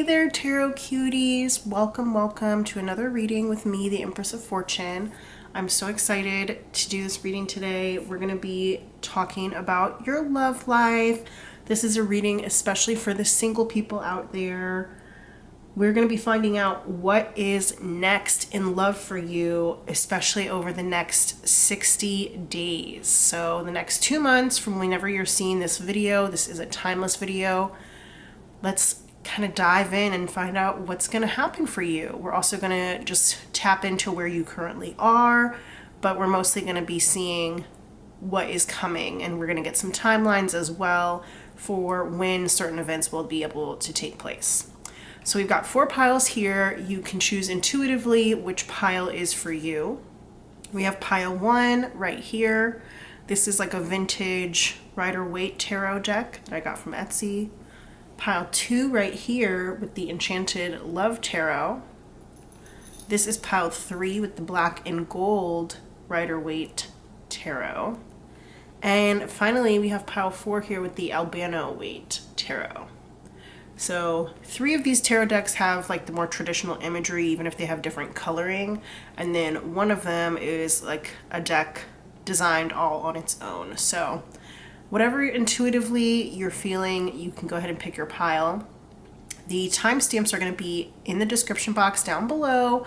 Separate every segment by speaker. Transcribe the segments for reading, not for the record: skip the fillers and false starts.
Speaker 1: there, tarot cuties. Welcome to another reading with me, the Empress of Fortune. I'm so excited to do this reading today. We're going to be talking about your love life. This is a reading especially for the single people out there. We're going to be finding out what is next in love for you, especially over the next 60 days. So the next 2 months from whenever you're seeing this video, this is a timeless video. Let's kind of dive in and find out what's going to happen for you. We're also going to just tap into where you currently are, but we're mostly going to be seeing what is coming, and we're going to get some timelines as well for when certain events will be able to take place. So we've got 4 piles here. You can choose intuitively which pile is for you. We have pile 1 right here. This is like a vintage Rider-Waite tarot deck that I got from Etsy. Pile 2 right here with the Enchanted Love Tarot. This is pile 3 with the black and gold Rider-Waite Tarot. And finally we have pile 4 here with the Albano Waite Tarot. So 3 of these tarot decks have like the more traditional imagery, even if they have different coloring. And then one of them is like a deck designed all on its own. So whatever intuitively you're feeling, you can go ahead and pick your pile. The timestamps are going to be in the description box down below,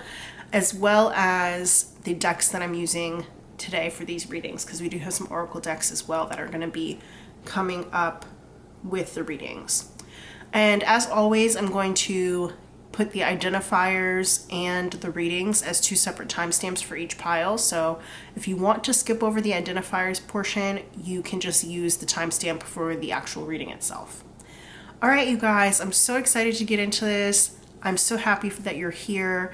Speaker 1: as well as the decks that I'm using today for these readings, because we do have some oracle decks as well that are going to be coming up with the readings. And as always, I'm going to put the identifiers and the readings as 2 separate timestamps for each pile. So if you want to skip over the identifiers portion, you can just use the timestamp for the actual reading itself. All right, you guys, I'm so excited to get into this. I'm so happy that you're here.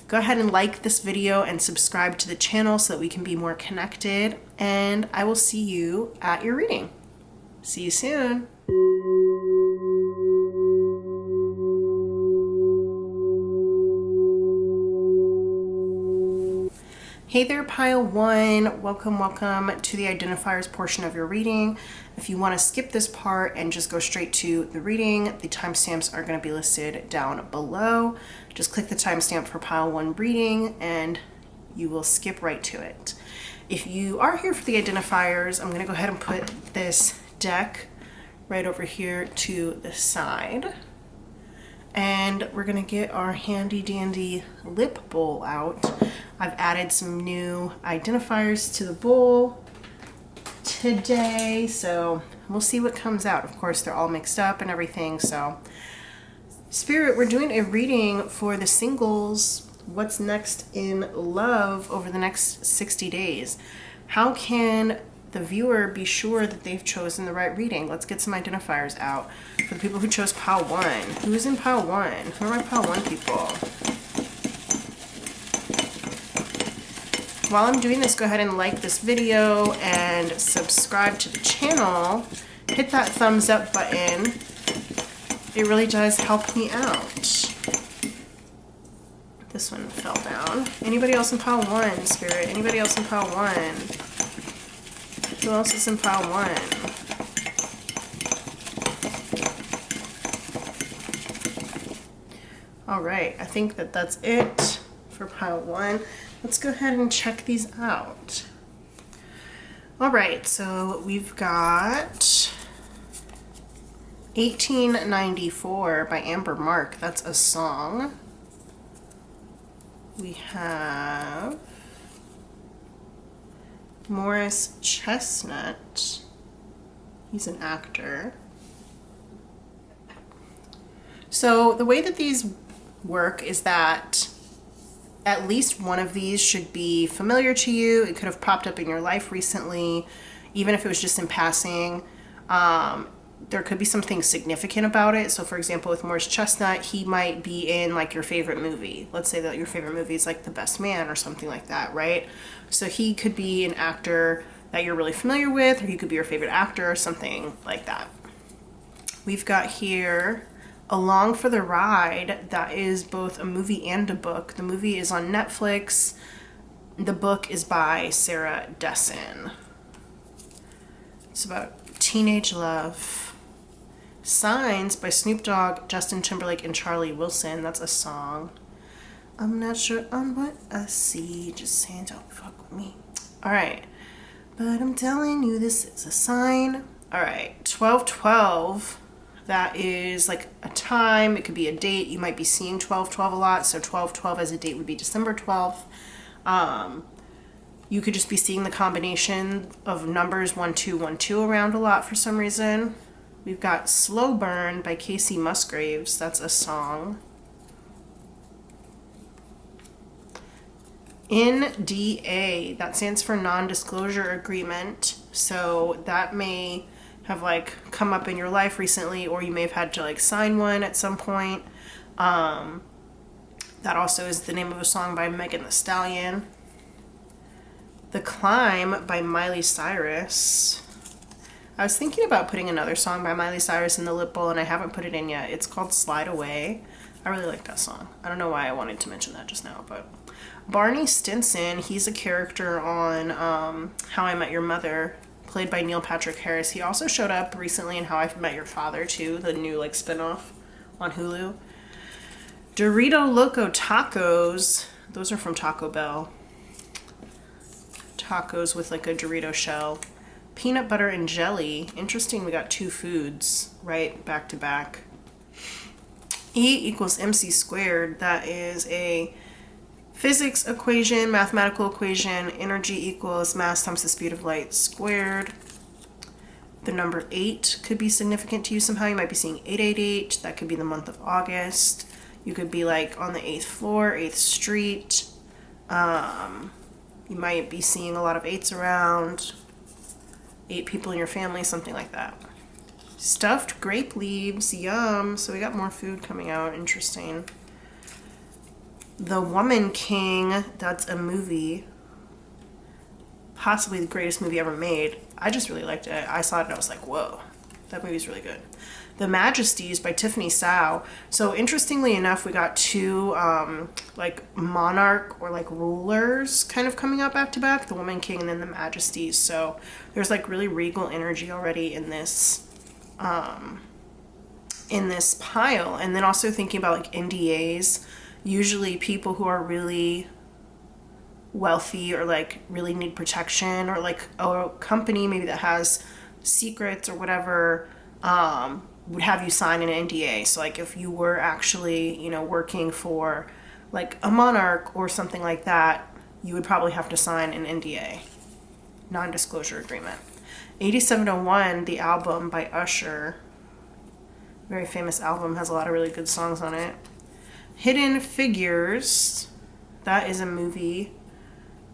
Speaker 1: Go ahead and like this video and subscribe to the channel so that we can be more connected. And I will see you at your reading. See you soon. Hey there, pile 1. Welcome to the identifiers portion of your reading. If you want to skip this part and just go straight to the reading, the timestamps are going to be listed down below. Just click the timestamp for pile 1 reading and you will skip right to it. If you are here for the identifiers, I'm going to go ahead and put this deck right over here to the side. And we're gonna get our handy dandy lip bowl out. I've added some new identifiers to the bowl today, so we'll see what comes out. Of course, they're all mixed up and everything, so Spirit, we're doing a reading for the singles. What's next in love over the next 60 days? How can the viewer be sure that they've chosen the right reading? Let's get some identifiers out for the people who chose pile 1. Who is in pile 1? Who are my pile 1 people? While I'm doing this, go ahead and like this video and subscribe to the channel. Hit that thumbs up button. It really does help me out. This one fell down. Anybody else in pile 1, Spirit? Anybody else in pile 1? Who else is in pile 1? All right, I think that's it for pile 1. Let's go ahead and check these out. All right, so we've got 1894 by Amber Mark. That's a song. We have Morris Chestnut. He's an actor. So the way that these work is that at least one of these should be familiar to you. It could have popped up in your life recently, even if it was just in passing. There could be something significant about it. So for example, with Morris Chestnut, he might be in like your favorite movie. Let's say that your favorite movie is like The Best Man or something like that, right? So he could be an actor that you're really familiar with, or he could be your favorite actor or something like that. We've got here Along for the Ride. That is both a movie and a book. The movie is on Netflix. The book is by Sarah Dessen. It's about teenage love Signs by Snoop Dogg, Justin Timberlake, and Charlie Wilson. That's a song. I'm not sure on what I see. Just saying, don't fuck with me. All right. But I'm telling you, this is a sign. All right. 1212. That is like a time. It could be a date. You might be seeing 1212 a lot. So 1212 as a date would be December 12th. You could just be seeing the combination of numbers 1212 around a lot for some reason. We've got Slow Burn by Casey Musgraves. That's a song. NDA, that stands for non-disclosure agreement. So that may have like come up in your life recently, or you may have had to like sign one at some point. That also is the name of a song by Megan Thee Stallion. The Climb by Miley Cyrus. I was thinking about putting another song by Miley Cyrus in the lip bowl, and I haven't put it in yet. It's called Slide Away. I really like that song. I don't know why I wanted to mention that just now, but Barney Stinson, he's a character on How I Met Your Mother, played by Neil Patrick Harris. He also showed up recently in How I Met Your Father too, the new like spinoff on Hulu. Dorito Loco Tacos, those are from Taco Bell. Tacos with like a Dorito shell. Peanut butter and jelly. Interesting, we got two foods right back to back. E equals MC squared. That is a physics equation, mathematical equation. Energy equals mass times the speed of light squared. The number 8 could be significant to you somehow. You might be seeing 888. That could be the month of August. You could be like on the 8th floor, 8th street. You might be seeing a lot of 8s around. 8 people in your family, something like that. Stuffed grape leaves, yum. So we got more food coming out, interesting. The Woman King, that's a movie. Possibly the greatest movie ever made. I just really liked it. I saw it and I was like, whoa, that movie's really good. The Majesties by Tiffany Sao. So interestingly enough, we got two like monarch or like rulers kind of coming up back to back, the Woman King and then the Majesties. So there's like really regal energy already in this pile. And then also thinking about like NDAs, usually people who are really wealthy or like really need protection, or like a company maybe that has secrets or whatever, would have you sign an NDA. So like if you were actually, you know, working for like a monarch or something like that, you would probably have to sign an NDA, non-disclosure agreement. 8701, the album by Usher, very famous album, has a lot of really good songs on it. Hidden Figures, that is a movie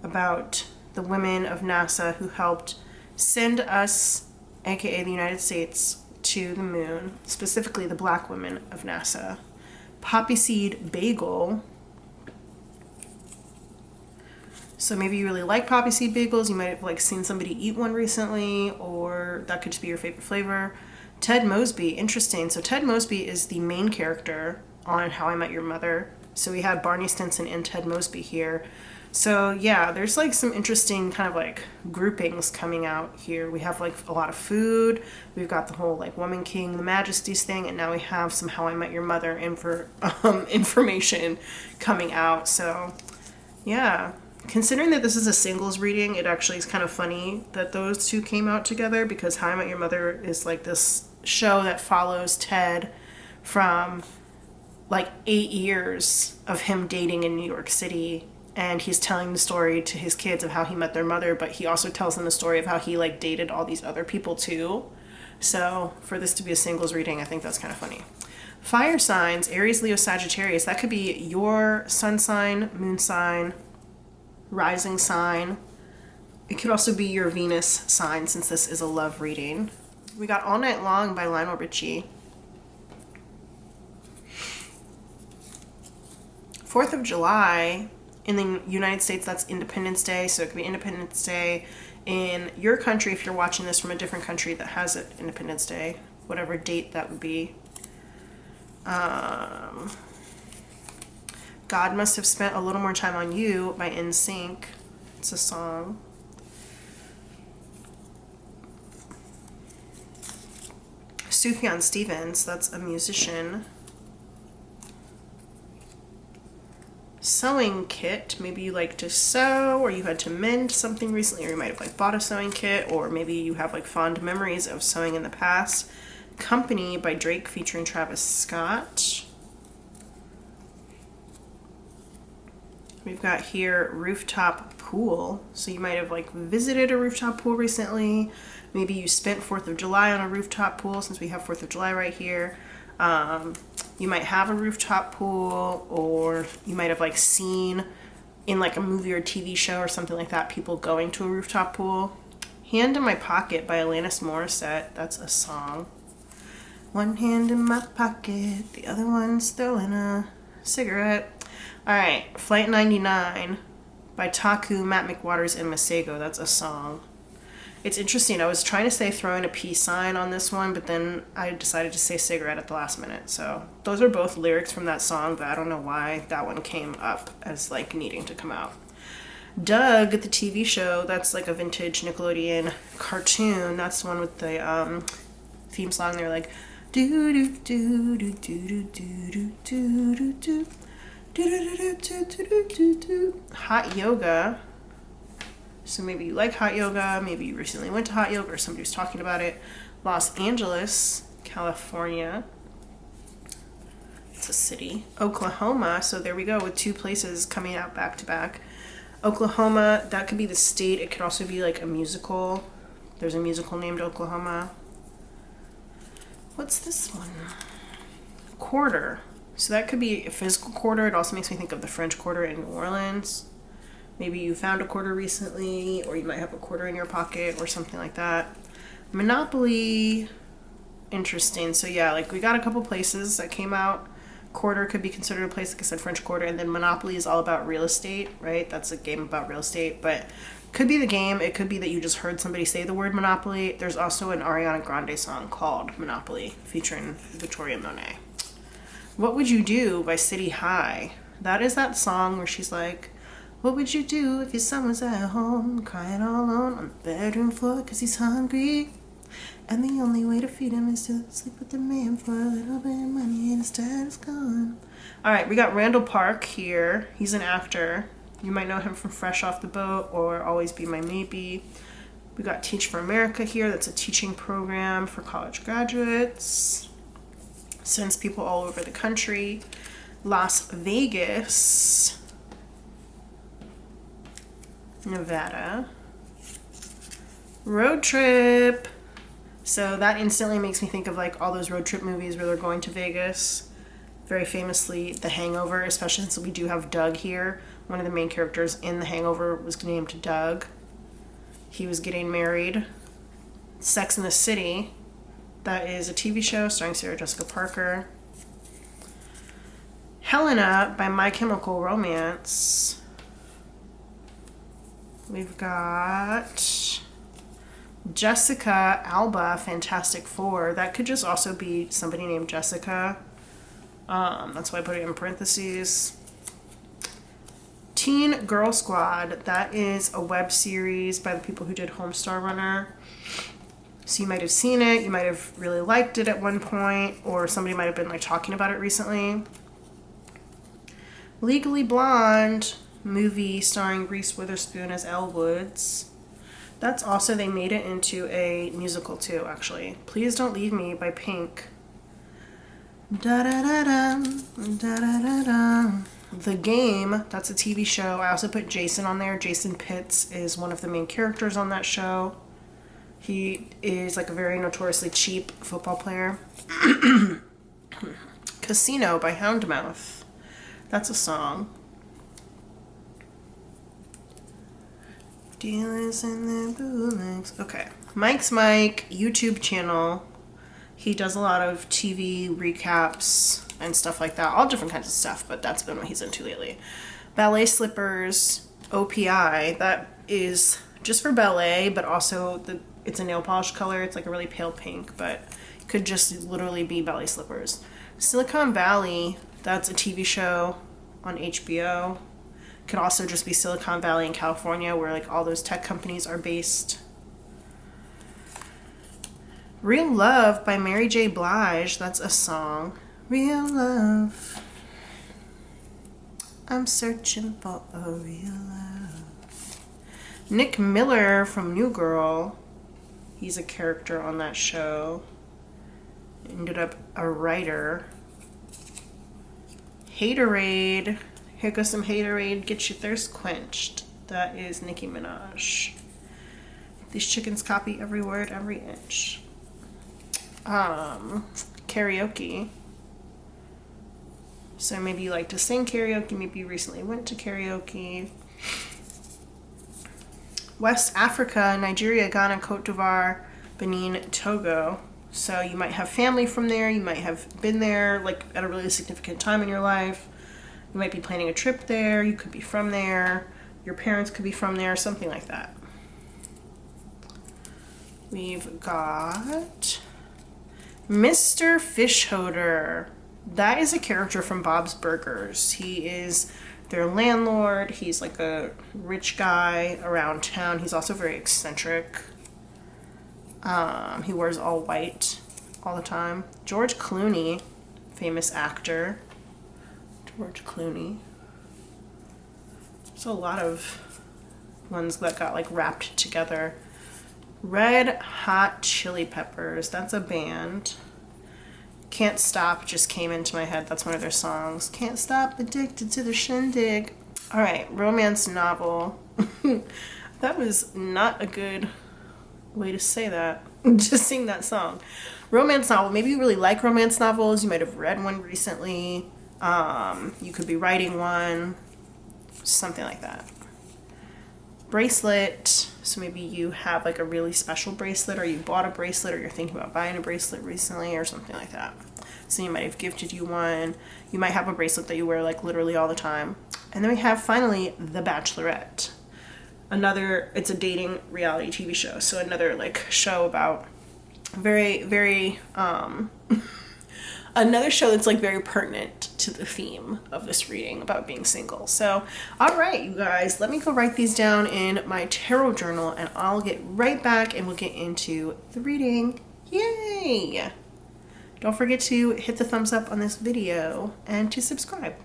Speaker 1: about the women of NASA who helped send us, aka the United States, to the moon, specifically the black women of NASA. Poppy Seed Bagel. So maybe you really like poppy seed bagels. You might have like seen somebody eat one recently, or that could just be your favorite flavor. Ted Mosby, interesting. So Ted Mosby is the main character on How I Met Your Mother. So we had Barney Stinson and Ted Mosby here. So yeah, there's like some interesting kind of like groupings coming out here. We have like a lot of food. We've got the whole like Woman King, the Majesties thing, and now we have some How I Met Your Mother information coming out. So yeah, considering that this is a singles reading, it actually is kind of funny that those two came out together, because How I Met Your Mother is like this show that follows Ted from like 8 years of him dating in New York City, and he's telling the story to his kids of how he met their mother, but he also tells them the story of how he like dated all these other people too. So for this to be a singles reading, I think that's kind of funny. Fire signs, Aries, Leo, Sagittarius. That could be your sun sign, moon sign, rising sign. It could also be your Venus sign, since this is a love reading. We got All Night Long by Lionel Richie. 4th of July in the United States, that's Independence Day. So it could be Independence Day in your country if you're watching this from a different country that has it, Independence Day, whatever date that would be. God Must Have Spent a Little More Time on You by NSYNC. It's a song. Sufjan Stevens, that's a musician. Sewing kit, maybe you like to sew, or you had to mend something recently, or you might have like bought a sewing kit, or maybe you have like fond memories of sewing in the past. Company by Drake featuring Travis Scott. We've got here rooftop pool. So you might have like visited a rooftop pool recently. Maybe you spent 4th of July on a rooftop pool, since we have 4th of July right here. You might have a rooftop pool, or you might have like seen in like a movie or TV show or something like that, people going to a rooftop pool. Hand in My Pocket by Alanis Morissette. That's a song. One hand in my pocket, the other one's throwing a cigarette. Alright, Flight 99 by Taku, Matt McWaters, and Masego. That's a song. It's interesting. I was trying to say throwing a peace sign on this one, but then I decided to say cigarette at the last minute. So those are both lyrics from that song, but I don't know why that one came up as like needing to come out. Doug, the TV show, that's like a vintage Nickelodeon cartoon. That's the one with the theme song. They're like do do do do do do do do do do. Hot yoga. So maybe you like hot yoga, maybe you recently went to hot yoga, or somebody was talking about it. Los Angeles, California. It's a city. Oklahoma, so there we go with 2 places coming out back to back. Oklahoma, that could be the state. It could also be like a musical. There's a musical named Oklahoma. What's this one? Quarter. So that could be a physical quarter. It also makes me think of the French Quarter in New Orleans. Maybe you found a quarter recently, or you might have a quarter in your pocket or something like that. Monopoly, interesting. So yeah, like we got a couple places that came out. Quarter could be considered a place, like I said, French Quarter. And then Monopoly is all about real estate, right? That's a game about real estate, but could be the game. It could be that you just heard somebody say the word Monopoly. There's also an Ariana Grande song called Monopoly featuring Victoria Monet. What Would You Do by City High. That is that song where she's like, what would you do if your son was at home, crying all alone on the bedroom floor because he's hungry? And the only way to feed him is to sleep with the man for a little bit of money and his dad is gone. Alright, we got Randall Park here. He's an actor. You might know him from Fresh Off the Boat or Always Be My Maybe. We got Teach for America here. That's a teaching program for college graduates. Sends people all over the country. Las Vegas, Nevada. Road trip. So that instantly makes me think of like all those road trip movies where they're going to Vegas. Very famously, The Hangover, especially since we do have Doug here. One of the main characters in The Hangover was named Doug. He was getting married. Sex in the City. That is a TV show starring Sarah Jessica Parker. Helena by My Chemical Romance. We've got Jessica Alba, Fantastic Four. That could just also be somebody named Jessica. That's why I put it in parentheses. Teen Girl Squad. That is a web series by the people who did Homestar Runner. So you might have seen it. You might have really liked it at one point, or somebody might have been like talking about it recently. Legally Blonde movie starring Reese Witherspoon as Elle Woods. That's also, they made it into a musical too, actually. Please Don't Leave Me by Pink. Da-da-da-dum, da-da-da-dum. The Game, that's a TV show. I also put Jason on there. Jason Pitts is one of the main characters on that show. He is like a very notoriously cheap football player. Casino by Houndmouth. That's a song. Dealers in their bootlegs. Okay. Mike's Mike YouTube channel. He does a lot of TV recaps and stuff like that. All different kinds of stuff, but that's been what he's into lately. Ballet Slippers, OPI. That is just for ballet, but also it's a nail polish color. It's like a really pale pink, but it could just literally be ballet slippers. Silicon Valley. That's a TV show on HBO. Could also just be Silicon Valley in California, where like all those tech companies are based. Real Love by Mary J. Blige. That's a song. Real love. I'm searching for a real love. Nick Miller from New Girl. He's a character on that show. Ended up a writer. Haterade. Here goes some Haterade. Get your thirst quenched. That is Nicki Minaj. These chickens copy every word, every inch. Karaoke. So maybe you like to sing karaoke. Maybe you recently went to karaoke. West Africa, Nigeria, Ghana, Cote d'Ivoire, Benin, Togo. So you might have family from there. You might have been there like at a really significant time in your life. You might be planning a trip there. You could be from there. Your parents could be from there. Something like that. We've got Mr. Fishhoder. That is a character from Bob's Burgers. He is their landlord. He's like a rich guy around town. He's also very eccentric. He wears all white all the time. George Clooney, famous actor. George Clooney. There's a lot of ones that got like wrapped together. Red Hot Chili Peppers. That's a band. Can't Stop just came into my head. That's one of their songs. Can't Stop, Addicted to the Shindig. All right, romance novel. That was not a good way to say that. Just sing that song. Romance novel. Maybe you really like romance novels. You might have read one recently. You could be writing one. Something like that. Bracelet. So maybe you have like a really special bracelet, or you bought a bracelet, or you're thinking about buying a bracelet recently, or something like that. So you might have gifted you one. You might have a bracelet that you wear like literally all the time. And then we have finally The Bachelorette. It's a dating reality TV show. So another like show about very another show that's like very pertinent to the theme of this reading about being single. So, all right, you guys, let me go write these down in my tarot journal and I'll get right back and we'll get into the reading. Yay! Don't forget to hit the thumbs up on this video and to subscribe.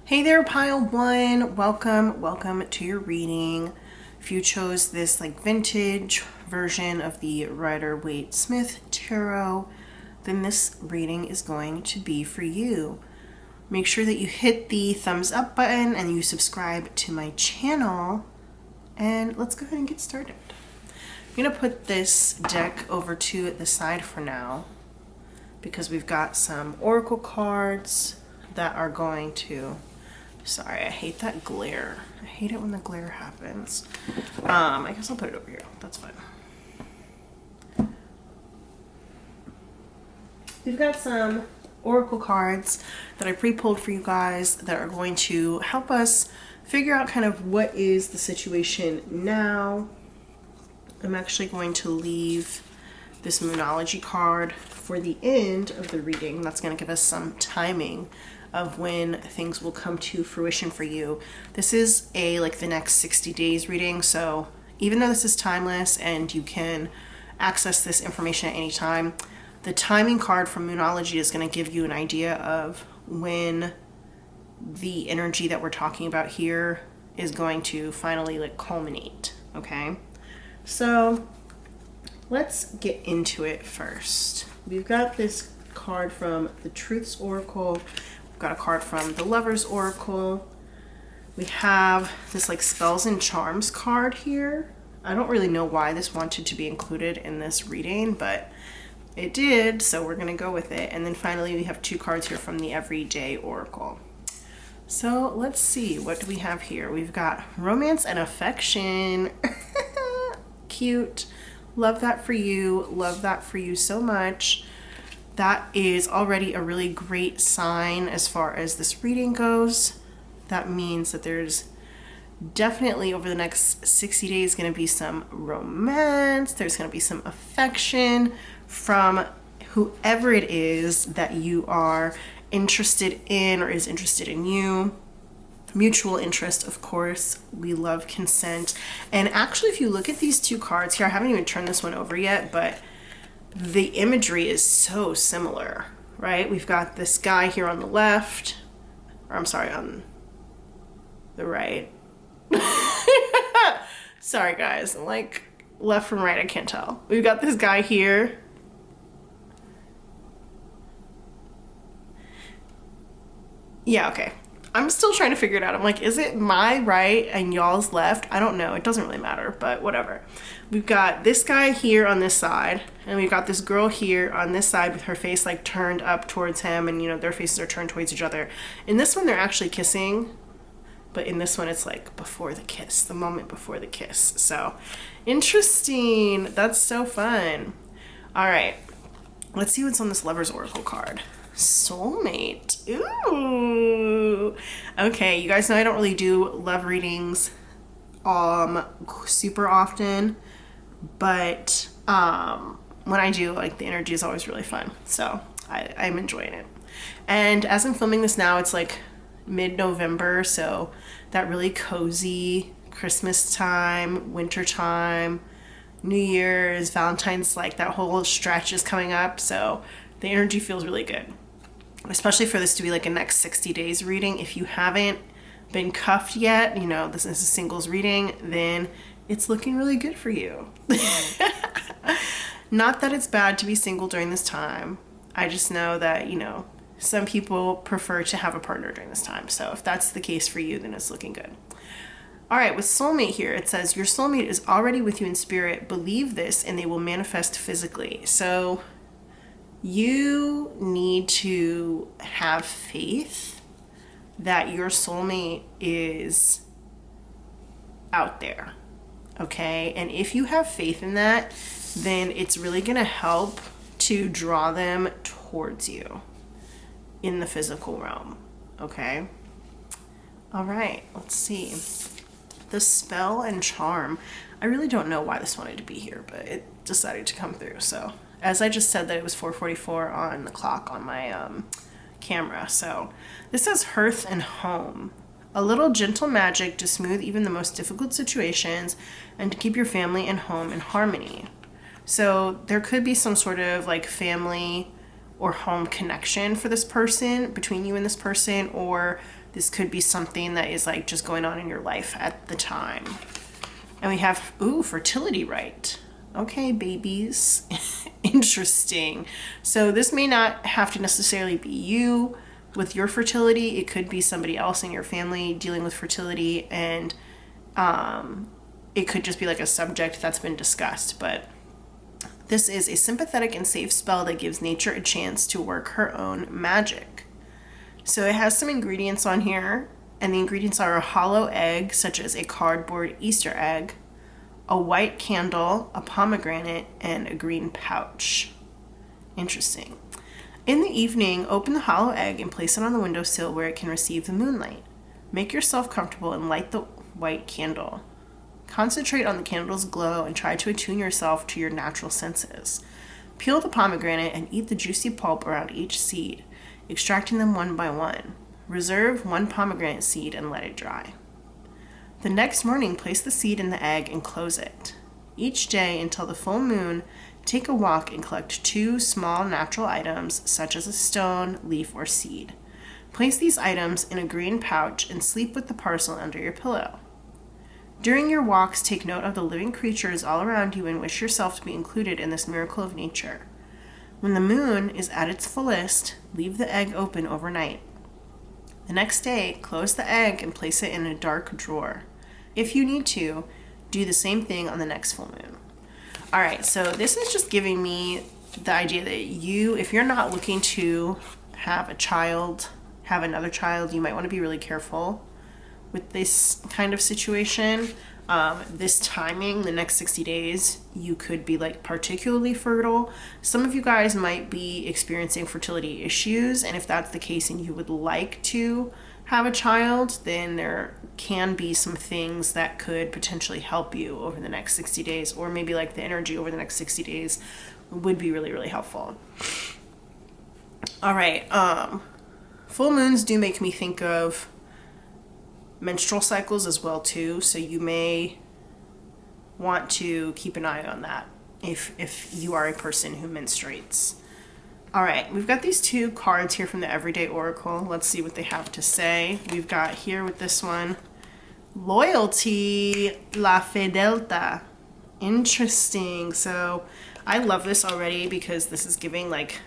Speaker 1: Hey there, pile one. Welcome to your reading. If you chose this like vintage version of the Rider-Waite-Smith Tarot, then this reading is going to be for you. Make sure that you hit the thumbs up button and you subscribe to my channel, and let's go ahead and get started. I'm gonna put this deck over to the side for now because we've got some oracle cards that are going to, sorry, I hate that glare. I hate it when the glare happens. I guess I'll put it over here. That's fine. We've got some oracle cards that I pre-pulled for you guys that are going to help us figure out kind of what is the situation now. I'm actually going to leave this Moonology card for the end of the reading. That's going to give us some timing of when things will come to fruition for you. This is like the next 60 days reading, so even though this is timeless and you can access this information at any time, the timing card from Moonology is going to give you an idea of when the energy that we're talking about here is going to finally like culminate, okay? So let's get into it first. We've got this card from the Truth's Oracle. We've got a card from the Lover's Oracle. We have this like Spells and Charms card here. I don't really know why this wanted to be included in this reading, but it did, so we're gonna go with it. And then finally we have two cards here from the Everyday Oracle. So let's see, what do we have here? We've got Romance and Affection. Cute. Love that for you. Love that for you so much. That is already a really great sign as far as this reading goes. That means that there's definitely over the next 60 days going to be some romance. There's going to be some affection from whoever it is that you are interested in or is interested in you. Mutual interest, of course. We love consent. And actually, if you look at these two cards here, I haven't even turned this one over yet, but the imagery is so similar, right? We've got this guy here on the left, or I'm sorry, on the right. Sorry, guys. I'm like left from right, I can't tell. We've got this guy here. Yeah, okay. I'm still trying to figure it out. I'm like, is it my right and y'all's left? I don't know. It doesn't really matter, but whatever. We've got this guy here on this side, and we've got this girl here on this side with her face like turned up towards him, and you know, their faces are turned towards each other. In this one, they're actually kissing, but in this one, it's like before the kiss, the moment before the kiss. So interesting. That's so fun. All right. Let's see what's on this Lover's Oracle card. Soulmate. Ooh. Okay, you guys know I don't really do love readings super often, but when I do, like, the energy is always really fun. So I'm enjoying it. And as I'm filming this now, it's like mid-November, so that really cozy Christmas time, winter time, New Year's, Valentine's, like that whole stretch is coming up, so the energy feels really good. Especially for this to be like a next 60 days reading. If you haven't been cuffed yet, you know, this is a singles reading, then it's looking really good for you. Not that it's bad to be single during this time. I just know that, you know, some people prefer to have a partner during this time. So if that's the case for you, then it's looking good. All right, with soulmate here, it says your soulmate is already with you in spirit. Believe this and they will manifest physically. So you need to have faith that your soulmate is out there, okay? And if you have faith in that, then it's really gonna help to draw them towards you in the physical realm, okay? All right, let's see. The spell and charm. I really don't know why this wanted to be here, but it decided to come through, so. As I just said that it was 4:44 on the clock on my camera. So this says hearth and home. A little gentle magic to smooth even the most difficult situations and to keep your family and home in harmony. So there could be some sort of like family or home connection for this person, between you and this person, or this could be something that is like just going on in your life at the time. And we have, ooh, fertility rite. Okay, babies. Interesting. So this may not have to necessarily be you with your fertility. It could be somebody else in your family dealing with fertility, and it could just be like a subject that's been discussed. But this is a sympathetic and safe spell that gives nature a chance to work her own magic. So it has some ingredients on here, and the ingredients are a hollow egg, such as a cardboard Easter egg, a white candle, a pomegranate, and a green pouch. Interesting. In the evening, open the hollow egg and place it on the windowsill where it can receive the moonlight. Make yourself comfortable and light the white candle. Concentrate on the candle's glow and try to attune yourself to your natural senses. Peel the pomegranate and eat the juicy pulp around each seed, extracting them one by one. Reserve one pomegranate seed and let it dry. The next morning, place the seed in the egg and close it. Each day until the full moon, take a walk and collect 2 small natural items, such as a stone, leaf, or seed. Place these items in a green pouch and sleep with the parcel under your pillow. During your walks, take note of the living creatures all around you and wish yourself to be included in this miracle of nature. When the moon is at its fullest, leave the egg open overnight. The next day, close the egg and place it in a dark drawer. If you need to, do the same thing on the next full moon. All right, so this is just giving me the idea that you, if you're not looking to have a child, have another child, you might want to be really careful with this kind of situation. This timing, the next 60 days, you could be like particularly fertile. Some of you guys might be experiencing fertility issues, and if that's the case and you would like to have a child, then there can be some things that could potentially help you over the next 60 days, or maybe like the energy over the next 60 days would be really, really helpful. All right, full moons do make me think of menstrual cycles as well too, so you may want to keep an eye on that if you are a person who menstruates. All right, we've got these 2 cards here from the Everyday Oracle. Let's see what they have to say. We've got here with this one, Loyalty, La Fedelta. Interesting. So I love this already because this is giving like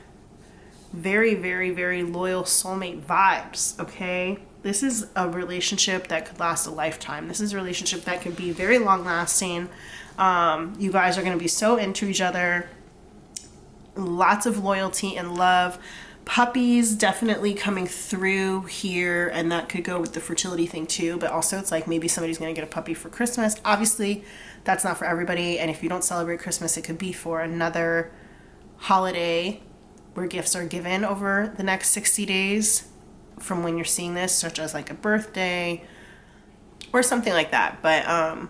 Speaker 1: very, very, very loyal soulmate vibes, okay? This is a relationship that could last a lifetime. This is a relationship that could be very long lasting. You guys are going to be so into each other. Lots of loyalty and love. Puppies definitely coming through here, and that could go with the fertility thing too, but also it's like maybe somebody's going to get a puppy for Christmas. Obviously, that's not for everybody, and if you don't celebrate Christmas, it could be for another holiday where gifts are given over the next 60 days from when you're seeing this, such as like a birthday or something like that. But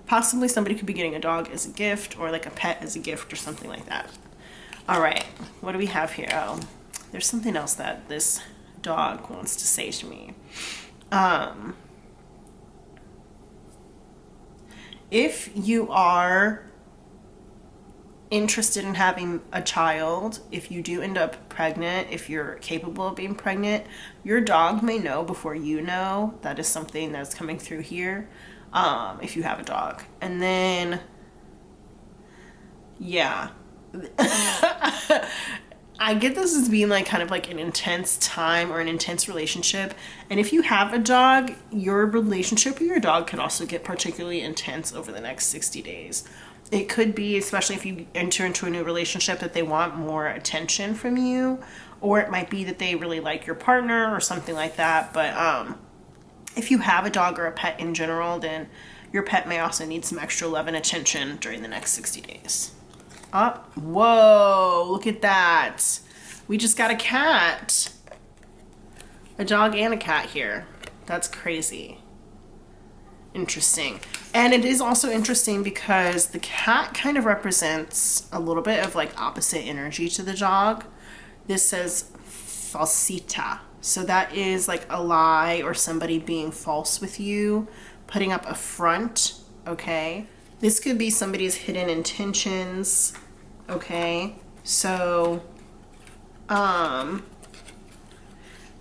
Speaker 1: possibly somebody could be getting a dog as a gift or like a pet as a gift or something like that. All right, what do we have here? Oh, there's something else that this dog wants to say to me. If you are interested in having a child, if you do end up pregnant, if you're capable of being pregnant, your dog may know before you know. That is something that's coming through here, if you have a dog. And then, yeah. I get this as being like kind of like an intense time or an intense relationship. And if you have a dog, your relationship with your dog could also get particularly intense over the next 60 days. It could be, especially if you enter into a new relationship, that they want more attention from you, or it might be that they really like your partner or something like that. But if you have a dog or a pet in general, then your pet may also need some extra love and attention during the next 60 days. Whoa, look at that. We just got a cat. A dog and a cat here. That's crazy. Interesting. And it is also interesting because the cat kind of represents a little bit of like opposite energy to the dog. This says falsita. So that is like a lie or somebody being false with you, putting up a front, okay? This could be somebody's hidden intentions. Okay, so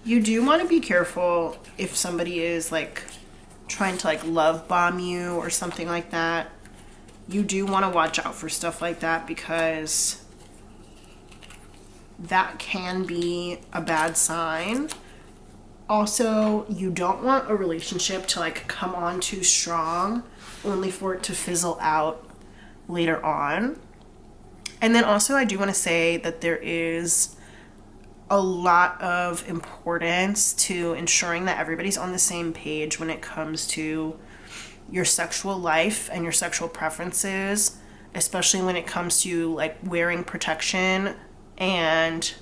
Speaker 1: you do want to be careful if somebody is like trying to like love bomb you or something like that. You do want to watch out for stuff like that because that can be a bad sign. Also, you don't want a relationship to like come on too strong only for it to fizzle out later on. And then also I do want to say that there is a lot of importance to ensuring that everybody's on the same page when it comes to your sexual life and your sexual preferences, especially when it comes to like wearing protection and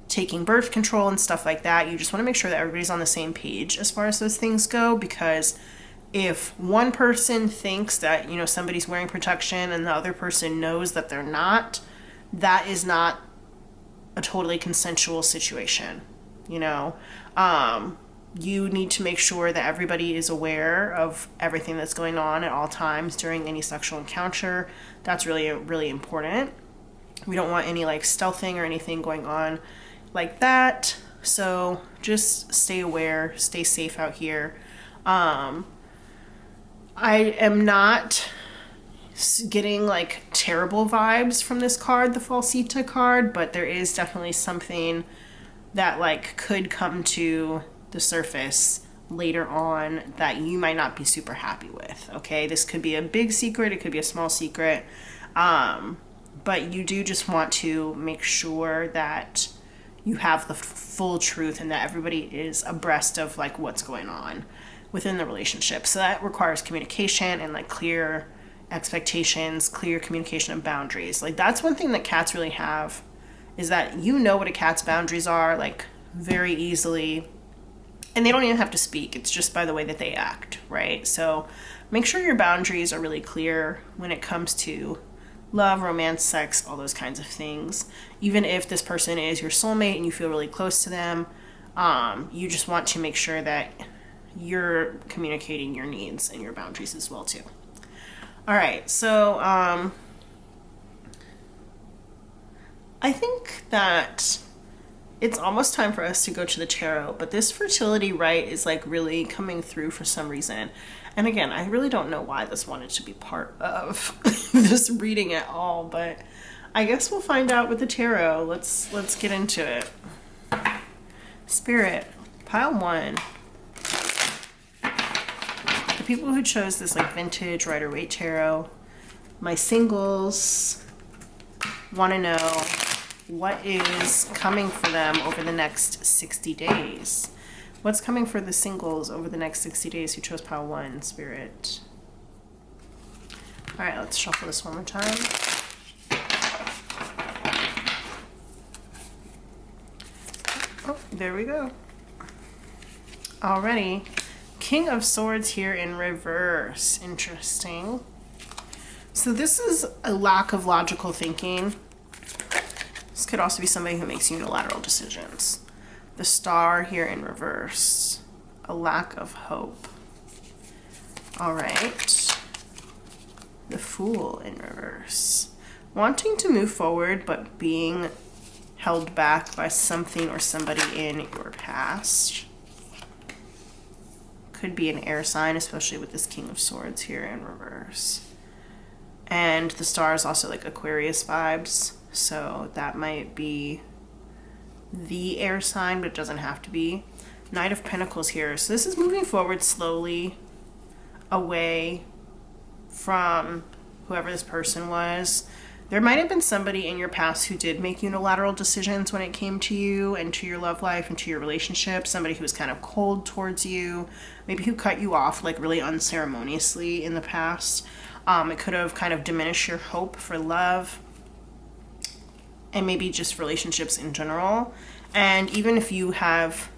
Speaker 1: taking birth control and stuff like that. You just want to make sure that everybody's on the same page as far as those things go, because if one person thinks that, you know, somebody's wearing protection and the other person knows that they're not, that is not a totally consensual situation, you know? You need to make sure that everybody is aware of everything that's going on at all times during any sexual encounter. That's really, really important. We don't want any like stealthing or anything going on like that. So just stay aware, stay safe out here. I am not getting like terrible vibes from this card, the Falsita card, but there is definitely something that like could come to the surface later on that you might not be super happy with. Okay, this could be a big secret, it could be a small secret, but you do just want to make sure that you have the full truth and that everybody is abreast of like what's going on within the relationship. So that requires communication and like clear expectations, clear communication and boundaries. Like that's one thing that cats really have, is that you know what a cat's boundaries are like very easily, and they don't even have to speak. It's just by the way that they act, right? So make sure your boundaries are really clear when it comes to love, romance, sex, all those kinds of things. Even if this person is your soulmate and you feel really close to them, you just want to make sure that you're communicating your needs and your boundaries as well too. All right, so I think that it's almost time for us to go to the tarot, but this fertility rite is like really coming through for some reason. And again, I really don't know why this wanted to be part of this reading at all, but I guess we'll find out with the tarot. Let's get into it. Spirit, pile 1. The people who chose this like vintage Rider-Waite tarot, my singles want to know what is coming for them over the next 60 days. What's coming for the singles over the next 60 days who chose pile 1, Spirit? All right, let's shuffle this one more time. Oh, there we go. Alrighty. King of Swords here in reverse. Interesting. So this is a lack of logical thinking. This could also be somebody who makes unilateral decisions. The Star here in reverse. A lack of hope. All right. The Fool in reverse. Wanting to move forward, but being held back by something or somebody in your past. Could be an air sign, especially with this King of Swords here in reverse. And the Star is also like Aquarius vibes. So that might be the air sign, but it doesn't have to be. Knight of Pentacles here. So this is moving forward slowly away from whoever this person was. There might have been somebody in your past who did make unilateral decisions when it came to you and to your love life and to your relationship. Somebody who was kind of cold towards you, maybe who cut you off like really unceremoniously in the past. It could have kind of diminished your hope for love and maybe just relationships in general. And even if you have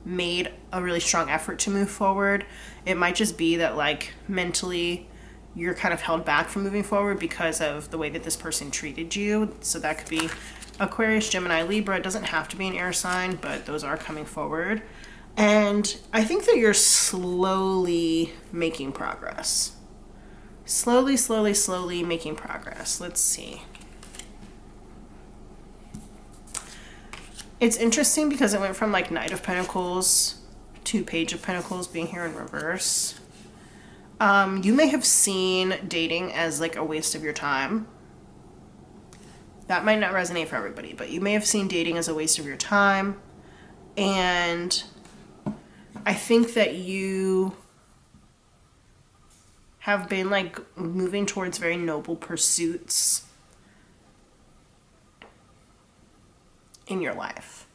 Speaker 1: made a really strong effort to move forward, it might just be that like mentally you're kind of held back from moving forward because of the way that this person treated you. So that could be Aquarius, Gemini, Libra. It doesn't have to be an air sign, but those are coming forward. And I think that you're slowly making progress. Slowly making progress. Let's see. It's interesting because it went from like Knight of Pentacles to Page of Pentacles being here in reverse. You may have seen dating as like a waste of your time. That might not resonate for everybody, but you may have seen dating as a waste of your time. And I think that you have been like moving towards very noble pursuits in your life.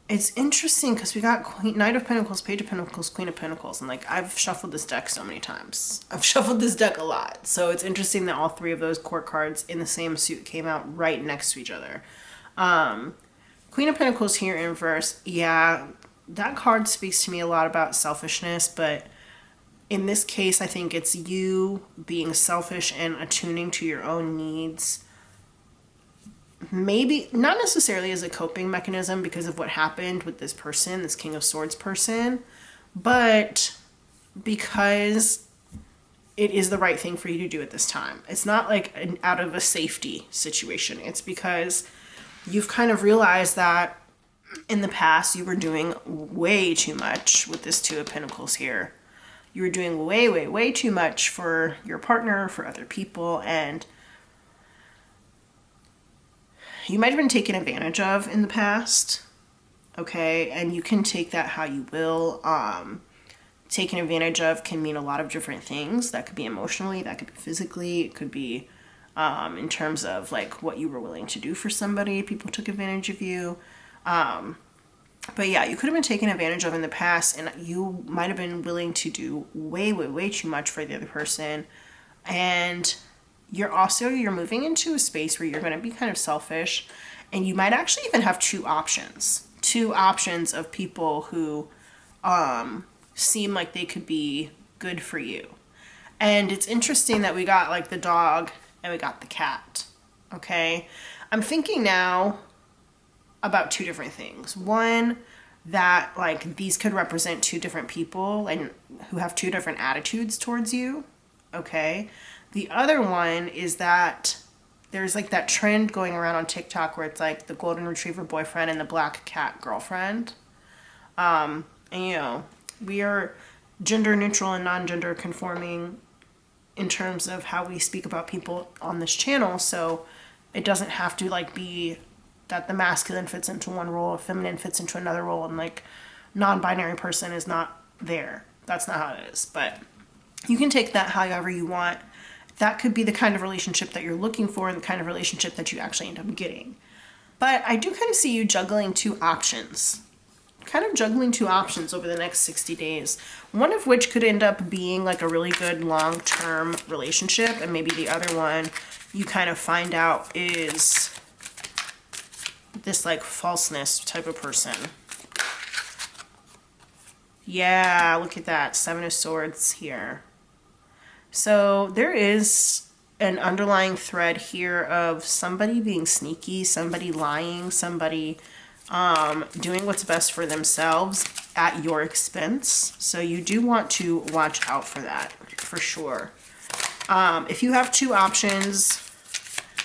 Speaker 1: It's interesting because we got Knight of Pentacles, Page of Pentacles, Queen of Pentacles, and like I've shuffled this deck so many times. I've shuffled this deck a lot. So it's interesting that all 3 of those court cards in the same suit came out right next to each other. Queen of Pentacles here in reverse. Yeah, that card speaks to me a lot about selfishness, but in this case, I think it's you being selfish and attuning to your own needs. Maybe not necessarily as a coping mechanism because of what happened with this person, this King of Swords person, but because it is the right thing for you to do at this time. It's not like an out of a safety situation. It's because you've kind of realized that in the past you were doing way too much with this Two of Pentacles here. You were doing way too much for your partner, for other people, and you might have been taken advantage of in the past, okay? And you can take that how you will. Taken advantage of can mean a lot of different things. That could be emotionally, that could be physically, it could be in terms of like what you were willing to do for somebody. People took advantage of you. But yeah, you could have been taken advantage of in the past, and you might have been willing to do way too much for the other person. And you're moving into a space where you're going to be kind of selfish, and you might actually even have two options of people who seem like they could be good for you. And it's interesting that we got like the dog and we got the cat. Okay, I'm thinking now about two different things. One, that like these could represent two different people and who have two different attitudes towards you. Okay. The other one is that there's like that trend going around on TikTok where it's like the golden retriever boyfriend and the black cat girlfriend. And you know, we are gender neutral and non-gender conforming in terms of how we speak about people on this channel. So it doesn't have to like be that the masculine fits into one role, a feminine fits into another role, and like non-binary person is not there. That's not how it is. But you can take that however you want. That could be the kind of relationship that you're looking for and the kind of relationship that you actually end up getting. But I do kind of see you juggling two options. Kind of juggling two options over the next 60 days. One of which could end up being like a really good long-term relationship, and maybe the other one you kind of find out is this like falseness type of person. Yeah, look at that. 7 of Swords here. So there is an underlying thread here of somebody being sneaky, somebody lying, somebody doing what's best for themselves at your expense. So you do want to watch out for that, for sure. If you have two options,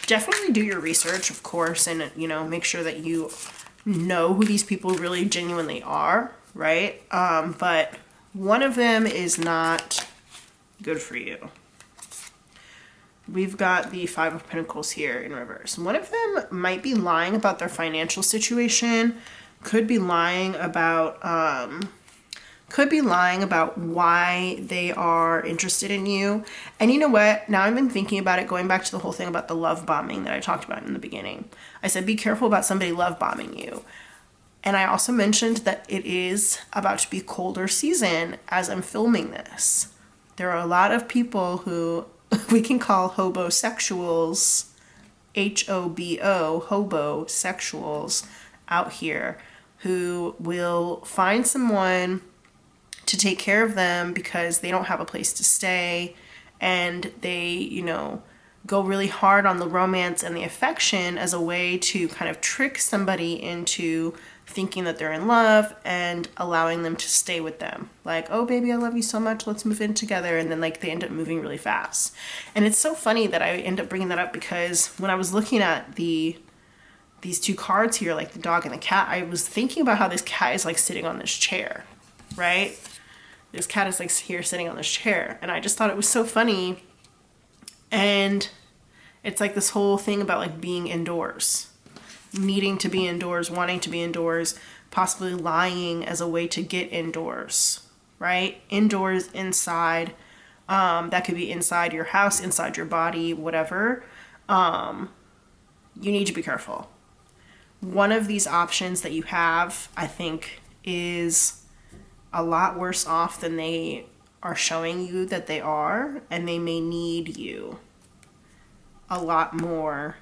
Speaker 1: definitely do your research, of course, and, you know, make sure that you know who these people really genuinely are, right? But one of them is not good for you. We've got the 5 of Pentacles here in reverse. One of them might be lying about their financial situation, could be lying about why they are interested in you. And you know what? Now I've been thinking about it, going back to the whole thing about the love bombing that I talked about in the beginning. I said, be careful about somebody love bombing you. And I also mentioned that it is about to be colder season as I'm filming this. There are a lot of people who we can call hobosexuals, H-O-B-O, hobosexuals out here who will find someone to take care of them because they don't have a place to stay, and they, you know, go really hard on the romance and the affection as a way to kind of trick somebody into thinking that they're in love and allowing them to stay with them. Like, oh baby, I love you so much, let's move in together. And then like they end up moving really fast. And it's so funny that I end up bringing that up because when I was looking at these two cards here, like the dog and the cat, I was thinking about how this cat is like sitting on this chair, right? This cat is like here sitting on this chair. And I just thought it was so funny. And it's like this whole thing about like being indoors, needing to be indoors, wanting to be indoors, possibly lying as a way to get indoors, right? Indoors, inside. That could be inside your house, inside your body, whatever. You need to be careful. One of these options that you have, I think, is a lot worse off than they are showing you that they are, and they may need you a lot more,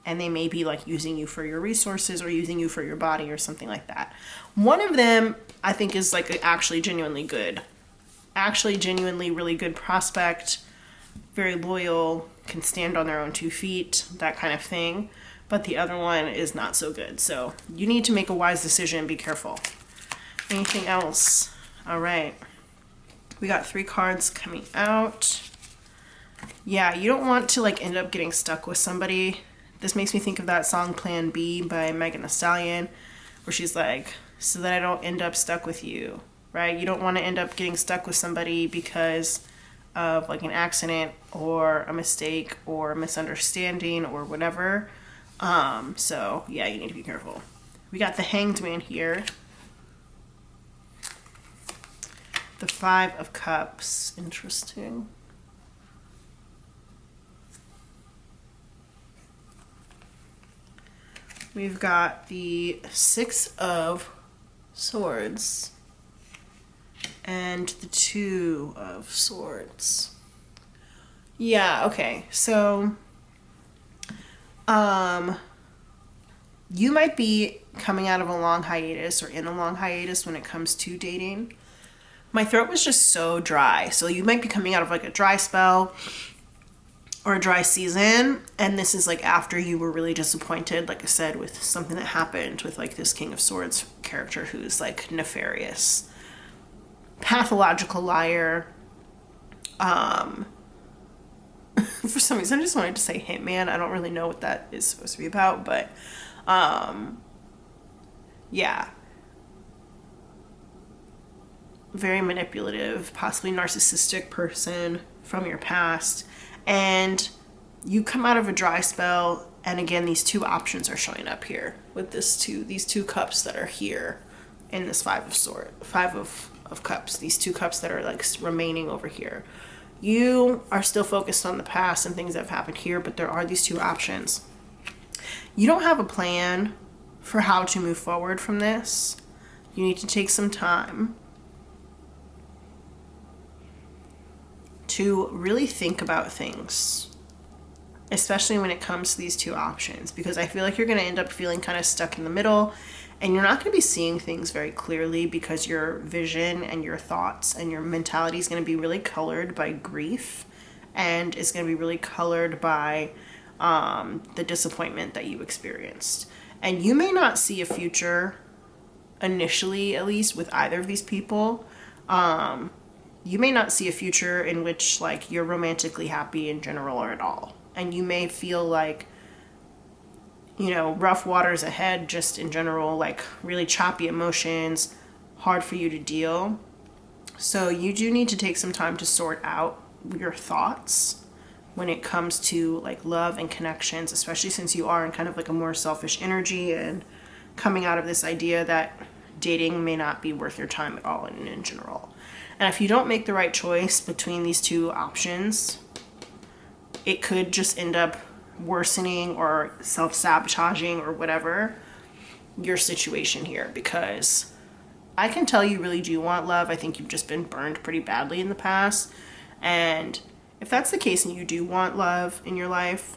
Speaker 1: and they may be like using you for your resources or using you for your body or something like that. One of them I think is like actually genuinely really good prospect, very loyal, can stand on their own 2 feet, that kind of thing. But the other one is not so good. So you need to make a wise decision. Be careful. Anything else? All right. We got 3 cards coming out. Yeah, you don't want to like end up getting stuck with somebody. This makes me think of that song Plan B by Megan Thee Stallion, where she's like, so that I don't end up stuck with you, right? You don't want to end up getting stuck with somebody because of like an accident or a mistake or a misunderstanding or whatever. So yeah, you need to be careful. We got the Hanged Man here. The 5 of Cups. Interesting. We've got the 6 of Swords and the 2 of Swords. Yeah, okay. So, you might be coming out of a long hiatus or in a long hiatus when it comes to dating. My throat was just so dry. So you might be coming out of like a dry spell. or a dry season, and this is like after you were really disappointed, like I said, with something that happened with like this King of Swords character who's like nefarious, pathological liar. For some reason I just wanted to say hitman. I don't really know what that is supposed to be about, but yeah, very manipulative, possibly narcissistic person from your past. And you come out of a dry spell, and again, these two options are showing up here with these two cups that are here in this five of cups, these two cups that are like remaining over here. You are still focused on the past and things that have happened here, but there are these two options. You don't have a plan for how to move forward from this. You need to take some time to really think about things, especially when it comes to these two options, because I feel like you're going to end up feeling kind of stuck in the middle, and you're not going to be seeing things very clearly because your vision and your thoughts and your mentality is going to be really colored by grief, and it's going to be really colored by the disappointment that you experienced. And you may not see a future initially, at least with either of these people. You may not see a future in which like you're romantically happy in general or at all. And you may feel like, you know, rough waters ahead just in general, like really choppy emotions, hard for you to deal. So you do need to take some time to sort out your thoughts when it comes to like love and connections, especially since you are in kind of like a more selfish energy and coming out of this idea that dating may not be worth your time at all in general. And if you don't make the right choice between these two options, it could just end up worsening or self-sabotaging or whatever your situation here, because I can tell you really do want love. I think you've just been burned pretty badly in the past. And if that's the case and you do want love in your life,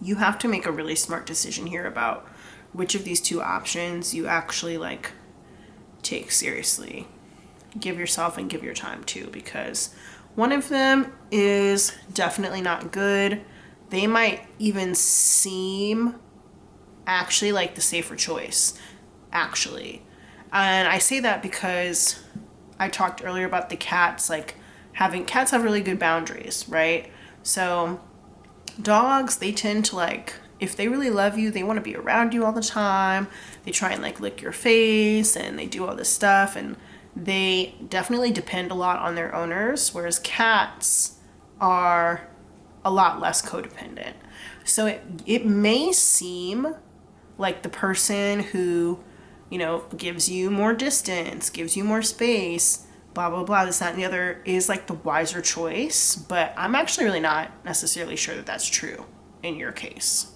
Speaker 1: you have to make a really smart decision here about which of these two options you actually like take seriously. Give yourself and give your time to, because one of them is definitely not good. They might even seem actually like the safer choice, actually. And I say that because I talked earlier about the cats, like cats have really good boundaries, right? So dogs, they tend to like, if they really love you, they want to be around you all the time. They try and like lick your face and they do all this stuff, and they definitely depend a lot on their owners, whereas cats are a lot less codependent. So it may seem like the person who, you know, gives you more distance, gives you more space, blah, blah, blah, this, that, and the other is like the wiser choice, but I'm actually really not necessarily sure that that's true in your case.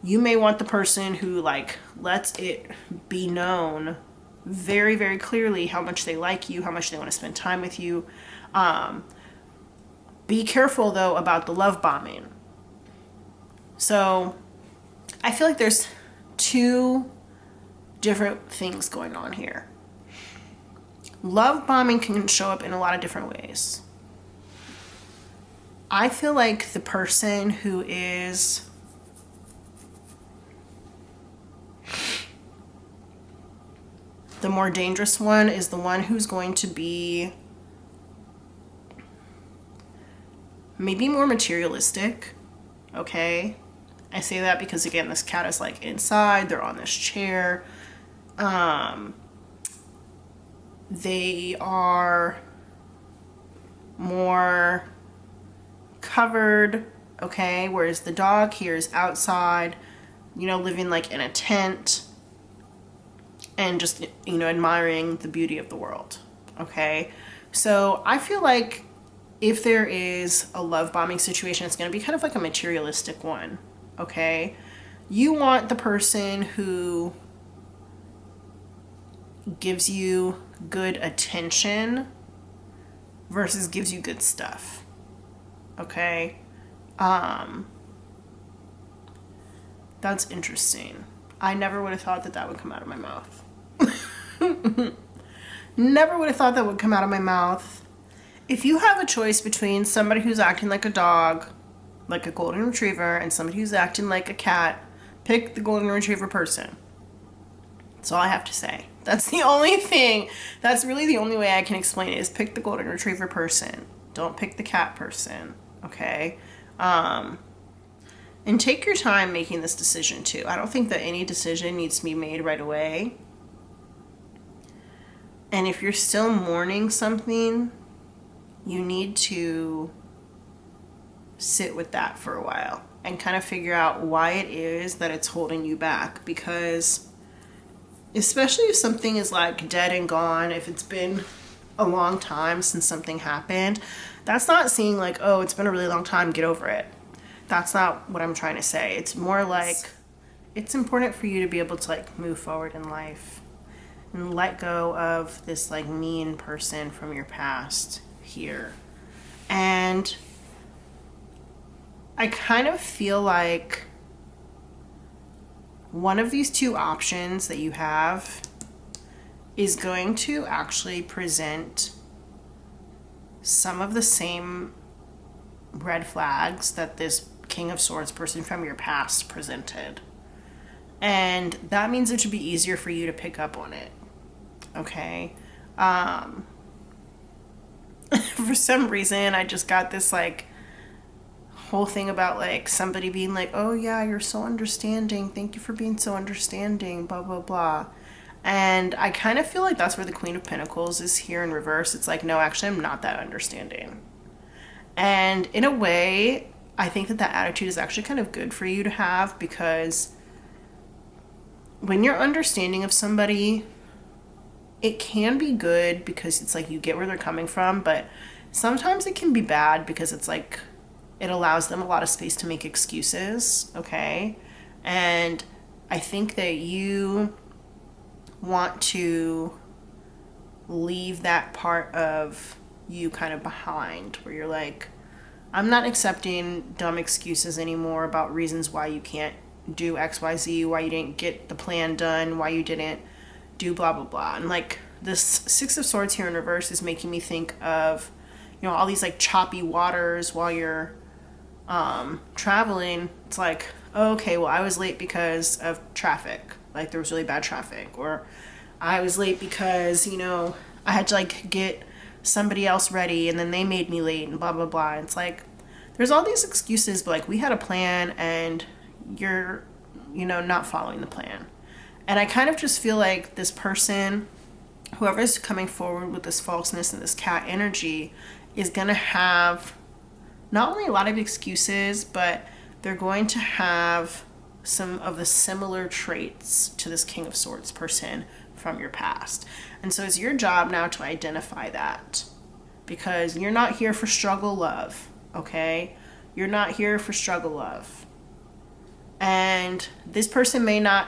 Speaker 1: You may want the person who like lets it be known very, very clearly how much they like you, how much they want to spend time with you. Be careful though about the love bombing. So I feel like there's two different things going on here. Love bombing can show up in a lot of different ways. I feel like the person who is the more dangerous one is the one who's going to be maybe more materialistic, okay? I say that because, again, this cat is like inside, they're on this chair. They are more covered, okay? Whereas the dog here is outside, you know, living like in a tent and just, you know, admiring the beauty of the world, okay? So I feel like if there is a love bombing situation, it's going to be kind of like a materialistic one, okay? You want the person who gives you good attention versus gives you good stuff, okay? That's interesting. I never would have thought that that would come out of my mouth. Never would have thought that would come out of my mouth. If you have a choice between somebody who's acting like a dog like a golden retriever and somebody who's acting like a cat, pick the golden retriever person. That's all I have to say. That's the only thing. That's really the only way I can explain it, is pick the golden retriever person. Don't pick the cat person, okay? And take your time making this decision too. I don't think that any decision needs to be made right away. And if you're still mourning something, you need to sit with that for a while and kind of figure out why it is that it's holding you back. Because especially if something is like dead and gone, if it's been a long time since something happened, that's not seeing like, oh, it's been a really long time, get over it. That's not what I'm trying to say. It's more like it's important for you to be able to like move forward in life and let go of this like mean person from your past here. And I kind of feel like one of these two options that you have is going to actually present some of the same red flags that this King of Swords person from your past presented. And that means it should be easier for you to pick up on it. Okay? For some reason, I just got this like whole thing about like somebody being like, oh yeah, you're so understanding, thank you for being so understanding, blah blah blah. And I kind of feel like that's where the Queen of Pentacles is here in reverse. It's like, no, actually I'm not that understanding. And in a way, I think that that attitude is actually kind of good for you to have, because when you're understanding of somebody, it can be good because it's like you get where they're coming from, but sometimes it can be bad because it's like it allows them a lot of space to make excuses, okay? And I think that you want to leave that part of you kind of behind, where you're like, I'm not accepting dumb excuses anymore about reasons why you can't do XYZ, why you didn't get the plan done, why you didn't do blah blah blah. And like this Six of Swords here in reverse is making me think of, you know, all these like choppy waters while you're traveling. It's like, okay, well, I was late because of traffic, like there was really bad traffic, or I was late because, you know, I had to like get somebody else ready and then they made me late and blah blah blah. It's like there's all these excuses, but like we had a plan and you're, you know, not following the plan. And I kind of just feel like this person, whoever's coming forward with this falseness and this cat energy, is going to have not only a lot of excuses, but they're going to have some of the similar traits to this King of Swords person from your past. And so it's your job now to identify that, because you're not here for struggle love, okay? You're not here for struggle love. And this person may not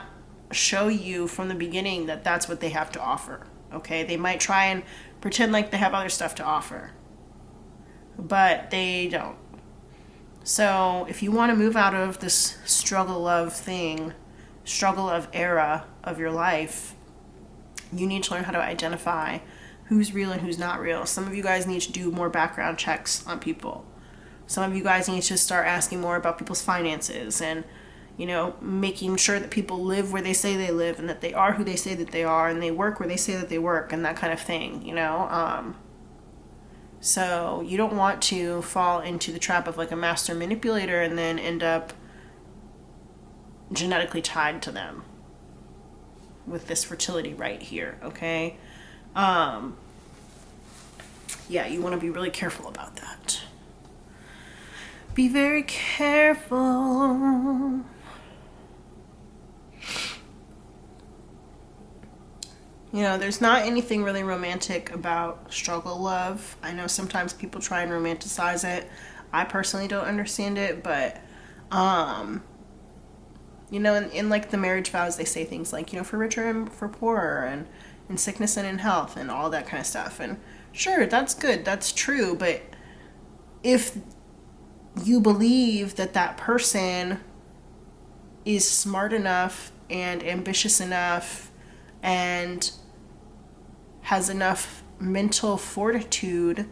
Speaker 1: show you from the beginning that that's what they have to offer, okay? They might try and pretend like they have other stuff to offer, but they don't. So if you want to move out of this struggle love thing, struggle love era of your life, you need to learn how to identify who's real and who's not real. Some of you guys need to do more background checks on people. Some of you guys need to start asking more about people's finances and, you know, making sure that people live where they say they live and that they are who they say that they are and they work where they say that they work and that kind of thing, you know. So you don't want to fall into the trap of like a master manipulator and then end up genetically tied to them with this fertility right here, okay? Yeah, you want to be really careful about that. Be very careful. You know, there's not anything really romantic about struggle love. I know sometimes people try and romanticize it. I personally don't understand it, but you know, in like the marriage vows, they say things like, you know, for richer and for poorer, and in sickness and in health, and all that kind of stuff. And sure, that's good, that's true, but if you believe that that person is smart enough and ambitious enough and has enough mental fortitude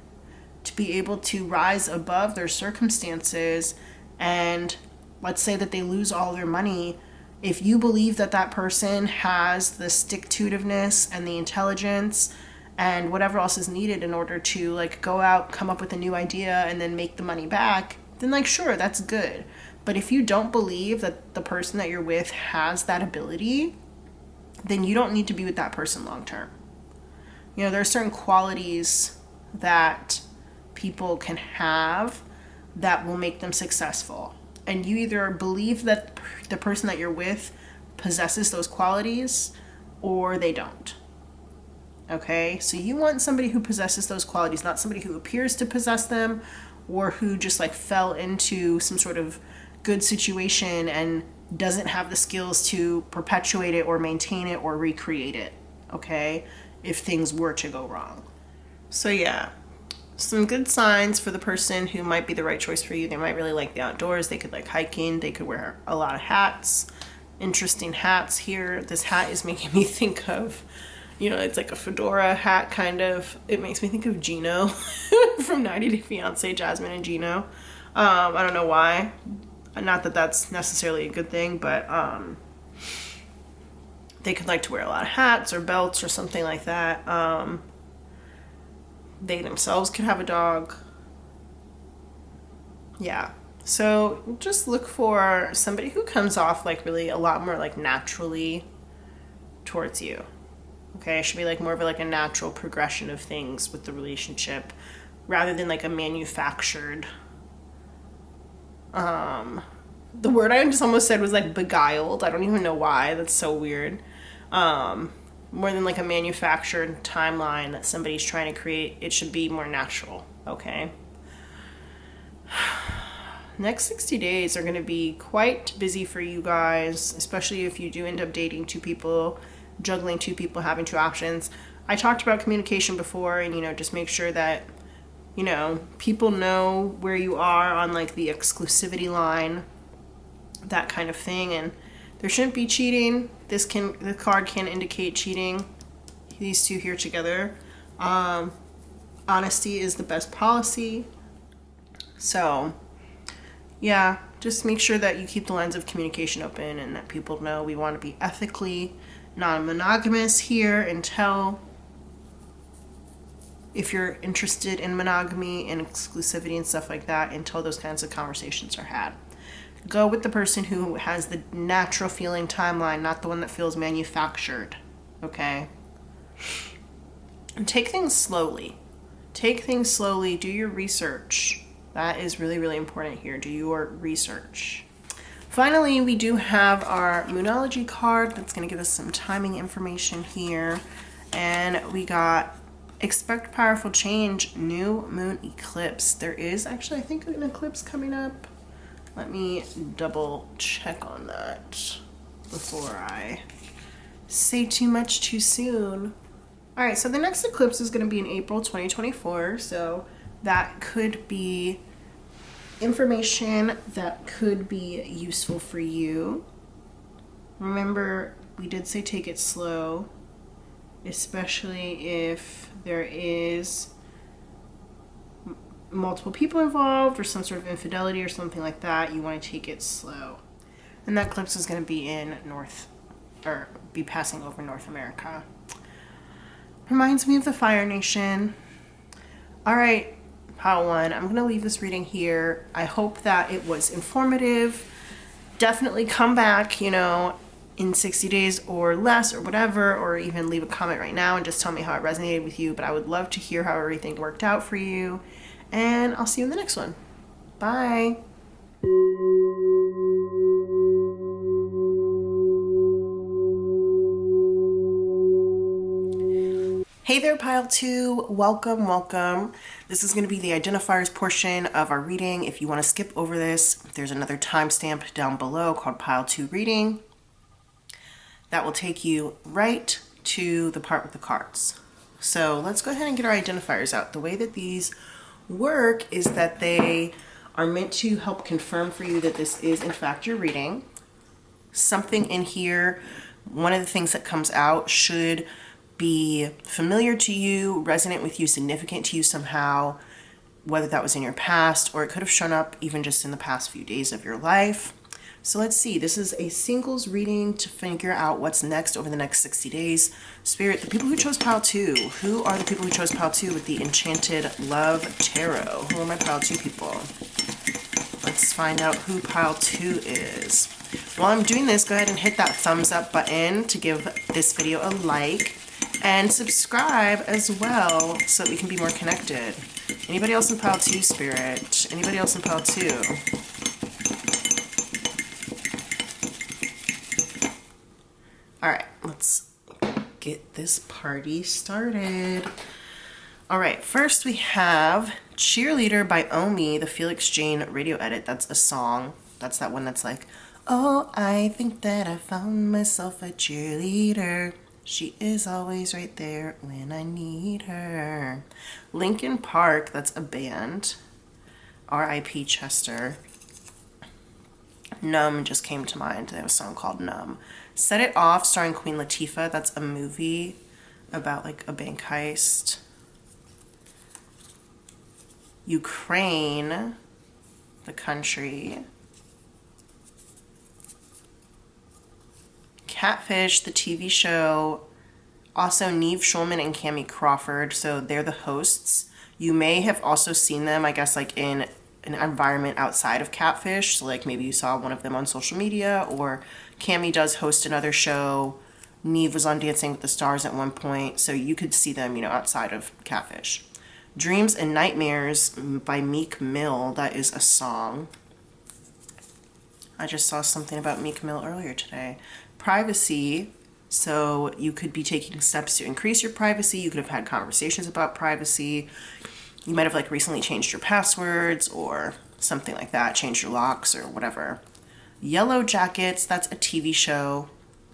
Speaker 1: to be able to rise above their circumstances and let's say that they lose all their money. If you believe that that person has the stick-to-itiveness and the intelligence and whatever else is needed in order to like go out, come up with a new idea, and then make the money back, then like sure, that's good. But if you don't believe that the person that you're with has that ability, then you don't need to be with that person long term. You know, there are certain qualities that people can have that will make them successful. And you either believe that the person that you're with possesses those qualities or they don't. Okay? So you want somebody who possesses those qualities, not somebody who appears to possess them or who just like fell into some sort of good situation and doesn't have the skills to perpetuate it or maintain it or recreate it. Okay? If things were to go wrong. So yeah, some good signs for the person who might be the right choice for you. They might really like the outdoors. They could like hiking. They could wear a lot of hats. Interesting hats here. This hat is making me think of, you know, it's like a fedora hat kind of. It makes me think of Gino from 90 Day Fiance, Jasmine and Gino. I don't know why. Not that that's necessarily a good thing, but they could like to wear a lot of hats or belts or something like that. They themselves could have a dog. Yeah. So just look for somebody who comes off like really a lot more like naturally towards you. Okay, it should be like more of like a natural progression of things with the relationship rather than like a manufactured. The word I just almost said was like beguiled. I don't even know why. That's so weird. More than like a manufactured timeline that somebody's trying to create. It should be more natural, okay? Next 60 days are going to be quite busy for you guys, especially if you do end up dating two people, juggling two people, having two options. I talked about communication before, and, you know, just make sure that, you know, people know where you are on like the exclusivity line, that kind of thing, and there shouldn't be cheating. The card can indicate cheating. These two here together. Honesty is the best policy. So, yeah, just make sure that you keep the lines of communication open and that people know we want to be ethically non-monogamous here until, if you're interested in monogamy and exclusivity and stuff like that, until those kinds of conversations are had. Go with the person who has the natural feeling timeline, not the one that feels manufactured, okay? And take things slowly. Take things slowly. Do your research. That is really, really important here. Do your research. Finally, we do have our Moonology card that's going to give us some timing information here. And we got expect powerful change, new moon eclipse. There is actually, I think, an eclipse coming up. Let me double check on that before I say too much too soon. All right, so the next eclipse is going to be in April 2024. So that could be information that could be useful for you. Remember, we did say take it slow, especially if there is multiple people involved or some sort of infidelity or something like that. You want to take it slow. And that eclipse is going to be in be passing over North America. Reminds me of the Fire Nation. All right, Pile 1, I'm going to leave this reading here. I hope that it was informative. Definitely come back, you know, in 60 days or less or whatever, or even leave a comment right now and just tell me how it resonated with you. But I would love to hear how everything worked out for you. And I'll see you in the next one. Bye. Hey there, Pile 2. Welcome, welcome. This is going to be the Identifiers portion of our reading. If you want to skip over this, there's another timestamp down below called Pile 2 Reading. That will take you right to the part with the cards. So let's go ahead and get our identifiers out. The way that these work is that they are meant to help confirm for you that this is in fact your reading. Something in here, one of the things that comes out should be familiar to you, resonate with you, significant to you somehow. whether that was in your past or it could have shown up even just in the past few days of your life. So let's see. This is a singles reading to figure out what's next over the next 60 days. Spirit, the people who chose pile 2. Who are the people who chose pile 2 with the Enchanted Love Tarot? Who are my pile 2 people? Let's find out who pile 2 is. While I'm doing this, go ahead and hit that thumbs up button to give this video a like. And subscribe as well so that we can be more connected. Anybody else in pile 2, Spirit? Anybody else in pile 2? Alright, let's get this party started. Alright, first we have Cheerleader by Omi, the Felix Jane radio edit. That's a song. That's that one that's like, oh, I think that I found myself a cheerleader. She is always right there when I need her. Linkin Park, that's a band. R.I.P. Chester. Numb just came to mind. They have a song called Numb. Set It Off, starring Queen Latifah. That's a movie about like a bank heist. Ukraine, the country. Catfish, the TV show. Also Neve Schulman and Cammie Crawford. So they're the hosts. You may have also seen them, I guess, like in an environment outside of Catfish. So like maybe you saw one of them on social media, or Cammie does host another show. Neve was on Dancing with the Stars at one point. So you could see them, you know, outside of Catfish. Dreams and Nightmares by Meek Mill. That is a song. I just saw something about Meek Mill earlier today. Privacy. So you could be taking steps to increase your privacy. You could have had conversations about privacy. You might have like recently changed your passwords or something like that, changed your locks or whatever. Yellow Jackets, that's a TV show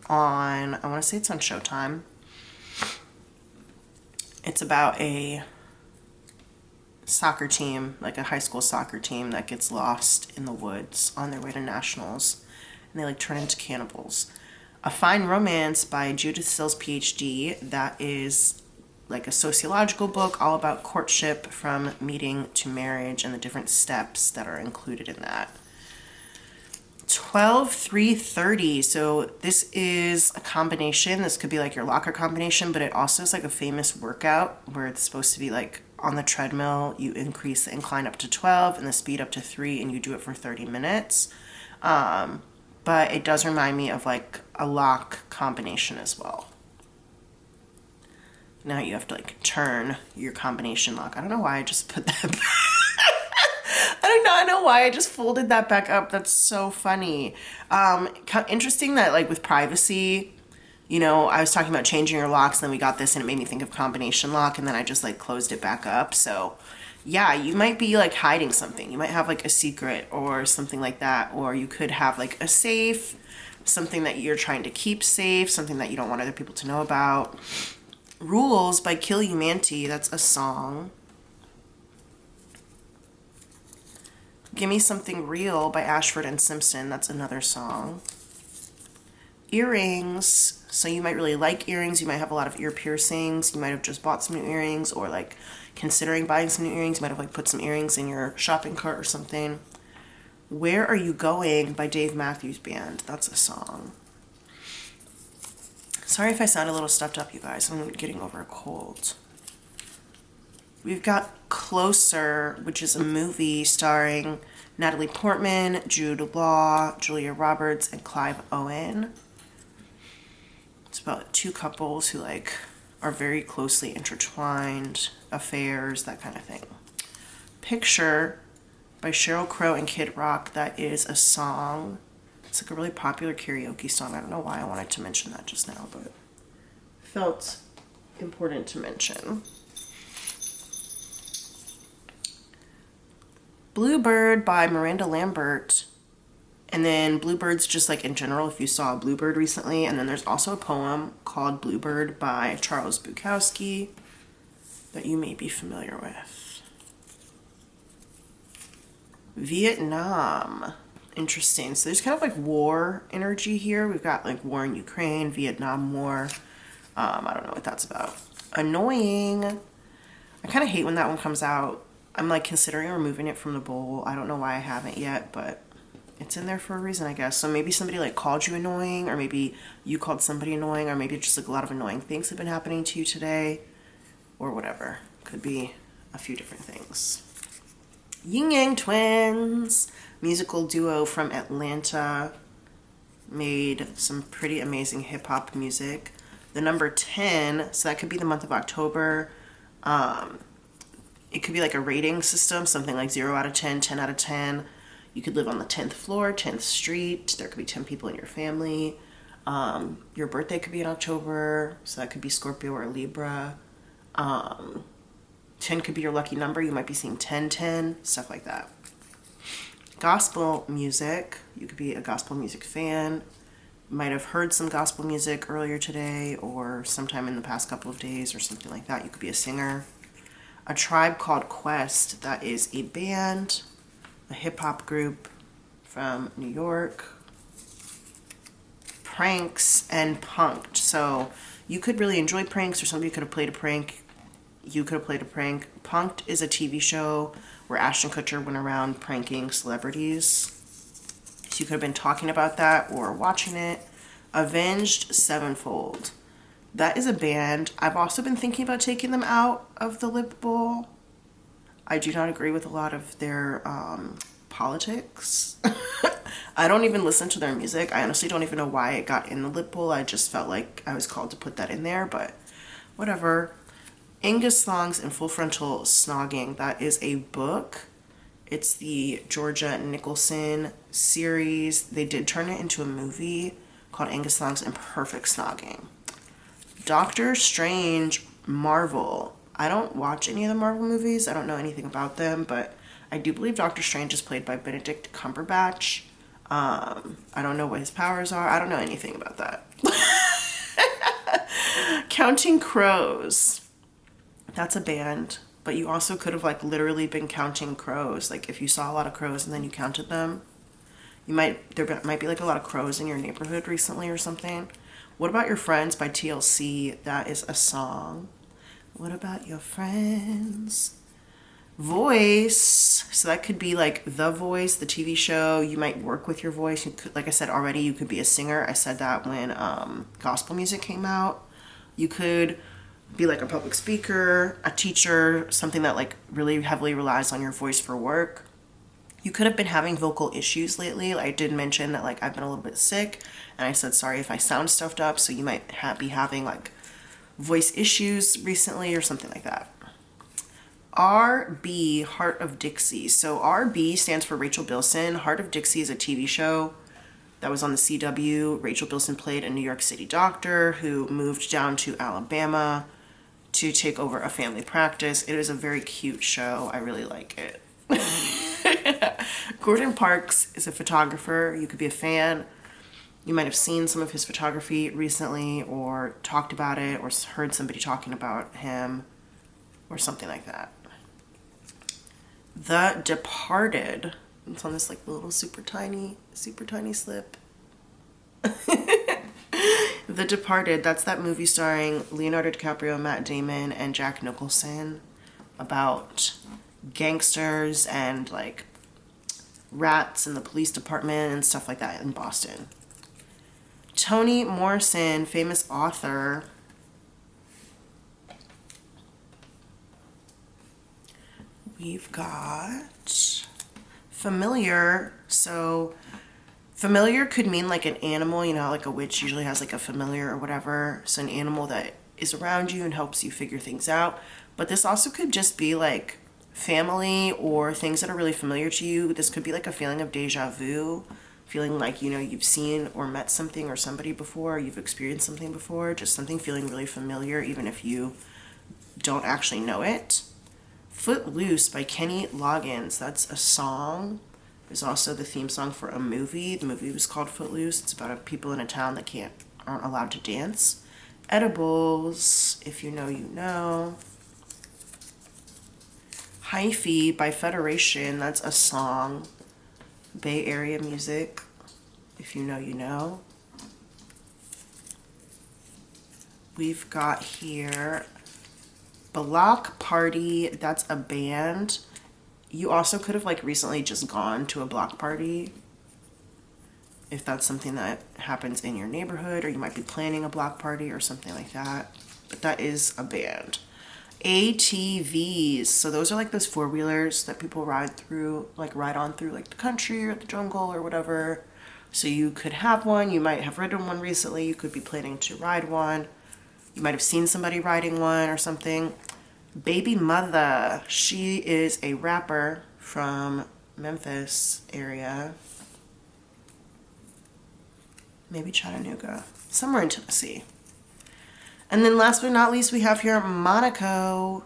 Speaker 1: on, I want to say it's on Showtime. It's about a soccer team, like a high school soccer team that gets lost in the woods on their way to nationals, and they like turn into cannibals. A Fine Romance by Judith Sills, PhD. That is like a sociological book all about courtship from meeting to marriage and the different steps that are included in that. 12-3-30. So this is a combination. This could be like your locker combination, but it also is like a famous workout where it's supposed to be like on the treadmill, you increase the incline up to 12 and the speed up to 3, and you do it for 30 minutes. But it does remind me of like a lock combination as well. Now you have to like turn your combination lock. I don't know why I just put that back. I do not know why I just folded that back up. That's so funny. Interesting that like with privacy, you know, I was talking about changing your locks, and then we got this and it made me think of combination lock, and then I just like closed it back up. So yeah, you might be like hiding something. You might have like a secret or something like that, or you could have like a safe, something that you're trying to keep safe, something that you don't want other people to know about. Rules by Kill Humanity, that's a song. Gimme Something Real by Ashford and Simpson, that's another song. Earrings, so you might really like earrings, you might have a lot of ear piercings, you might have just bought some new earrings, or like considering buying some new earrings, you might have like put some earrings in your shopping cart or something. Where Are You Going by Dave Matthews Band, that's a song. Sorry if I sound a little stuffed up, you guys. I'm getting over a cold. We've got Closer, which is a movie starring Natalie Portman, Jude Law, Julia Roberts, and Clive Owen. It's about two couples who like are very closely intertwined, affairs, that kind of thing. Picture by Sheryl Crow and Kid Rock, that is a song. It's like a really popular karaoke song. I don't know why I wanted to mention that just now, but felt important to mention. Bluebird by Miranda Lambert. And then Bluebirds just like in general, if you saw a bluebird recently. And then there's also a poem called Bluebird by Charles Bukowski that you may be familiar with. Vietnam. Interesting. So there's kind of like war energy here. We've got like war in Ukraine, Vietnam War. I don't know what that's about. Annoying. I kind of hate when that one comes out. I'm like considering removing it from the bowl. I don't know why I haven't yet, but it's in there for a reason, I guess. So maybe somebody like called you annoying, or maybe you called somebody annoying, or maybe just like a lot of annoying things have been happening to you today, or whatever. Could be a few different things. Yin Yang Twins, musical duo from Atlanta, made some pretty amazing hip hop music. The number 10, so that could be the month of October. It could be like a rating system, something like 0 out of 10, 10 out of 10. You could live on the 10th floor, 10th street. There could be 10 people in your family. Your birthday could be in October, so that could be Scorpio or Libra. 10 could be your lucky number. You might be seeing 1010, stuff like that. Gospel music. You could be a gospel music fan. You might have heard some gospel music earlier today or sometime in the past couple of days or something like that. You could be a singer. A Tribe Called Quest. That is a band, a hip-hop group from New York. Pranks and Punked. So you could really enjoy pranks, or somebody could have played a prank. You could have played a prank. Punked is a TV show where Ashton Kutcher went around pranking celebrities. So you could have been talking about that or watching it. Avenged Sevenfold. That is a band. I've also been thinking about taking them out of the lip bowl. I do not agree with a lot of their politics. I don't even listen to their music. I honestly don't even know why it got in the lip bowl. I just felt like I was called to put that in there, but whatever. Angus Thongs and Full Frontal Snogging. That is a book. It's the Georgia Nicholson series. They did turn it into a movie called Angus Thongs and Perfect Snogging. Doctor Strange Marvel. I don't watch any of the Marvel movies. I don't know anything about them, but I do believe Doctor Strange is played by Benedict Cumberbatch. I don't know what his powers are. I don't know anything about that. Counting Crows. That's a band, but you also could have like literally been counting crows. Like if you saw a lot of crows and then you counted them, there might be like a lot of crows in your neighborhood recently or something. What About Your Friends by TLC? That is a song. What about your friends? Voice. So that could be like The Voice, the TV show. You might work with your voice. You could, like I said already, you could be a singer. I said that when gospel music came out. You could be like a public speaker, a teacher, something that like really heavily relies on your voice for work. You could have been having vocal issues lately. I did mention that like I've been a little bit sick, and I said sorry if I sound stuffed up, so you might be having like voice issues recently or something like that. RB, Heart of Dixie. So RB stands for Rachel Bilson. Heart of Dixie is a TV show that was on the CW. Rachel Bilson played a New York City doctor who moved down to Alabama to take over a family practice. It is a very cute show. I really like it. Gordon Parks is a photographer. You could be a fan. You might have seen some of his photography recently or talked about it or heard somebody talking about him or something like that. The Departed. It's on this like little super tiny slip. The Departed, that's that movie starring Leonardo DiCaprio, Matt Damon, and Jack Nicholson about gangsters and like rats in the police department and stuff like that in Boston. Toni Morrison, famous author. We've got familiar. So familiar could mean like an animal, you know, like a witch usually has like a familiar or whatever. So an animal that is around you and helps you figure things out. But this also could just be like family or things that are really familiar to you. This could be like a feeling of deja vu, feeling like, you know, you've seen or met something or somebody before, you've experienced something before, just something feeling really familiar even if you don't actually know it. Footloose by Kenny Loggins. That's a song. There's also the theme song for a movie. The movie was called Footloose. It's about people in a town that aren't allowed to dance. Edibles, if you know, you know. Hyphy by Federation. That's a song. Bay Area music. If you know, you know. We've got here Block Party. That's a band. You also could have like recently just gone to a block party, if that's something that happens in your neighborhood, or you might be planning a block party or something like that. But that is a band. ATVs. So those are like those four-wheelers that people ride on through like the country or the jungle or whatever. So you could have one. You might have ridden one recently. You could be planning to ride one. You might have seen somebody riding one or something. Baby Mother. She is a rapper from Memphis area. Maybe Chattanooga. Somewhere in Tennessee. And then last but not least, we have here Monaco.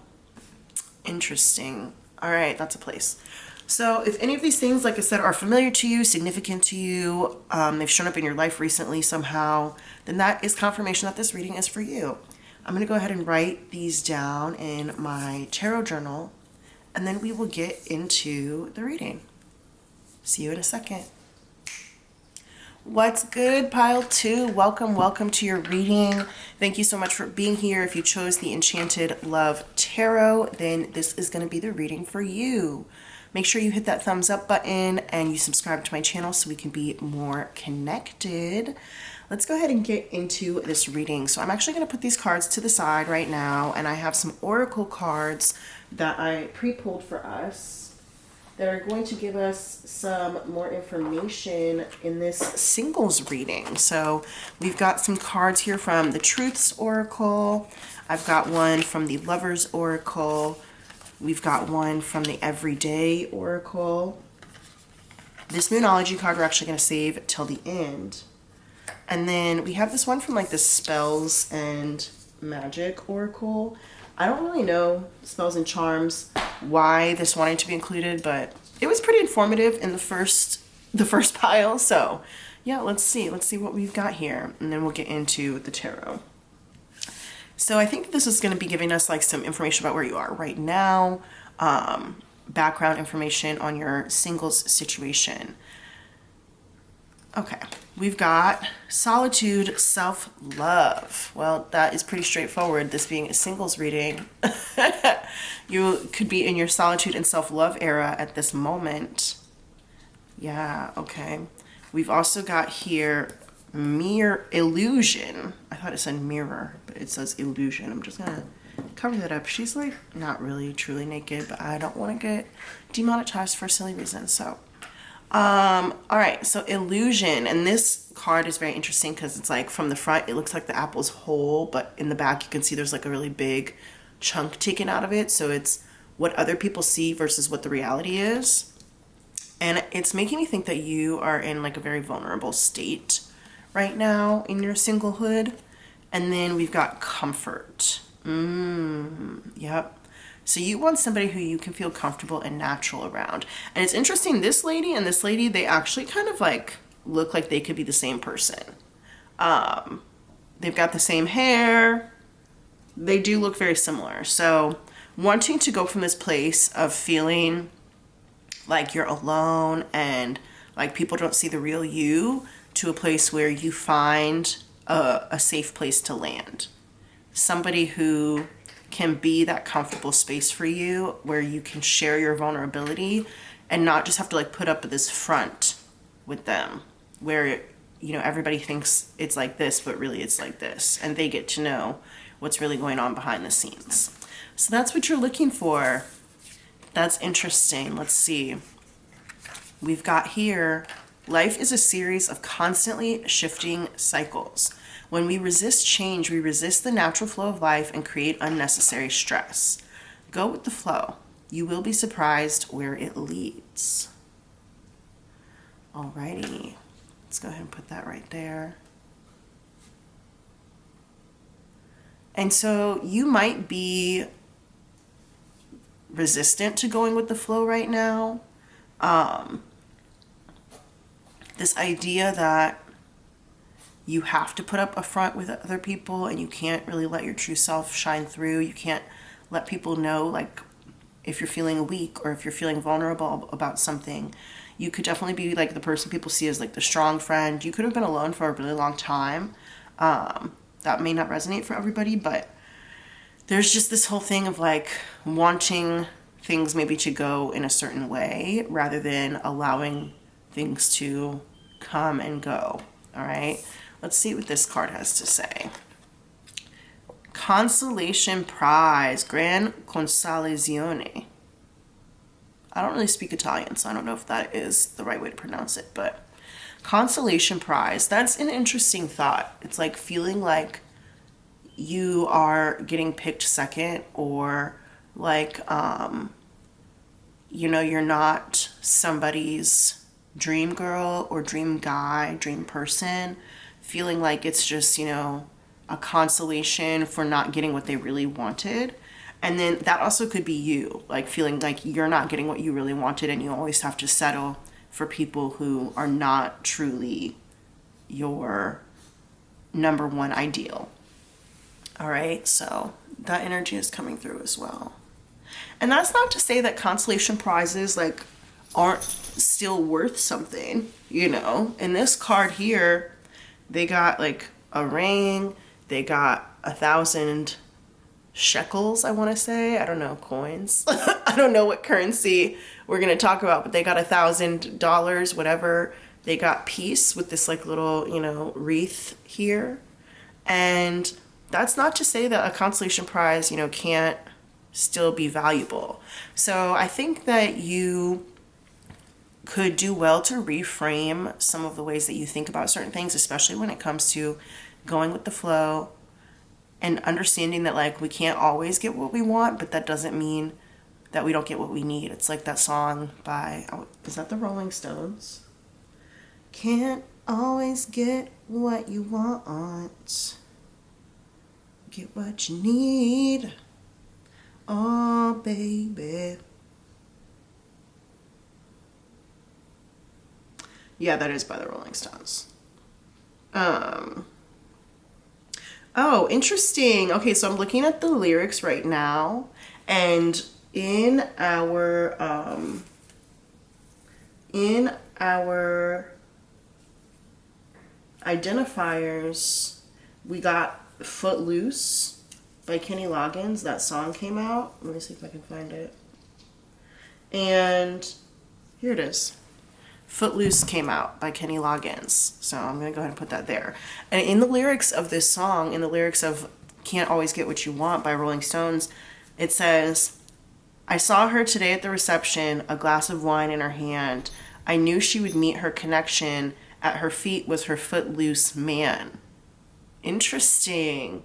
Speaker 1: Interesting. All right, that's a place. So if any of these things, like I said, are familiar to you, significant to you, they've shown up in your life recently somehow, then that is confirmation that this reading is for you. I'm going to go ahead and write these down in my tarot journal, and then we will get into the reading. See you in a second. What's good, pile 2? Welcome to your reading. Thank you so much for being here. If you chose the Enchanted Love Tarot, then this is going to be the reading for you. Make sure you hit that thumbs up button and you subscribe to my channel so we can be more connected. Let's go ahead and get into this reading. So I'm actually going to put these cards to the side right now, and I have some oracle cards that I pre-pulled for us that are going to give us some more information in this singles reading. So we've got some cards here from the Truth's Oracle. I've got one from the Lover's Oracle. We've got one from the Everyday Oracle. This Moonology card we're actually going to save till the end. And then we have this one from like the Spells and Magic Oracle. I don't really know Spells and Charms why this wanted to be included, but it was pretty informative in the first pile. So yeah, let's see what we've got here, and then we'll get into the tarot. So I think this is going to be giving us like some information about where you are right now, background information on your singles situation. Okay, we've got solitude, self-love. Well, that is pretty straightforward, this being a singles reading. You could be in your solitude and self-love era at this moment. Yeah, okay. We've also got here mirror illusion. I thought it said mirror, but it says illusion. I'm just gonna cover that up. She's like not really truly naked, but I don't want to get demonetized for silly reasons, so all right, so illusion, and this card is very interesting because it's like from the front it looks like the apple's whole, but in the back you can see there's like a really big chunk taken out of it. So it's what other people see versus what the reality is, and it's making me think that you are in like a very vulnerable state right now in your singlehood. And then we've got comfort. Yep. So you want somebody who you can feel comfortable and natural around. And it's interesting, this lady and this lady, they actually kind of like look like they could be the same person. They've got the same hair. They do look very similar. So wanting to go from this place of feeling like you're alone and like people don't see the real you to a place where you find a safe place to land. Somebody who can be that comfortable space for you where you can share your vulnerability and not just have to like put up this front with them where, you know, everybody thinks it's like this, but really it's like this, and they get to know what's really going on behind the scenes. So that's what you're looking for. That's interesting. Let's see. We've got here, life is a series of constantly shifting cycles. When we resist change, we resist the natural flow of life and create unnecessary stress. Go with the flow. You will be surprised where it leads. Alrighty, let's go ahead and put that right there. And so you might be resistant to going with the flow right now. This idea that you have to put up a front with other people and you can't really let your true self shine through. You can't let people know, like, if you're feeling weak or if you're feeling vulnerable about something. You could definitely be like the person people see as like the strong friend. You could have been alone for a really long time. That may not resonate for everybody, but there's just this whole thing of like wanting things maybe to go in a certain way rather than allowing things to come and go. All right, let's see what this card has to say. Consolation prize, gran consolazione. I don't really speak Italian, so I don't know if that is the right way to pronounce it, but consolation prize, that's an interesting thought. It's like feeling like you are getting picked second, or like, you're not somebody's dream girl or dream guy, dream person, feeling like it's just, a consolation for not getting what they really wanted. And then that also could be you, like feeling like you're not getting what you really wanted and you always have to settle for people who are not truly your number one ideal. All right, so that energy is coming through as well. And that's not to say that consolation prizes like aren't still worth something, In this card here, they got like a ring, they got 1,000 shekels, I want to say. I don't know, coins. I don't know what currency we're going to talk about, but they got $1,000, whatever. They got peace with this like little, wreath here. And that's not to say that a consolation prize, can't still be valuable. So I think that you could do well to reframe some of the ways that you think about certain things, especially when it comes to going with the flow and understanding that like we can't always get what we want, but that doesn't mean that we don't get what we need. It's like that song by, is that the Rolling Stones? Can't always get what you want. Get what you need. Oh, baby. Yeah, that is by the Rolling Stones. Oh, interesting. Okay, so I'm looking at the lyrics right now, and in our identifiers, we got Footloose by Kenny Loggins. That song came out. Let me see if I can find it. And here it is. Footloose came out by Kenny Loggins. So I'm going to go ahead and put that there. And in the lyrics of this song, in the lyrics of Can't Always Get What You Want by Rolling Stones, it says, I saw her today at the reception, a glass of wine in her hand. I knew she would meet her connection. At her feet was her footloose man. Interesting.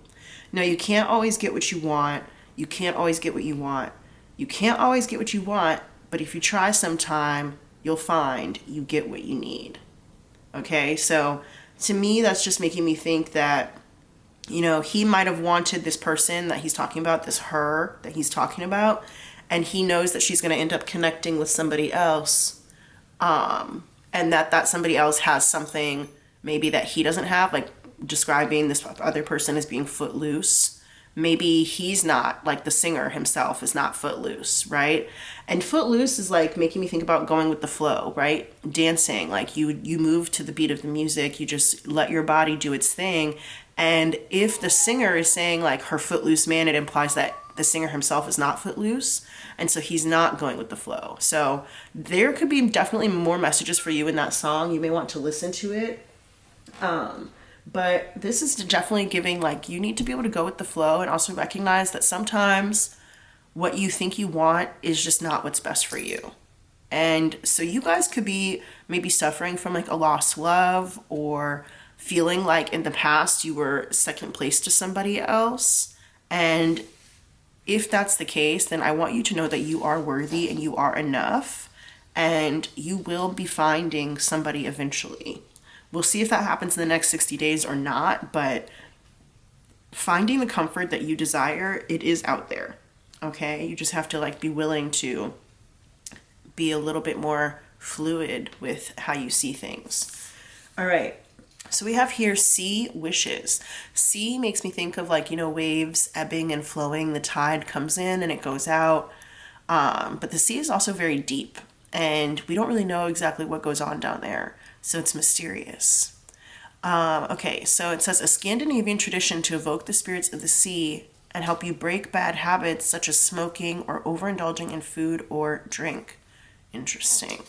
Speaker 1: No, you can't always get what you want. You can't always get what you want. You can't always get what you want, but if you try sometime, you'll find you get what you need. Okay, so to me, that's just making me think that, he might have wanted this person that he's talking about, this her that he's talking about, and he knows that she's going to end up connecting with somebody else, and that somebody else has something maybe that he doesn't have, like describing this other person as being footloose. Maybe he's not, like the singer himself is not footloose, right? And footloose is like making me think about going with the flow, right? Dancing, like you move to the beat of the music, you just let your body do its thing. And if the singer is saying like her footloose man, it implies that the singer himself is not footloose. And so he's not going with the flow. So there could be definitely more messages for you in that song. You may want to listen to it. But this is definitely giving, like, you need to be able to go with the flow and also recognize that sometimes what you think you want is just not what's best for you. And so you guys could be maybe suffering from like a lost love, or feeling like in the past you were second place to somebody else. And if that's the case, then I want you to know that you are worthy and you are enough, and you will be finding somebody eventually. We'll see if that happens in the next 60 days or not, but finding the comfort that you desire, it is out there, okay? You just have to like be willing to be a little bit more fluid with how you see things. All right, so we have here sea wishes. Sea makes me think of like, waves ebbing and flowing. The tide comes in and it goes out, but the sea is also very deep, and we don't really know exactly what goes on down there. So it's mysterious. Okay, so it says, a Scandinavian tradition to evoke the spirits of the sea and help you break bad habits such as smoking or overindulging in food or drink. Interesting.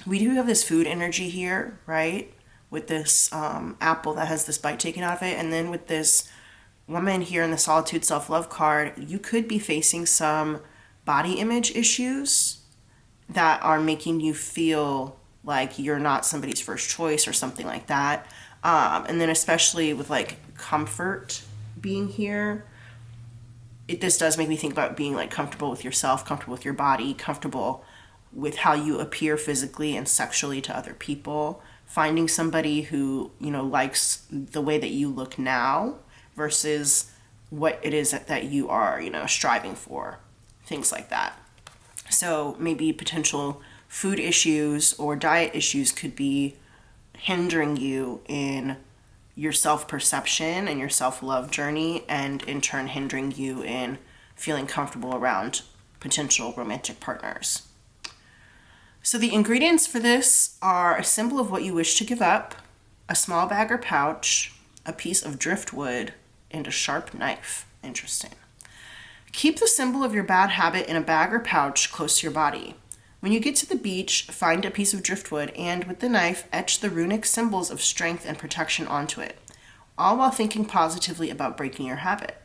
Speaker 1: We do have this food energy here, right? With this apple that has this bite taken out of it. And then with this woman here in the solitude self-love card, you could be facing some body image issues that are making you feel like you're not somebody's first choice or something like that. And then especially with like comfort being here, this does make me think about being like comfortable with yourself, comfortable with your body, comfortable with how you appear physically and sexually to other people. Finding somebody who, you know, likes the way that you look now versus what it is that you are, you know, striving for. Things like that. So maybe potential food issues or diet issues could be hindering you in your self-perception and your self-love journey, and in turn hindering you in feeling comfortable around potential romantic partners. So the ingredients for this are a symbol of what you wish to give up, a small bag or pouch, a piece of driftwood, and a sharp knife. Interesting. Keep the symbol of your bad habit in a bag or pouch close to your body. When you get to the beach, find a piece of driftwood and, with the knife, etch the runic symbols of strength and protection onto it, all while thinking positively about breaking your habit.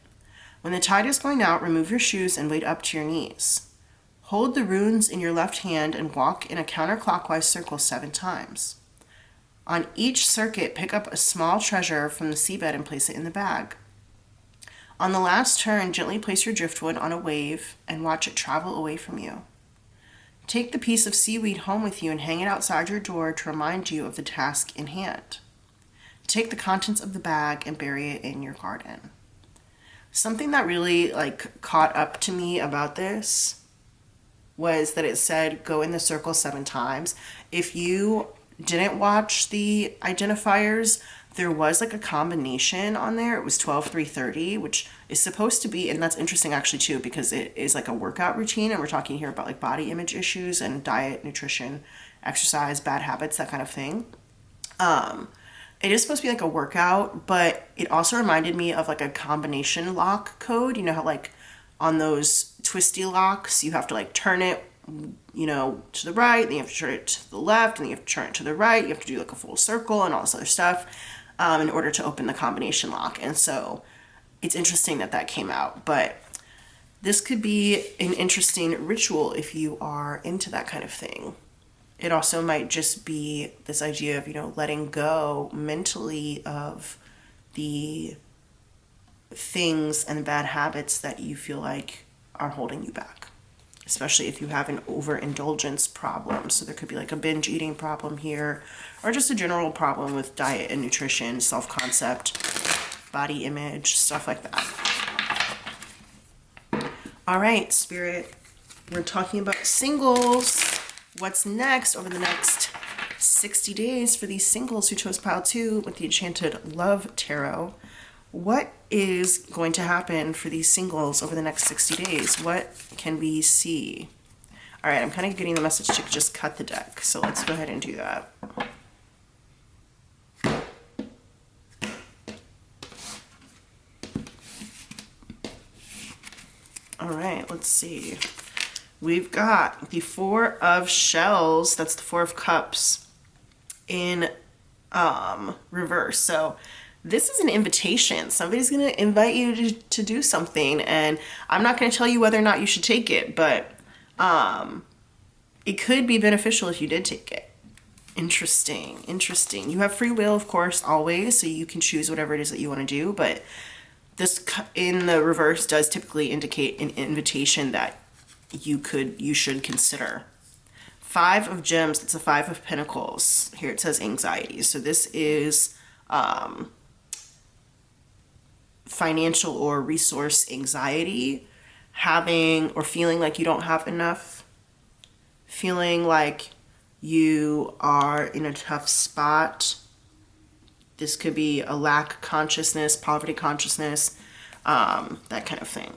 Speaker 1: When the tide is going out, remove your shoes and wade up to your knees. Hold the runes in your left hand and walk in a counterclockwise circle 7 times. On each circuit, pick up a small treasure from the seabed and place it in the bag. On the last turn, gently place your driftwood on a wave and watch it travel away from you. Take the piece of seaweed home with you and hang it outside your door to remind you of the task in hand. Take the contents of the bag and bury it in your garden. Something that really caught up to me about this was that it said go in the circle 7 times. If you didn't watch the Identifiers, there was a combination on there. It was 12, 3, 30, which is supposed to be, and that's interesting actually too, because it is a workout routine, and we're talking here about body image issues and diet, nutrition, exercise, bad habits, that kind of thing. It is supposed to be a workout, but it also reminded me of a combination lock code. You know how on those twisty locks, you have to turn it, to the right, then you have to turn it to the left, and then you have to turn it to the right. You have to do a full circle and all this other stuff in order to open the combination lock. And so it's interesting that came out, but this could be an interesting ritual if you are into that kind of thing. It also might just be this idea of, letting go mentally of the things and bad habits that you feel like are holding you back, especially if you have an overindulgence problem. So there could be a binge eating problem here, or just a general problem with diet and nutrition, self-concept, body image, stuff like that. All right, Spirit, we're talking about singles. What's next over the next 60 days for these singles who chose pile 2 with the Enchanted Love Tarot? What is going to happen for these singles over the next 60 days? What can we see? All right, I'm kind of getting the message to just cut the deck, so let's go ahead and do that. All right, let's see. We've got the 4 of Shells, that's the 4 of Cups, in reverse. So this is an invitation. Somebody's going to invite you to do something, and I'm not going to tell you whether or not you should take it, but it could be beneficial if you did take it. Interesting. You have free will, of course, always, so you can choose whatever it is that you want to do, but this in the reverse does typically indicate an invitation that you should consider. 5 of Gems, that's a 5 of Pentacles. Here it says anxiety. So this is financial or resource anxiety, having or feeling like you don't have enough, feeling like you are in a tough spot. This could be a lack consciousness, poverty consciousness, that kind of thing.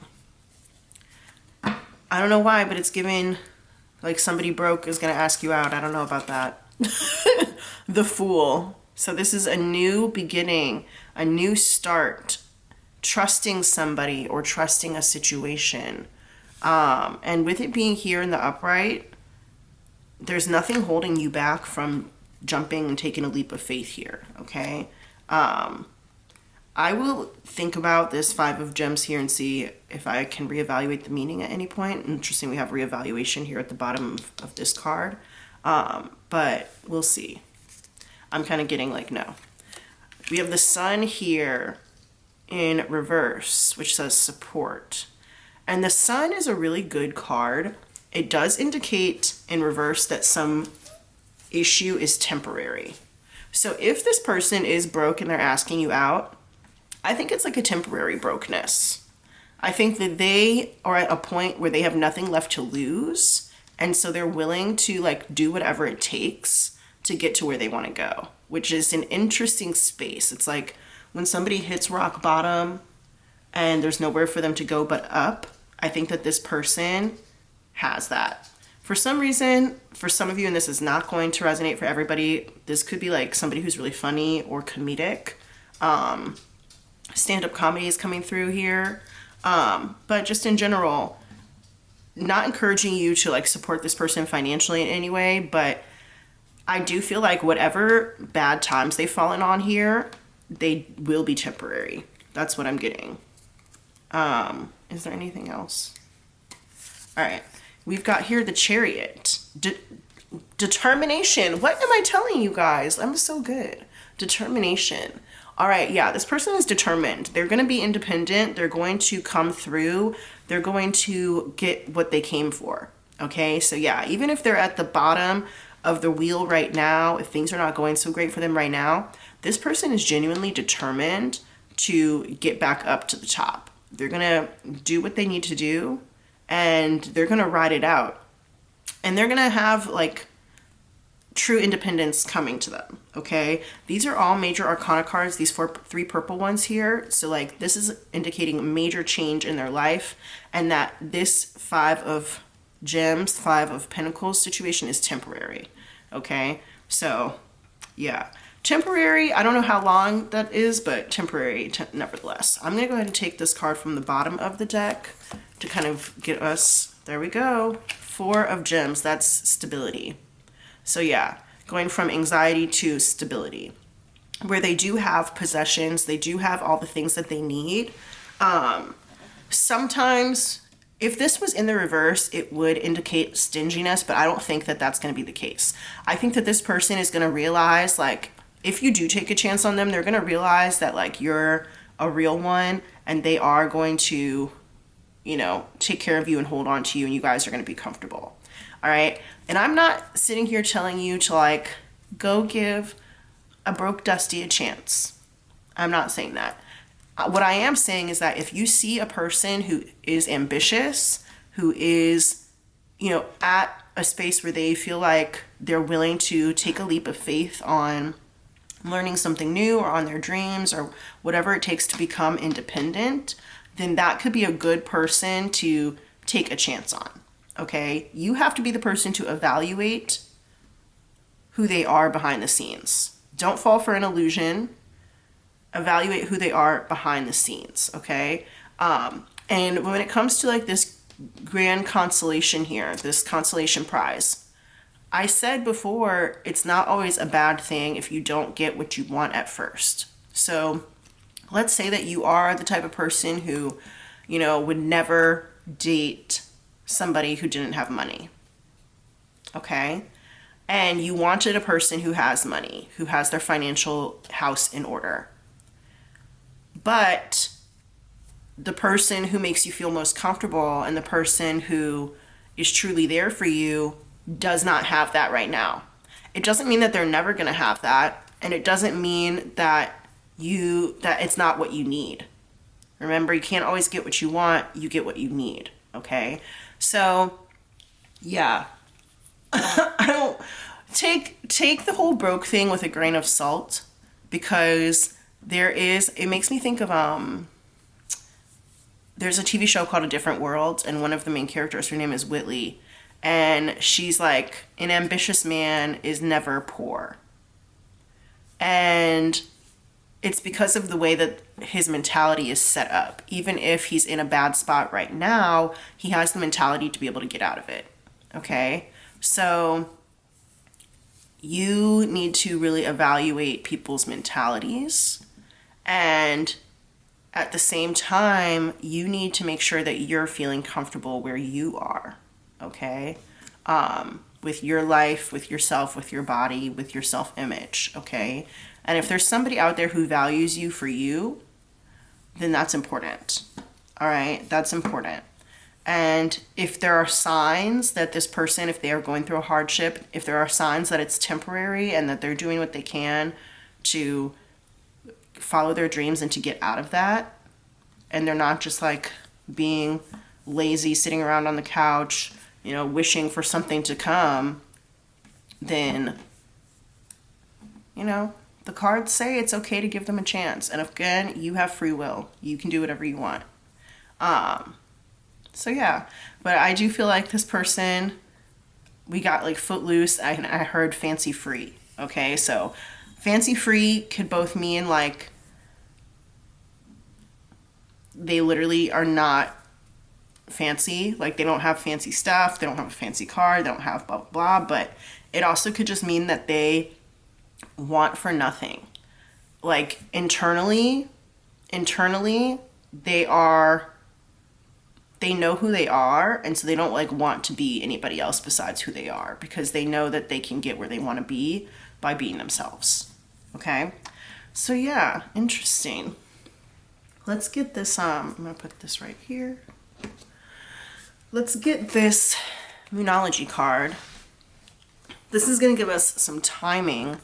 Speaker 1: I don't know why, but it's giving somebody broke is going to ask you out. I don't know about that. The Fool. So this is a new beginning, a new start trusting somebody or trusting a situation. And with it being here in the upright, there's nothing holding you back from jumping and taking a leap of faith here, okay? I will think about this 5 of gems here and see if I can reevaluate the meaning at any point. Interesting, we have reevaluation here at the bottom of this card. But we'll see. I'm kind of getting like, no. We have the sun here in reverse, which says support. And the sun is a really good card. It does indicate in reverse that some issue is temporary. So if this person is broke and they're asking you out, I think it's like a temporary brokenness. I think that they are at a point where they have nothing left to lose. And so they're willing to like do whatever it takes to get to where they want to go, which is an interesting space. It's like when somebody hits rock bottom and there's nowhere for them to go but up. I think that this person has that. For some reason, for some of you, and this is not going to resonate for everybody, this could be like somebody who's really funny or comedic. Stand-up comedy is coming through here. But just in general, not encouraging you to like support this person financially in any way, but I do feel like whatever bad times they've fallen on here, they will be temporary. That's what I'm getting. Is there anything else? All right. We've got here the Chariot. Determination. What am I telling you guys? I'm so good. Determination. All right. Yeah, this person is determined. They're going to be independent. They're going to come through. They're going to get what they came for. Okay. So yeah, even if they're at the bottom of the wheel right now, if things are not going so great for them right now, this person is genuinely determined to get back up to the top. They're going to do what they need to do and they're going to ride it out. And they're going to have like true independence coming to them. Okay. These are all major arcana cards. These 3 purple ones here. So like this is indicating a major change in their life and that this 5 of gems, 5 of pentacles situation is temporary. Okay. So yeah, temporary. I don't know how long that is, but temporary nevertheless. I'm going to go ahead and take this card from the bottom of the deck to kind of get us, there we go. 4 of gems. That's stability. So yeah, going from anxiety to stability, where they do have possessions, they do have all the things that they need. Sometimes if this was in the reverse, it would indicate stinginess, but I don't think that that's going to be the case. I think that this person is going to realize, like, if you do take a chance on them, they're going to realize that like you're a real one and they are going to, you know, take care of you and hold on to you and you guys are going to be comfortable. All right. And I'm not sitting here telling you to like go give a broke Dusty a chance. I'm not saying that. What I am saying is that if you see a person who is ambitious, who is, you know, at a space where they feel like they're willing to take a leap of faith on learning something new or on their dreams or whatever it takes to become independent, then that could be a good person to take a chance on. Okay, you have to be the person to evaluate who they are behind the scenes. Don't fall for an illusion. Evaluate who they are behind the scenes. Okay, and when it comes to like this grand constellation here, this constellation prize, I said before, it's not always a bad thing if you don't get what you want at first. So let's say that you are the type of person who, you know, would never date somebody who didn't have money. Okay. And you wanted a person who has money, who has their financial house in order. But the person who makes you feel most comfortable and the person who is truly there for you does not have that right now. It doesn't mean that they're never going to have that. And it doesn't mean that it's not what you need. Remember, you can't always get what you want. You get what you need. Okay. So yeah, I don't take the whole broke thing with a grain of salt, because it makes me think of, there's a TV show called A Different World, and one of the main characters, her name is Whitley, and she's like, an ambitious man is never poor. And it's because of the way that his mentality is set up. Even if he's in a bad spot right now, he has the mentality to be able to get out of it. Okay? So you need to really evaluate people's mentalities, and at the same time, you need to make sure that you're feeling comfortable where you are. Okay? With your life, with yourself, with your body, with your self-image. Okay? And if there's somebody out there who values you for you, then that's important. All right? That's important. And if there are signs that this person, if they are going through a hardship, if there are signs that it's temporary and that they're doing what they can to follow their dreams and to get out of that, and they're not just like being lazy, sitting around on the couch, you know, wishing for something to come, then, you know, the cards say it's okay to give them a chance. And again, you have free will. You can do whatever you want. So yeah, but I do feel like this person, we got like footloose. I heard fancy free. Okay, so fancy free could both mean like they literally are not fancy, like they don't have fancy stuff, they don't have a fancy car, they don't have blah blah blah, but it also could just mean that they want for nothing. Like internally they know who they are, and so they don't like want to be anybody else besides who they are, because they know that they can get where they want to be by being themselves. Okay, so yeah, interesting. Let's get this I'm gonna put this right here. Let's get this Moonology card. This is gonna give us some timing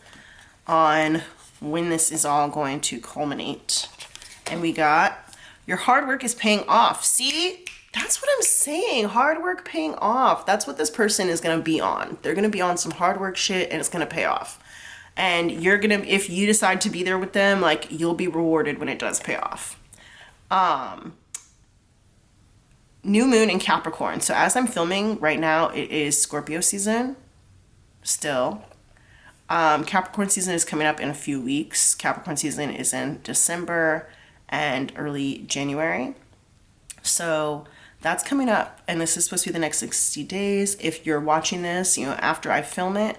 Speaker 1: on when this is all going to culminate. And we got, your hard work is paying off. See, that's what I'm saying. Hard work paying off. That's what this person is going to be on. They're going to be on some hard work shit, and it's going to pay off. And you're going to, if you decide to be there with them, like, you'll be rewarded when it does pay off. New moon in Capricorn. So as I'm filming right now, it is Scorpio season still. Capricorn season is coming up in a few weeks. Capricorn season is in December and early January. So that's coming up, and this is supposed to be the next 60 days. If you're watching this, you know, after I film it,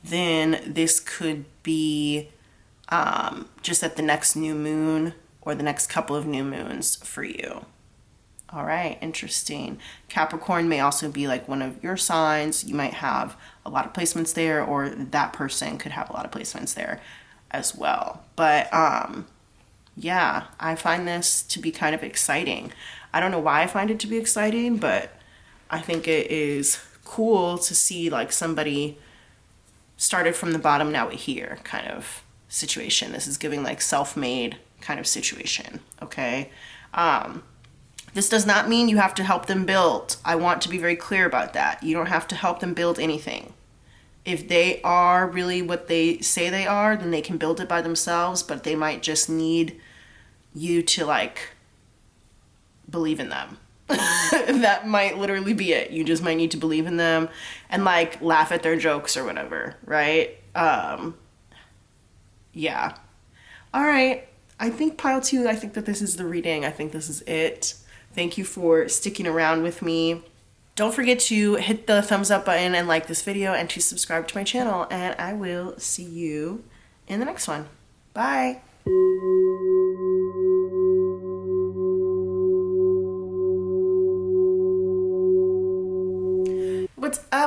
Speaker 1: then this could be just at the next new moon or the next couple of new moons for you. All right, interesting. Capricorn may also be like one of your signs. You might have a lot of placements there, or that person could have a lot of placements there as well. But yeah, I find this to be kind of exciting. I don't know why I find it to be exciting, but I think it is cool to see like somebody started from the bottom, now we're here kind of situation. This is giving like self-made kind of situation, okay? This does not mean you have to help them build. I want to be very clear about that. You don't have to help them build anything. If they are really what they say they are, then they can build it by themselves, but they might just need you to like believe in them. That might literally be it. You just might need to believe in them and like laugh at their jokes or whatever, right? Yeah. All right. I think pile 2, I think that this is the reading. I think this is it. Thank you for sticking around with me. Don't forget to hit the thumbs up button and like this video and to subscribe to my channel, and I will see you in the next one. Bye.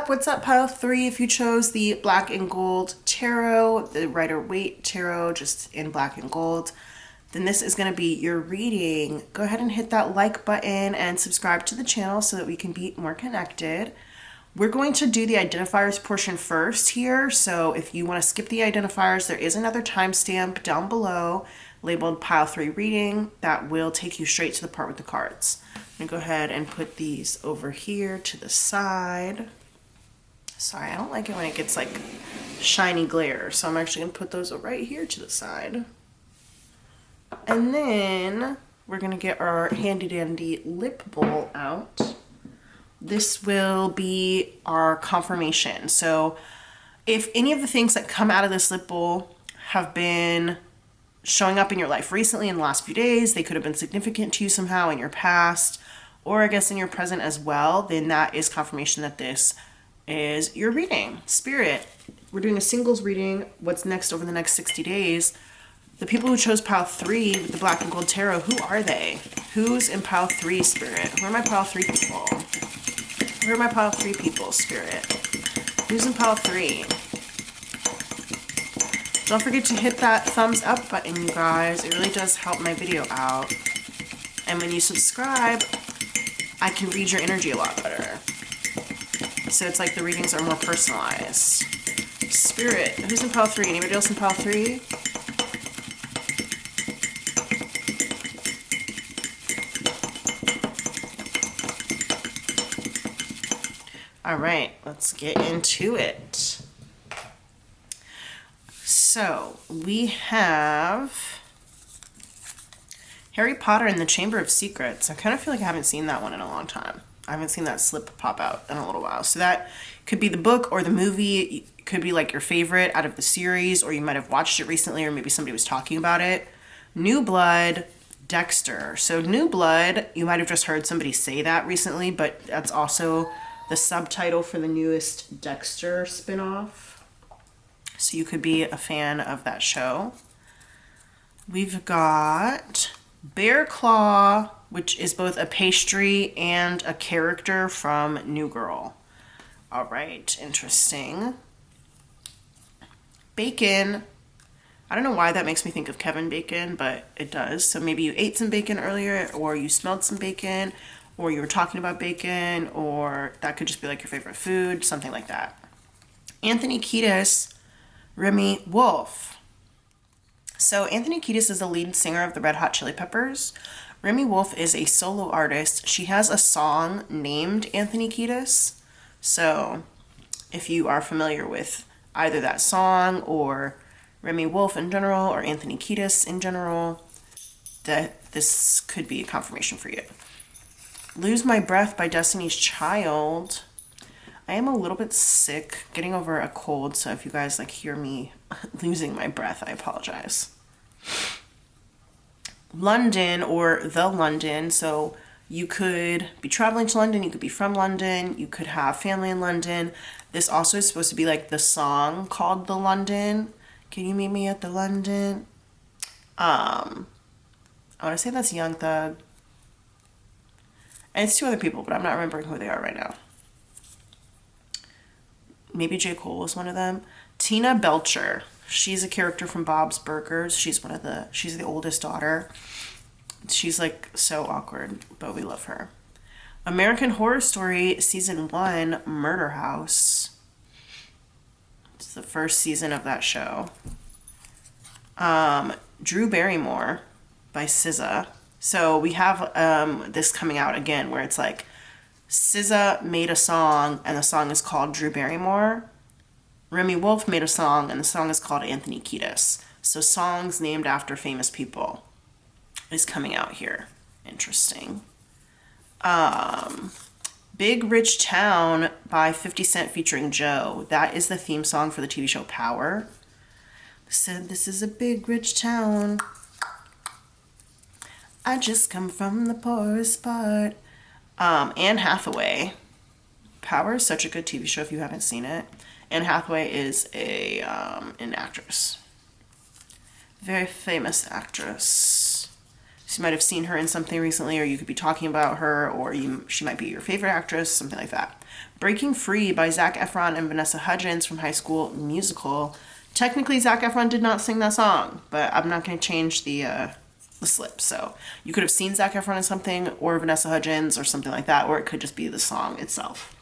Speaker 1: What's up, pile 3? If you chose the black and gold tarot, the Rider-Waite tarot, just in black and gold, then this is going to be your reading. Go ahead and hit that like button and subscribe to the channel so that we can be more connected. We're going to do the identifiers portion first here. So if you want to skip the identifiers, there is another timestamp down below labeled pile 3 reading that will take you straight to the part with the cards. I'm going to go ahead and put these over here to the side. Sorry, I don't like it when it gets like shiny glare. So I'm actually going to put those right here to the side. And then we're going to get our handy dandy lip bowl out. This will be our confirmation. So if any of the things that come out of this lip bowl have been showing up in your life recently in the last few days. They could have been significant to you somehow in your past, or I guess in your present as well. Then that is confirmation that this is your reading. Spirit, we're doing a singles reading. What's next over the next 60 days? The people who chose pile 3 with the black and gold tarot, who are they? Who's in pile 3, Spirit? Who are my pile 3 people? Who are my pile 3 people, Spirit? Who's in pile 3? Don't forget to hit that thumbs up button, you guys. It really does help my video out. And when you subscribe, I can read your energy a lot better. So it's like the readings are more personalized. Spirit, who's in pile 3? Anybody else in pile 3? All right, let's get into it. So we have Harry Potter and the Chamber of Secrets. I kind of feel like I haven't seen that one in a long time. I haven't seen that slip pop out in a little while. So that could be the book or the movie. It could be like your favorite out of the series, or you might have watched it recently, or maybe somebody was talking about it. New Blood, Dexter. So New Blood, you might have just heard somebody say that recently, but that's also the subtitle for the newest Dexter spinoff. So you could be a fan of that show. We've got Bear Claw, which is both a pastry and a character from New Girl. All right, interesting. Bacon. I don't know why that makes me think of Kevin Bacon, but it does. So maybe you ate some bacon earlier, or you smelled some bacon, or you were talking about bacon, or that could just be like your favorite food, something like that. Anthony Kiedis, Remy Wolf. So Anthony Kiedis is the lead singer of the Red Hot Chili Peppers. Remy Wolf is a solo artist. She has a song named Anthony Kiedis. So if you are familiar with either that song or Remy Wolf in general or Anthony Kiedis in general, that this could be a confirmation for you. Lose My Breath by Destiny's Child. I am a little bit sick, getting over a cold, so if you guys like hear me losing my breath, I apologize. London, or The London. So you could be traveling to London, you could be from London, you could have family in London. This also is supposed to be like the song called The London. Can you meet me at the London? I want to say that's Young Thug. And it's 2 other people, but I'm not remembering who they are right now. Maybe J. Cole was one of them. Tina Belcher. She's a character from Bob's Burgers. She's the oldest daughter. She's like so awkward, but we love her. American Horror Story Season 1, Murder House. It's the first season of that show. Drew Barrymore by SZA. So we have this coming out again where it's like SZA made a song and the song is called Drew Barrymore. Remy Wolf made a song and the song is called Anthony Kiedis. So songs named after famous people is coming out here. Interesting. Big Rich Town by 50 Cent featuring Joe. That is the theme song for the TV show Power. Said this is a big rich town. I just come from the poorest part. Anne Hathaway. Power is such a good TV show if you haven't seen it. Anne Hathaway is an actress. Very famous actress. So you might have seen her in something recently, or you could be talking about her, or she might be your favorite actress, something like that. Breaking Free by Zac Efron and Vanessa Hudgens from High School Musical. Technically, Zac Efron did not sing that song, but I'm not going to change the slip. So you could have seen Zac Efron in something, or Vanessa Hudgens, or something like that, or it could just be the song itself.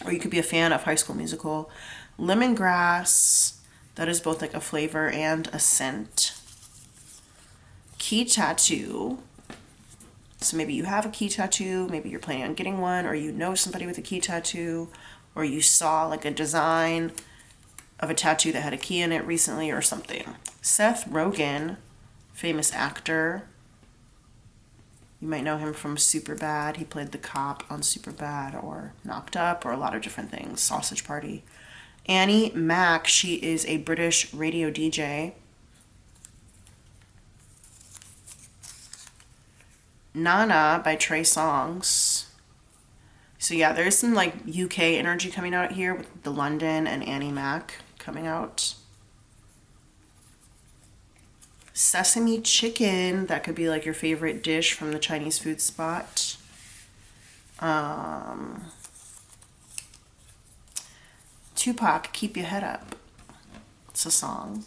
Speaker 1: Or you could be a fan of High School Musical. Lemongrass, that is both like a flavor and a scent. Key Tattoo. So maybe you have a key tattoo, maybe you're planning on getting one, or you know somebody with a key tattoo, or you saw like a design of a tattoo that had a key in it recently or something. Seth Rogen, famous actor. You might know him from Superbad. He played the cop on Superbad, or Knocked Up, or a lot of different things. Sausage Party. Annie Mac, she is a British radio DJ. Nana by Trey Songz. So yeah, there's some like UK energy coming out here with the London and Annie Mac coming out. Sesame chicken, that could be like your favorite dish from the Chinese food spot. Tupac, Keep Your Head Up. It's a song.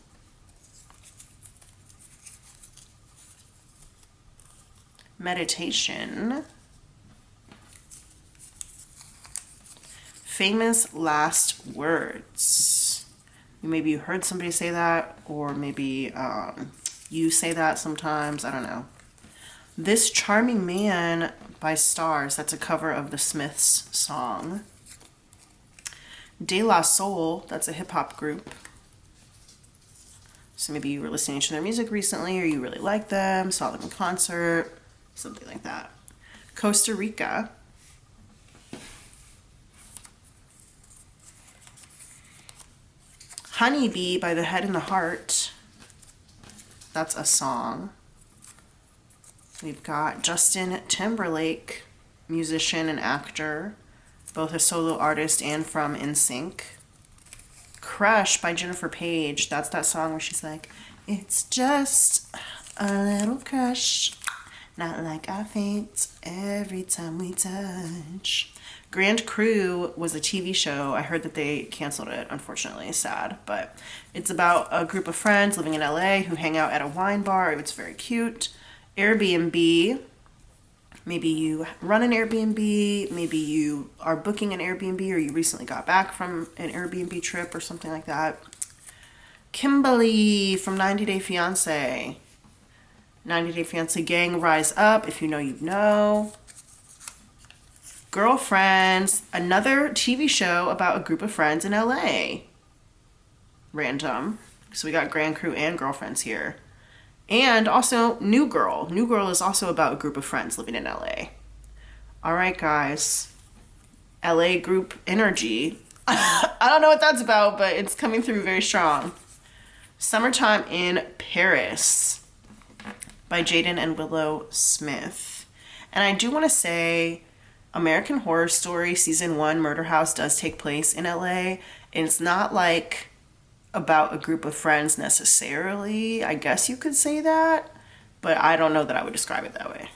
Speaker 1: Meditation. Famous last words. Maybe you heard somebody say that, or maybe you say that sometimes. I don't know. This Charming Man by Stars. That's a cover of the Smiths song. De La Soul. That's a hip hop group. So maybe you were listening to their music recently, or you really like them, saw them in concert, something like that. Costa Rica. Honeybee by The Head and the Heart. That's a song. We've got Justin Timberlake, musician and actor, both a solo artist and from NSYNC. Crush by Jennifer Page. That's that song where she's like, it's just a little crush, not like I faint every time we touch. Grand Crew was a TV show. I heard that they canceled it, unfortunately. Sad, but it's about a group of friends living in LA who hang out at a wine bar. It's very cute. Airbnb. Maybe you run an Airbnb, maybe you are booking an Airbnb, or you recently got back from an Airbnb trip or something like that. Kimberly from 90 Day Fiancé. 90 Day Fiancé gang, rise up. If you know, you know. Girlfriends, another TV show about a group of friends in LA. Random. So we got Grand Crew and Girlfriends here. And also New Girl. New Girl is also about a group of friends living in LA. All right, guys. LA group energy. I don't know what that's about, but it's coming through very strong. Summertime in Paris by Jaden and Willow Smith. And I do want to say American Horror Story Season 1 Murder House does take place in LA. And it's not like about a group of friends necessarily. I guess you could say that, but I don't know that I would describe it that way.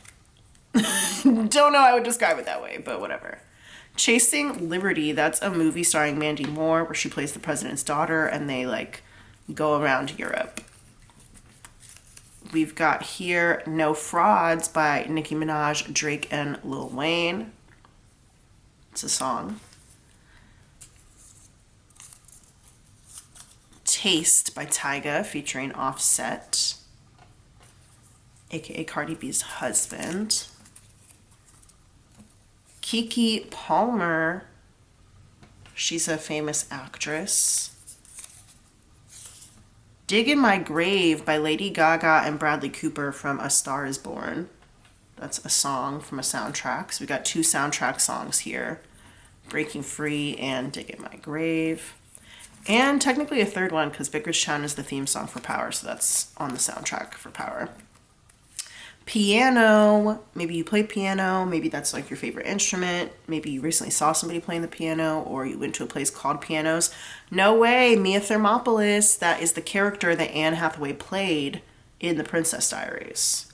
Speaker 1: Don't know I would describe it that way, but whatever. Chasing Liberty, that's a movie starring Mandy Moore where she plays the president's daughter and they like go around Europe. We've got here No Frauds by Nicki Minaj, Drake, and Lil Wayne. It's a song. Taste by Tyga featuring Offset, aka Cardi B's husband. Keke Palmer, she's a famous actress. Dig in My Grave by Lady Gaga and Bradley Cooper from A Star Is Born. That's a song from a soundtrack. So we got two soundtrack songs here. Breaking Free and Dig in My Grave. And technically a third one because Bickerstown is the theme song for Power, so that's on the soundtrack for Power. Piano. Maybe you play piano. Maybe that's like your favorite instrument. Maybe you recently saw somebody playing the piano or you went to a place called Pianos. No way. Mia Thermopolis. That is the character that Anne Hathaway played in The Princess Diaries.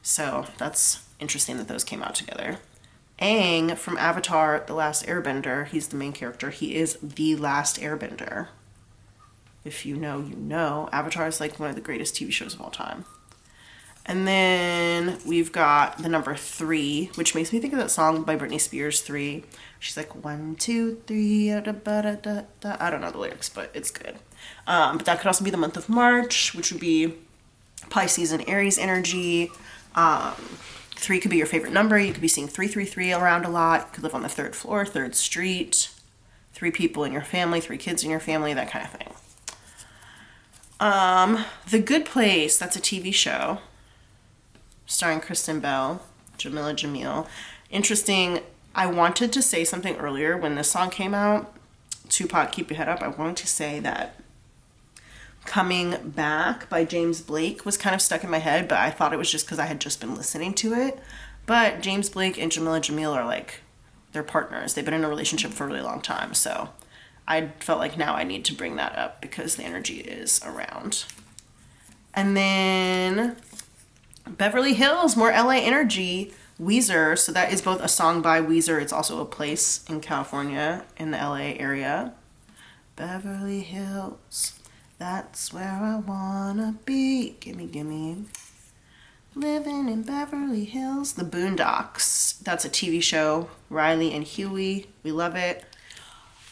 Speaker 1: So that's interesting that those came out together. Aang from Avatar The Last Airbender. He's the main character. He is the last airbender. If you know, you know. Avatar is like one of the greatest TV shows of all time. And then we've got the number 3, which makes me think of that song by Britney Spears, 3. She's like 1, 2, 3, da, da, da, da, da. I don't know the lyrics, but it's good. But that could also be the month of March, which would be Pisces and Aries energy. 3 could be your favorite number. You could be seeing 333 around a lot. You could live on the 3rd floor, 3rd street. 3 people in your family, 3 kids in your family, that kind of thing. The Good Place, that's a TV show starring Kristen Bell, Jamila Jamil. Interesting. I wanted to say something earlier when this song came out, Tupac, Keep Your Head Up. I wanted to say that Coming Back by James Blake was kind of stuck in my head, but I thought it was just because I had just been listening to it. But James Blake and Jamila Jamil are like, they're partners. They've been in a relationship for a really long time. So I felt like now I need to bring that up because the energy is around. And then Beverly Hills, more LA energy. Weezer, so that is both a song by Weezer. It's also a place in California in the LA area. Beverly Hills, that's where I wanna be. Gimme, gimme. Living in Beverly Hills. The Boondocks, that's a TV show. Riley and Huey, we love it.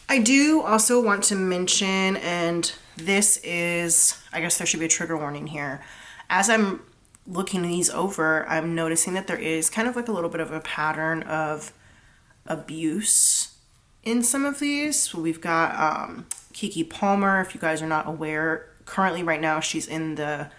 Speaker 1: I do also want to mention, and this is, I guess there should be a trigger warning here. As I'm looking these over, I'm noticing that there is kind of like a little bit of a pattern of abuse in some of these. So we've got Keke Palmer, if you guys are not aware, currently right now she's in the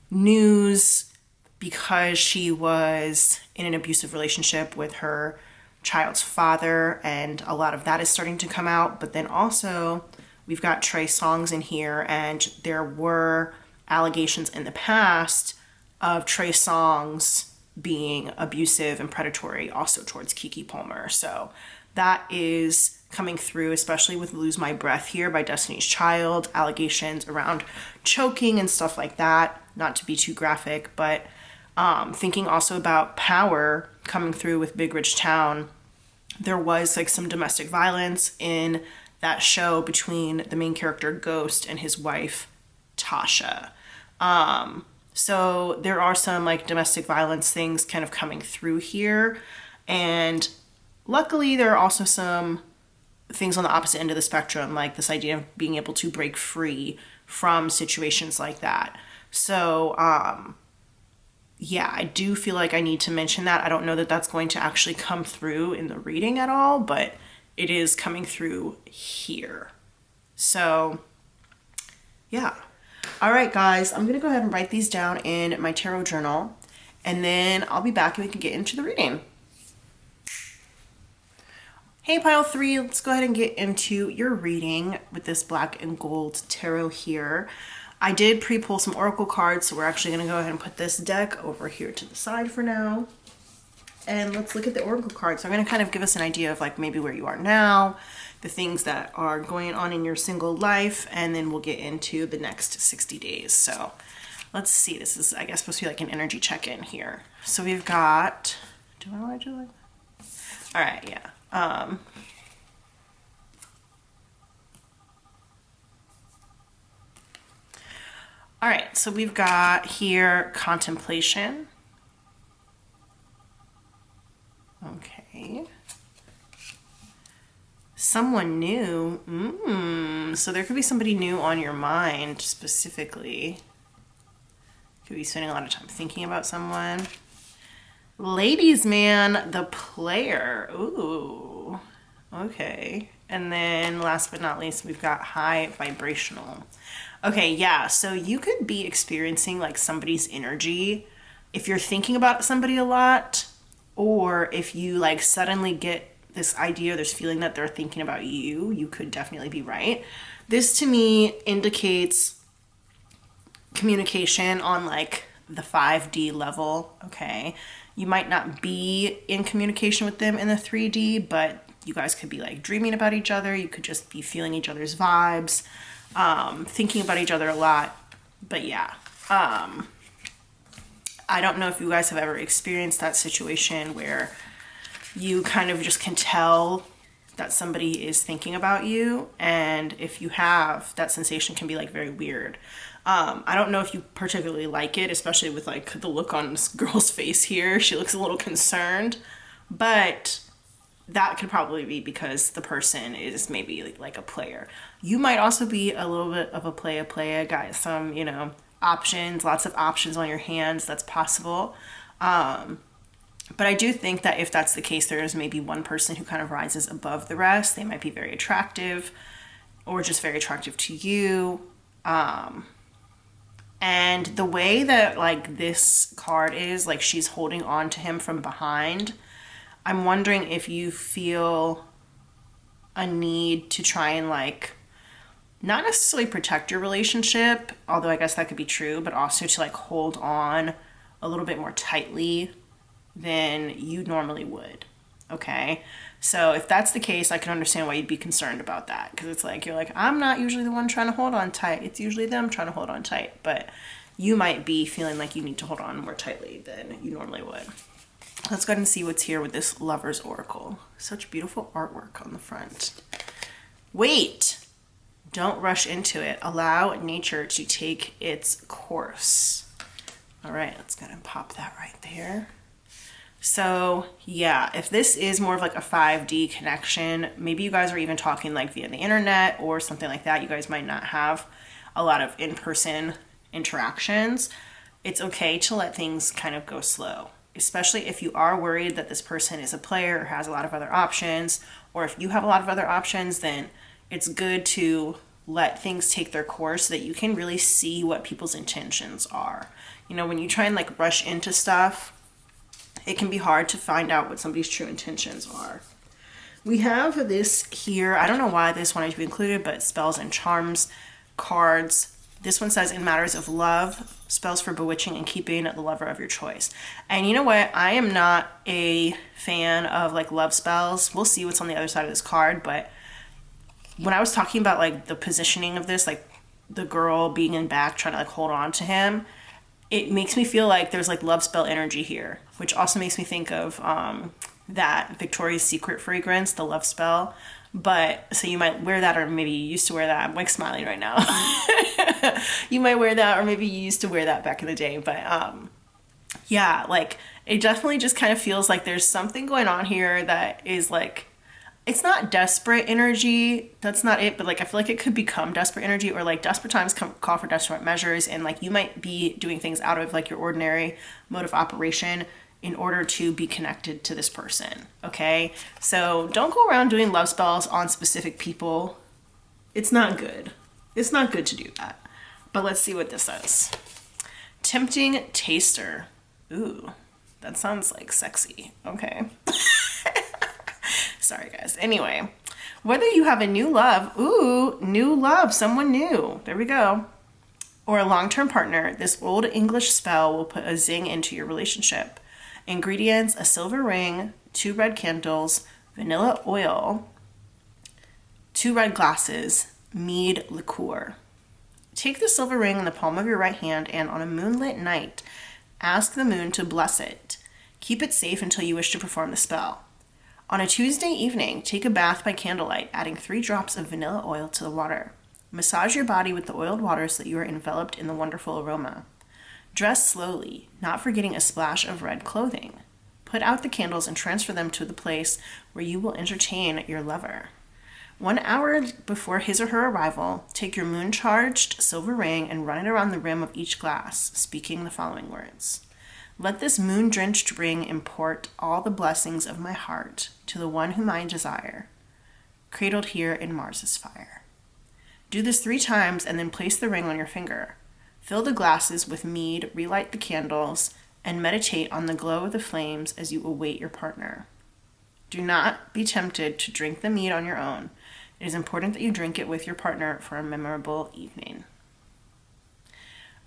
Speaker 1: news because she was in an abusive relationship with her child's father, and a lot of that is starting to come out. But then also we've got Trey Songz in here, and there were allegations in the past of Trey Songz being abusive and predatory also towards Keke Palmer. So that is coming through, especially with Lose My Breath here by Destiny's Child, allegations around choking and stuff like that. Not to be too graphic, but thinking also about Power coming through with Big Rich Town. There was like some domestic violence in that show between the main character Ghost and his wife Tasha. So there are some like domestic violence things kind of coming through here. And luckily there are also some things on the opposite end of the spectrum, like this idea of being able to break free from situations like that. So, yeah, I do feel like I need to mention that. I don't know that that's going to actually come through in the reading at all, but it is coming through here. So, yeah. All right, guys, I'm going to go ahead and write these down in my tarot journal, and then I'll be back and we can get into the reading. Hey, pile 3, let's go ahead and get into your reading with this black and gold tarot here. I did pre-pull some oracle cards, so we're actually going to go ahead and put this deck over here to the side for now. And let's look at the oracle cards. So I'm going to kind of give us an idea of like maybe where you are now, the things that are going on in your single life, and then we'll get into the next 60 days. So let's see. This is, I guess, supposed to be like an energy check-in here. So we've got, do I want to do like that? All right, yeah. All right, so we've got here contemplation. Okay. Someone new. So there could be somebody new on your mind specifically. Could be spending a lot of time thinking about someone. Ladies man, the player. Ooh. Okay. And then last but not least, we've got high vibrational. Okay, yeah. So you could be experiencing like somebody's energy if you're thinking about somebody a lot, or if you like suddenly get this idea, this feeling that they're thinking about you. You could definitely be right. This to me indicates communication on like the 5D level. Okay. You might not be in communication with them in the 3D, but you guys could be like dreaming about each other. You could just be feeling each other's vibes, thinking about each other a lot. But yeah, I don't know if you guys have ever experienced that situation where you kind of just can tell that somebody is thinking about you. And if you have, that sensation can be like very weird. I don't know if you particularly like it, especially with like the look on this girl's face here. She looks a little concerned, but that could probably be because the person is maybe like a player. You might also be a little bit of a playa, got some, you know, options, lots of options on your hands. That's possible. But I do think that if that's the case, there is maybe one person who kind of rises above the rest. They might be very attractive or just very attractive to you. And the way that like this card is, like she's holding on to him from behind, I'm wondering if you feel a need to try and like, not necessarily protect your relationship, although I guess that could be true, but also to like hold on a little bit more tightly than you normally would. Okay, so if that's the case, I can understand why you'd be concerned about that, because it's like, you're like, I'm not usually the one trying to hold on tight. It's usually them trying to hold on tight, but you might be feeling like you need to hold on more tightly than you normally would. Let's go ahead and see what's here with this Lover's Oracle. Such beautiful artwork on the front. Wait, don't rush into it. Allow nature to take its course. All right, let's go ahead and pop that right there. So yeah, if this is more of like a 5D connection, maybe you guys are even talking like via the internet or something like that. You guys might not have a lot of in-person interactions. It's okay to let things kind of go slow, especially if you are worried that this person is a player or has a lot of other options, or if you have a lot of other options, then it's good to let things take their course so that you can really see what people's intentions are. You know, when you try and like rush into stuff, it can be hard to find out what somebody's true intentions are. We have this here. I don't know why this wanted to be included, but spells and charms cards. This one says, in matters of love, spells for bewitching and keeping the lover of your choice. And you know what? I am not a fan of like love spells. We'll see what's on the other side of this card. But when I was talking about like the positioning of this, like the girl being in back trying to like hold on to him, it makes me feel like there's like love spell energy here, which also makes me think of that Victoria's Secret fragrance, the love spell. But so you might wear that, or maybe you used to wear that. I'm like smiling right now. You might wear that, or maybe you used to wear that back in the day. But yeah, like it definitely just kind of feels like there's something going on here that is like, it's not desperate energy, that's not it, but like I feel like it could become desperate energy, or like desperate times call for desperate measures, and like you might be doing things out of like your ordinary mode of operation in order to be connected to this person. Okay, so don't go around doing love spells on specific people. It's not good. It's not good to do that. But let's see what this says. Tempting taster. Ooh, that sounds like sexy. Okay. Sorry guys. Anyway, whether you have a new love, ooh, new love, someone new, there we go, or a long-term partner, this old English spell will put a zing into your relationship. Ingredients: a silver ring, 2 red candles, vanilla oil, 2 red glasses, mead liqueur. Take the silver ring in the palm of your right hand, and on a moonlit night, ask the moon to bless it. Keep it safe until you wish to perform the spell. On a Tuesday evening, take a bath by candlelight, adding 3 drops of vanilla oil to the water. Massage your body with the oiled water so that you are enveloped in the wonderful aroma. Dress slowly, not forgetting a splash of red clothing. Put out the candles and transfer them to the place where you will entertain your lover. 1 hour before his or her arrival, take your moon-charged silver ring and run it around the rim of each glass, speaking the following words. Let this moon-drenched ring import all the blessings of my heart to the one whom I desire, cradled here in Mars's fire. Do this 3 times and then place the ring on your finger. Fill the glasses with mead, relight the candles, and meditate on the glow of the flames as you await your partner. Do not be tempted to drink the mead on your own. It is important that you drink it with your partner for a memorable evening.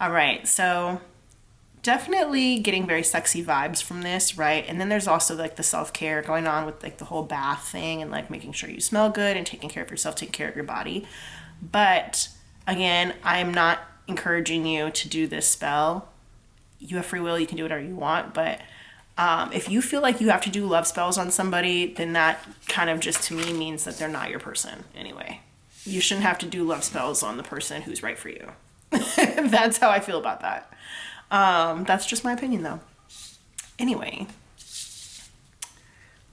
Speaker 1: All right, so definitely getting very sexy vibes from this, right? And then there's also like the self-care going on with like the whole bath thing and like making sure you smell good and taking care of yourself, taking care of your body. But again, I'm not encouraging you to do this spell. You have free will, you can do whatever you want, but if you feel like you have to do love spells on somebody, then that kind of just to me means that they're not your person anyway. You shouldn't have to do love spells on the person who's right for you. That's how I feel about that. That's just my opinion though. Anyway,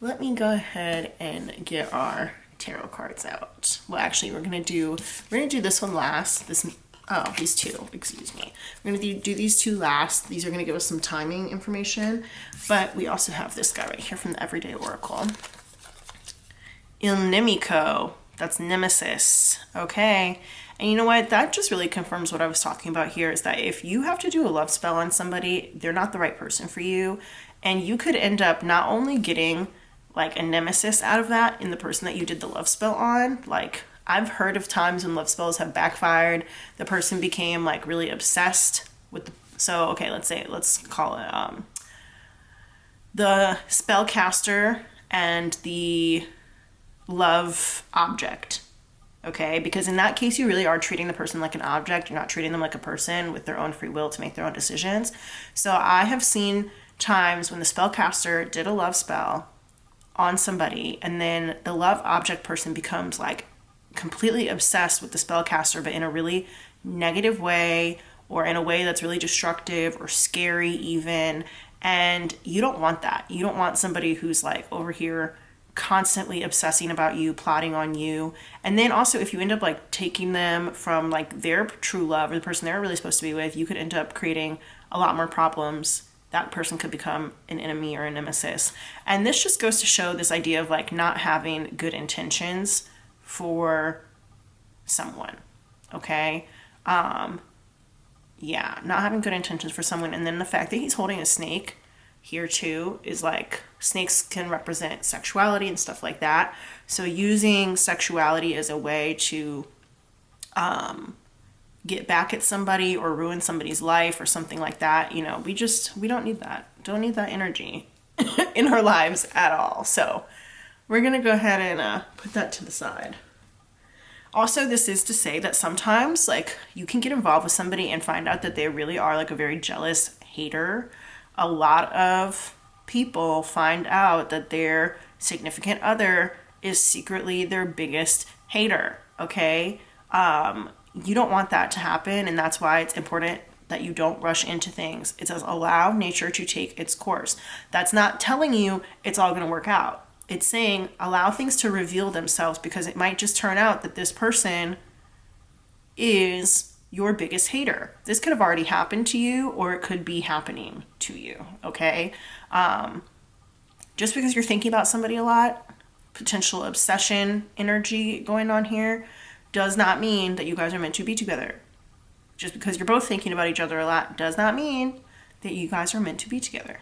Speaker 1: let me go ahead and get our tarot cards out. Well, actually, we're gonna do this one last. These 2, excuse me. We're gonna do these 2 last. These are gonna give us some timing information, but we also have this guy right here from the Everyday Oracle. Il Nemico, that's nemesis, okay? And you know what? That just really confirms what I was talking about here, is that if you have to do a love spell on somebody, they're not the right person for you. And you could end up not only getting like a nemesis out of that in the person that you did the love spell on, like I've heard of times when love spells have backfired. The person became like really obsessed with let's call it the spellcaster and the love object. Okay, because in that case, you really are treating the person like an object. You're not treating them like a person with their own free will to make their own decisions. So I have seen times when the spellcaster did a love spell on somebody, and then the love object person becomes like completely obsessed with the spellcaster, but in a really negative way, or in a way that's really destructive or scary even. And you don't want that. You don't want somebody who's like over here constantly obsessing about you, plotting on you. And then also, if you end up like taking them from like their true love or the person they're really supposed to be with, you could end up creating a lot more problems. That person could become an enemy or a nemesis. And this just goes to show this idea of like not having good intentions for someone. Okay? Yeah, not having good intentions for someone. And then the fact that he's holding a snake here too is like, snakes can represent sexuality and stuff like that. So using sexuality as a way to get back at somebody or ruin somebody's life or something like that, you know, we don't need that. Don't need that energy in our lives at all. So we're going to go ahead and put that to the side. Also, this is to say that sometimes like you can get involved with somebody and find out that they really are like a very jealous hater. A lot of people find out that their significant other is secretly their biggest hater. Okay? You don't want that to happen, and that's why it's important that you don't rush into things. It says allow nature to take its course. That's not telling you it's all going to work out. It's saying allow things to reveal themselves, because it might just turn out that this person is your biggest hater. This could have already happened to you, or it could be happening to you, okay? Just because you're thinking about somebody a lot, potential obsession energy going on here, does not mean that you guys are meant to be together. Just because you're both thinking about each other a lot does not mean that you guys are meant to be together,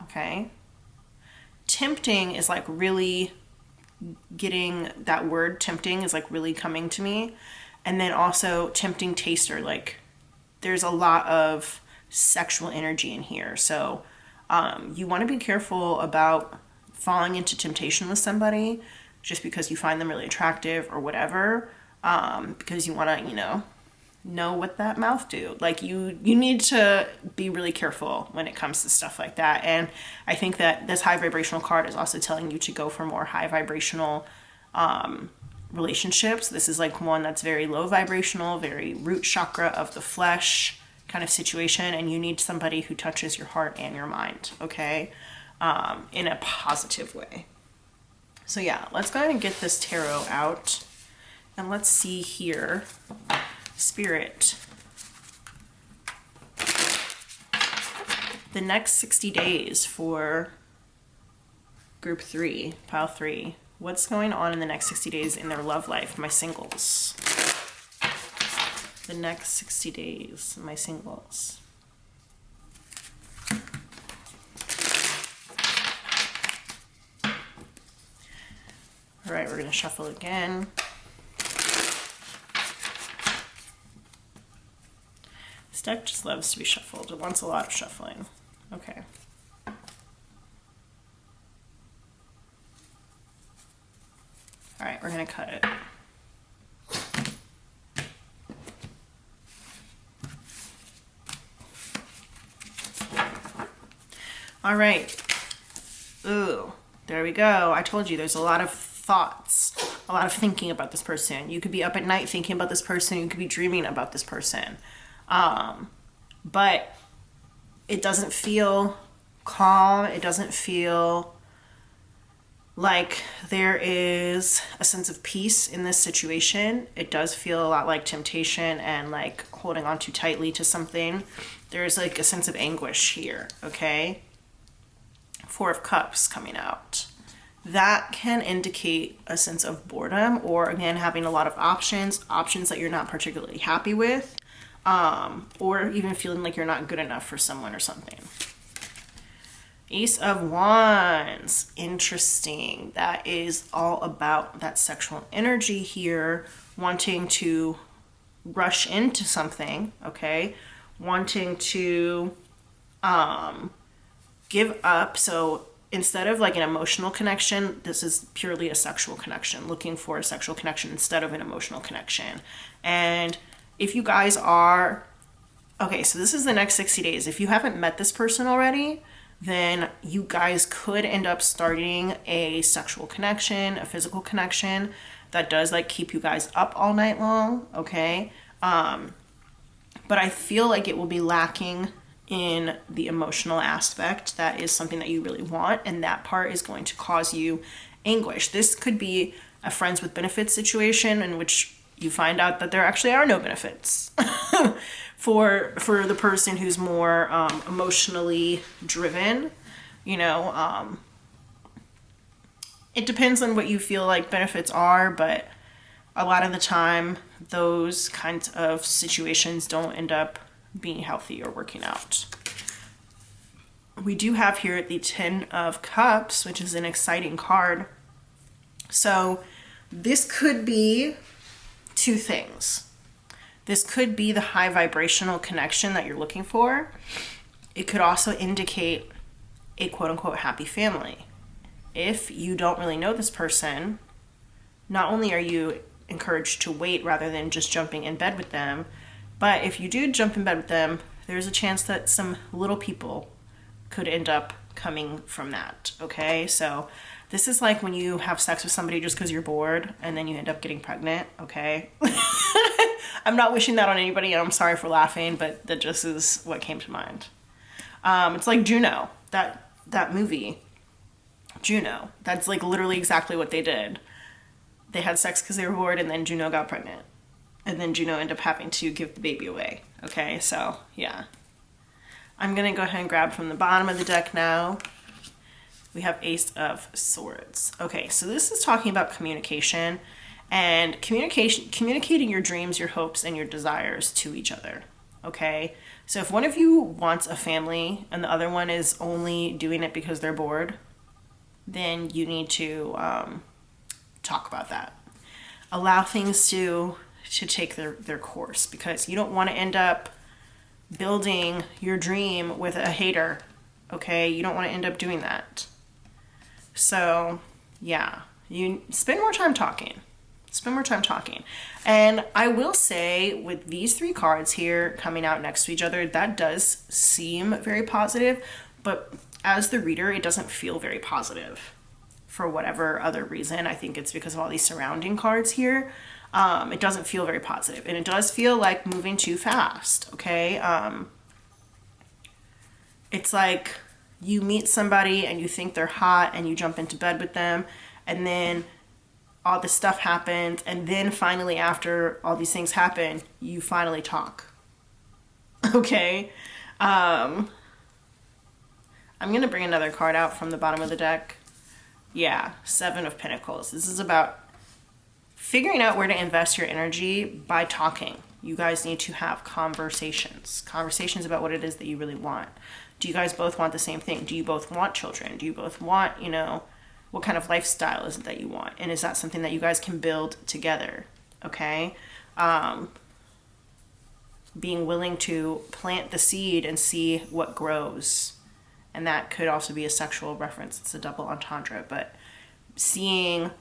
Speaker 1: okay? Tempting is like really getting that word tempting is like really coming to me. And then also tempting taster, like there's a lot of sexual energy in here. So you want to be careful about falling into temptation with somebody just because you find them really attractive or whatever, because you want to, know what that mouth do. Like you need to be really careful when it comes to stuff like that. And I think that this high vibrational card is also telling you to go for more high vibrational relationships. This is like one that's very low vibrational, very root chakra of the flesh kind of situation, and you need somebody who touches your heart and your mind, okay, in a positive way. So yeah, let's go ahead and get this tarot out, and let's see here. Spirit, the next 60 days for group 3, pile 3. What's going on in the next 60 days in their love life, my singles? The next 60 days, my singles. All right, we're going to shuffle again. This deck just loves to be shuffled. It wants a lot of shuffling. Okay. All right, we're going to cut it. All right. Ooh, there we go. I told you there's a lot of thoughts, a lot of thinking about this person. You could be up at night thinking about this person. You could be dreaming about this person. But it doesn't feel calm. It doesn't feel like there is a sense of peace in this situation. It does feel a lot like temptation and like holding on too tightly to something. There's like a sense of anguish here, okay? 4 of Cups coming out. That can indicate a sense of boredom, or again, having a lot of options that you're not particularly happy with, or even feeling like you're not good enough for someone or something. Ace of Wands, interesting. That is all about that sexual energy here, wanting to rush into something, okay? Wanting to give up. So instead of like an emotional connection, this is purely a sexual connection, looking for a sexual connection instead of an emotional connection. And if you guys are, okay, so this is the next 60 days. If you haven't met this person already, then you guys could end up starting a sexual connection, a physical connection that does like keep you guys up all night long, okay? But I feel like it will be lacking in the emotional aspect. That is something that you really want, and that part is going to cause you anguish. This could be a friends with benefits situation in which you find out that there actually are no benefits for the person who's more emotionally driven. You know, it depends on what you feel like benefits are, but a lot of the time those kinds of situations don't end up being healthy or working out. We do have here the 10 of Cups, which is an exciting card. So this could be two things. This could be the high vibrational connection that you're looking for. It could also indicate a quote-unquote happy family. If you don't really know this person, not only are you encouraged to wait rather than just jumping in bed with them, but if you do jump in bed with them, there's a chance that some little people could end up coming from that, okay? So this is like when you have sex with somebody just because you're bored and then you end up getting pregnant, okay? I'm not wishing that on anybody, and I'm sorry for laughing, but that just is what came to mind. It's like Juno, that movie, Juno. That's like literally exactly what they did. They had sex because they were bored, and then Juno got pregnant. And then Juno ended up having to give the baby away. Okay, so yeah. I'm going to go ahead and grab from the bottom of the deck now. We have Ace of Swords. Okay, so this is talking about communication and communicating your dreams, your hopes, and your desires to each other. Okay, so if one of you wants a family and the other one is only doing it because they're bored, then you need to talk about that. Allow things to take their course, because you don't want to end up building your dream with a hater, okay? You don't want to end up doing that. So, yeah, you spend more time talking. Spend more time talking. And I will say, with these three cards here coming out next to each other, that does seem very positive, but as the reader, it doesn't feel very positive for whatever other reason. I think it's because of all these surrounding cards here. It doesn't feel very positive, and it does feel like moving too fast, okay? It's like you meet somebody and you think they're hot and you jump into bed with them, and then all this stuff happens, and then finally after all these things happen, you finally talk, okay? I'm going to bring another card out from the bottom of the deck. Yeah, Seven of Pentacles. This is about figuring out where to invest your energy by talking. You guys need to have conversations about what it is that you really want. Do you guys both want the same thing? Do you both want children? Do you both want, what kind of lifestyle is it that you want? And is that something that you guys can build together? Okay? Being willing to plant the seed and see what grows. And that could also be a sexual reference. It's a double entendre, but seeing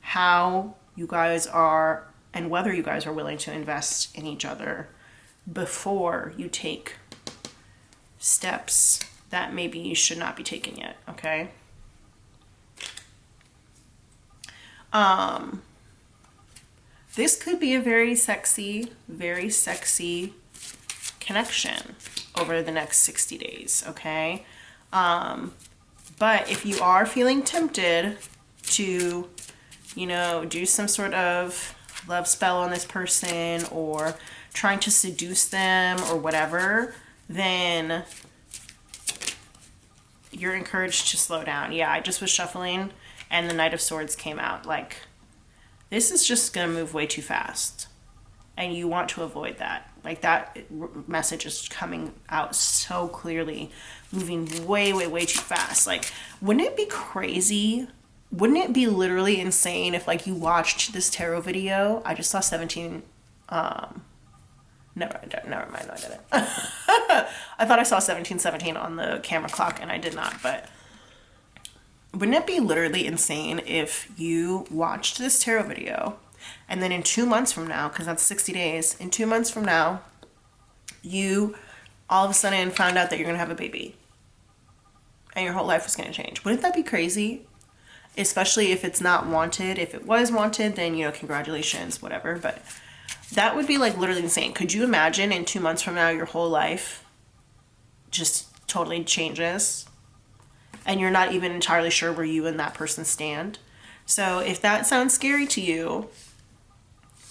Speaker 1: how you guys are and whether you guys are willing to invest in each other before you take steps that maybe you should not be taking yet, okay? This could be a very sexy connection over the next 60 days, okay? But if you are feeling tempted to, do some sort of love spell on this person or trying to seduce them or whatever, then you're encouraged to slow down. Yeah, I just was shuffling and the Knight of Swords came out. Like, this is just going to move way too fast. And you want to avoid that. Like, that message is coming out so clearly, moving way, way, way too fast. Like, wouldn't it be crazy? Wouldn't it be literally insane if, like, you watched this tarot video? I just saw 17... Never mind, no, I didn't. I thought I saw 1717 on the camera clock, and I did not, but wouldn't it be literally insane if you watched this tarot video and then in 2 months from now, because that's 60 days, in 2 months from now, you all of a sudden found out that you're going to have a baby and your whole life was going to change? Wouldn't that be crazy? Especially if it's not wanted. If it was wanted, then, you know, congratulations, whatever. But that would be like literally insane. Could you imagine in 2 months from now, your whole life just totally changes and you're not even entirely sure where you and that person stand? So if that sounds scary to you,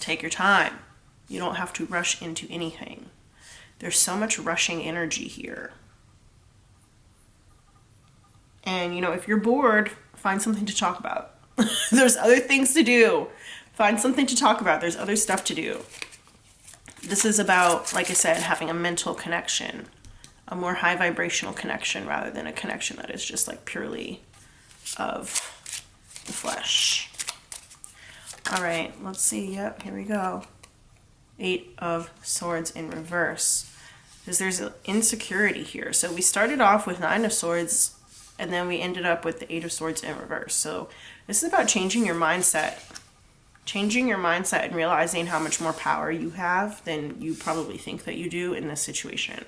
Speaker 1: take your time. You don't have to rush into anything. There's so much rushing energy here. And, you know, if you're bored, find something to talk about. There's other things to do. Find something to talk about. There's other stuff to do. This is about, like I said, having a mental connection, a more high vibrational connection rather than a connection that is just like purely of the flesh. All right, let's see. Yep, here we go. 8 of Swords in reverse. Because there's an insecurity here. So we started off with 9 of Swords and then we ended up with the 8 of Swords in reverse. So this is about changing your mindset. Changing your mindset and realizing how much more power you have than you probably think that you do in this situation.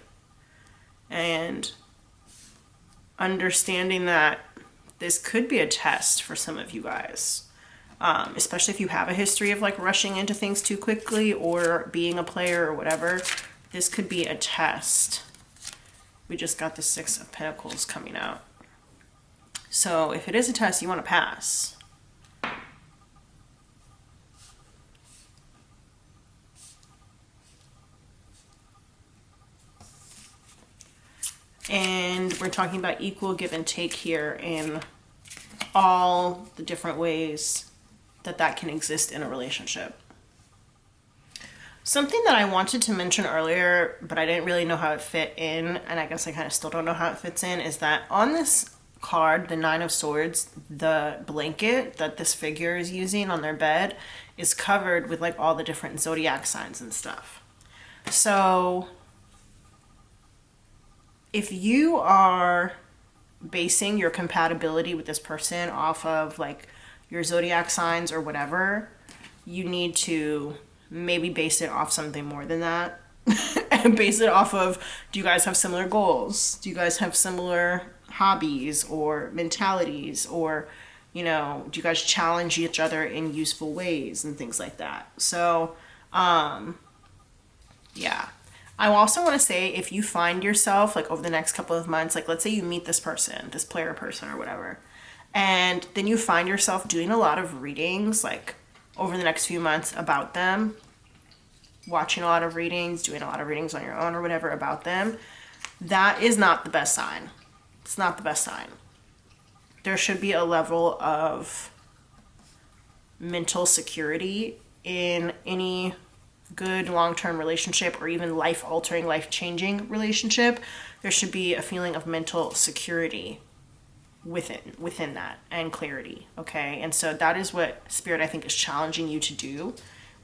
Speaker 1: And understanding that this could be a test for some of you guys. Especially if you have a history of like rushing into things too quickly or being a player or whatever. This could be a test. We just got the 6 of Pentacles coming out. So if it is a test, you want to pass. And we're talking about equal give and take here in all the different ways that that can exist in a relationship. Something that I wanted to mention earlier, but I didn't really know how it fit in, and I guess I kind of still don't know how it fits in, is that on this card, the 9 of Swords, the blanket that this figure is using on their bed is covered with like all the different zodiac signs and stuff. So if you are basing your compatibility with this person off of like your zodiac signs or whatever, you need to maybe base it off something more than that. And base it off of, do you guys have similar goals? Do you guys have similar hobbies or mentalities? Or, you know, do you guys challenge each other in useful ways and things like that? So, yeah. I also want to say, if you find yourself like over the next couple of months, like let's say you meet this person, this player person or whatever, and then you find yourself doing a lot of readings like over the next few months about them, watching a lot of readings, doing a lot of readings on your own or whatever about them, that is not the best sign. It's not the best sign. There should be a level of mental security in any good long-term relationship or even life-altering, life-changing relationship. There should be a feeling of mental security within that and clarity, okay? And so that is what Spirit, I think, is challenging you to do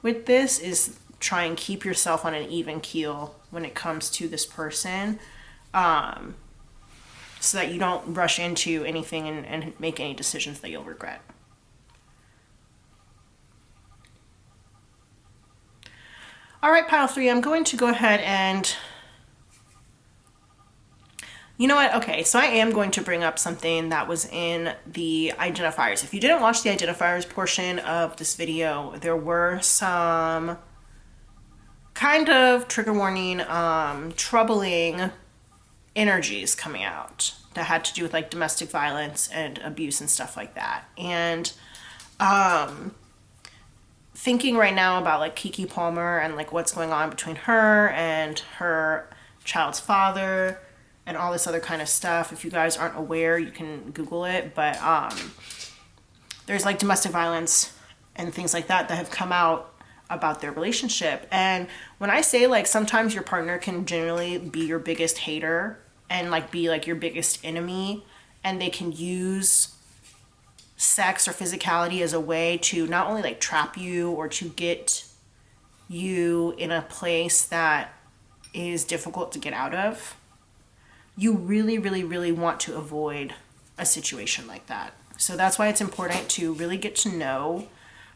Speaker 1: with this, is try and keep yourself on an even keel when it comes to this person, so that you don't rush into anything and make any decisions that you'll regret. All right, pile 3, I'm going to go ahead and, you know what? Okay, so I am going to bring up something that was in the Identifiers. If you didn't watch the Identifiers portion of this video, there were some kind of trigger warning, troubling energies coming out that had to do with like domestic violence and abuse and stuff like that. And thinking right now about like Keke Palmer and like what's going on between her and her child's father and all this other kind of stuff. If you guys aren't aware, you can Google it, but there's like domestic violence and things like that that have come out about their relationship. And when I say like sometimes your partner can generally be your biggest hater and like be like your biggest enemy, and they can use sex or physicality as a way to not only like trap you or to get you in a place that is difficult to get out of, you really, really, really want to avoid a situation like that. So that's why it's important to really get to know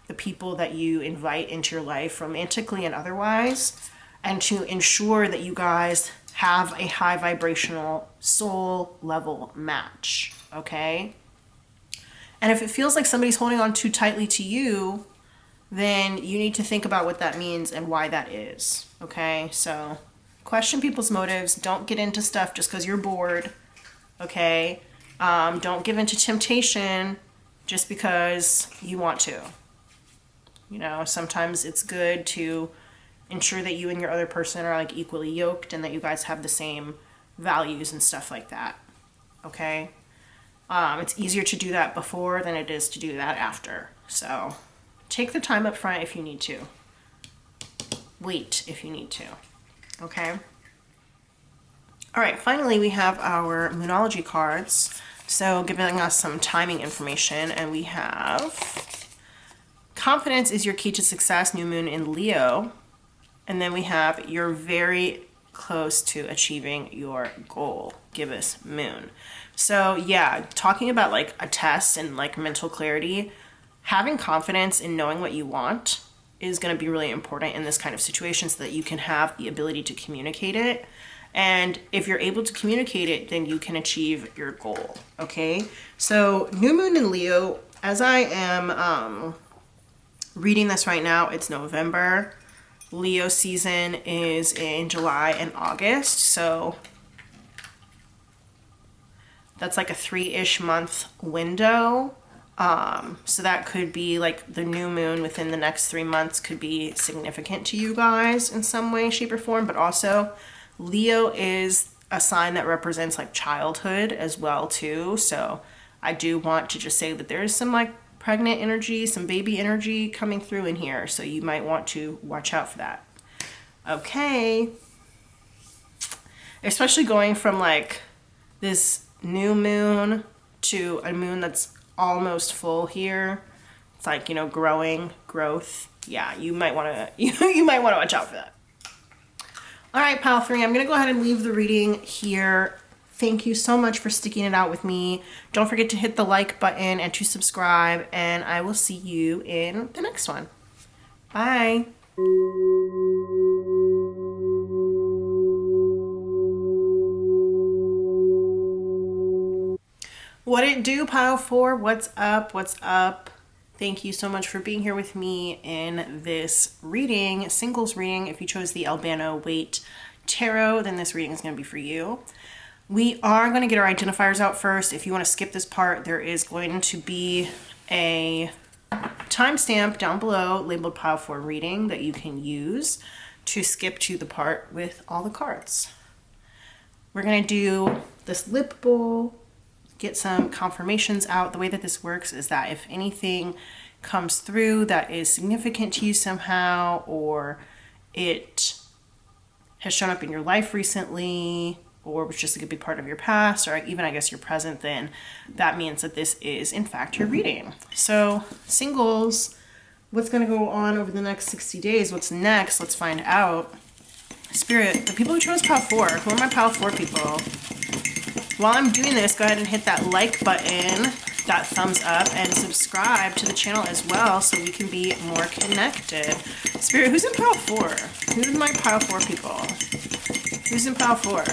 Speaker 1: the people that you invite into your life, romantically and otherwise, and to ensure that you guys have a high vibrational soul level match, okay? And if it feels like somebody's holding on too tightly to you, then you need to think about what that means and why that is, okay? So question people's motives. Don't get into stuff just because you're bored, okay? Don't give into temptation just because you want to. You know, sometimes it's good to ensure that you and your other person are like equally yoked and that you guys have the same values and stuff like that, okay? It's easier to do that before than it is to do that after. So take the time up front if you need to. Wait if you need to, okay? All right, finally we have our Moonology cards. So giving us some timing information, and we have confidence is your key to success, new moon in Leo. And then we have you're very close to achieving your goal, gibbous moon. So yeah, talking about like a test and like mental clarity, having confidence in knowing what you want is going to be really important in this kind of situation so that you can have the ability to communicate it. And if you're able to communicate it, then you can achieve your goal, okay? So new moon in Leo, as I am reading this right now, it's November. Leo season is in July and August, so that's like a 3-ish month window. So that could be like the new moon within the next 3 months could be significant to you guys in some way, shape, or form. But also Leo is a sign that represents like childhood as well too. So I do want to just say that there is some like pregnant energy, some baby energy coming through in here. So you might want to watch out for that. Okay. Especially going from like this new moon to a moon that's almost full here. It's like, you know, growth. Yeah, you might want to you might want to watch out for that. All right, pile 3, I'm going to go ahead and leave the reading here. Thank you so much for sticking it out with me. Don't forget to hit the like button and to subscribe, and I will see you in the next one. Bye. What it do, pile 4? What's up? What's up? Thank you so much for being here with me in this reading, singles reading. If you chose the Albano Weight Tarot, then this reading is going to be for you. We are going to get our identifiers out first. If you want to skip this part, there is going to be a timestamp down below labeled pile 4 reading that you can use to skip to the part with all the cards. We're going to do this lip bowl, get some confirmations out. The way that this works is that if anything comes through that is significant to you somehow, or it has shown up in your life recently, or was just like a big part of your past, or even I guess your present, then that means that this is in fact your reading. So singles, what's going to go on over the next 60 days? What's next? Let's find out. Spirit, the people who chose pile 4, who are my pile 4 people? While I'm doing this, go ahead and hit that like button, that thumbs up, and subscribe to the channel as well so we can be more connected. Spirit, who's in pile 4? Who's my pile 4 people? Who's in pile 4?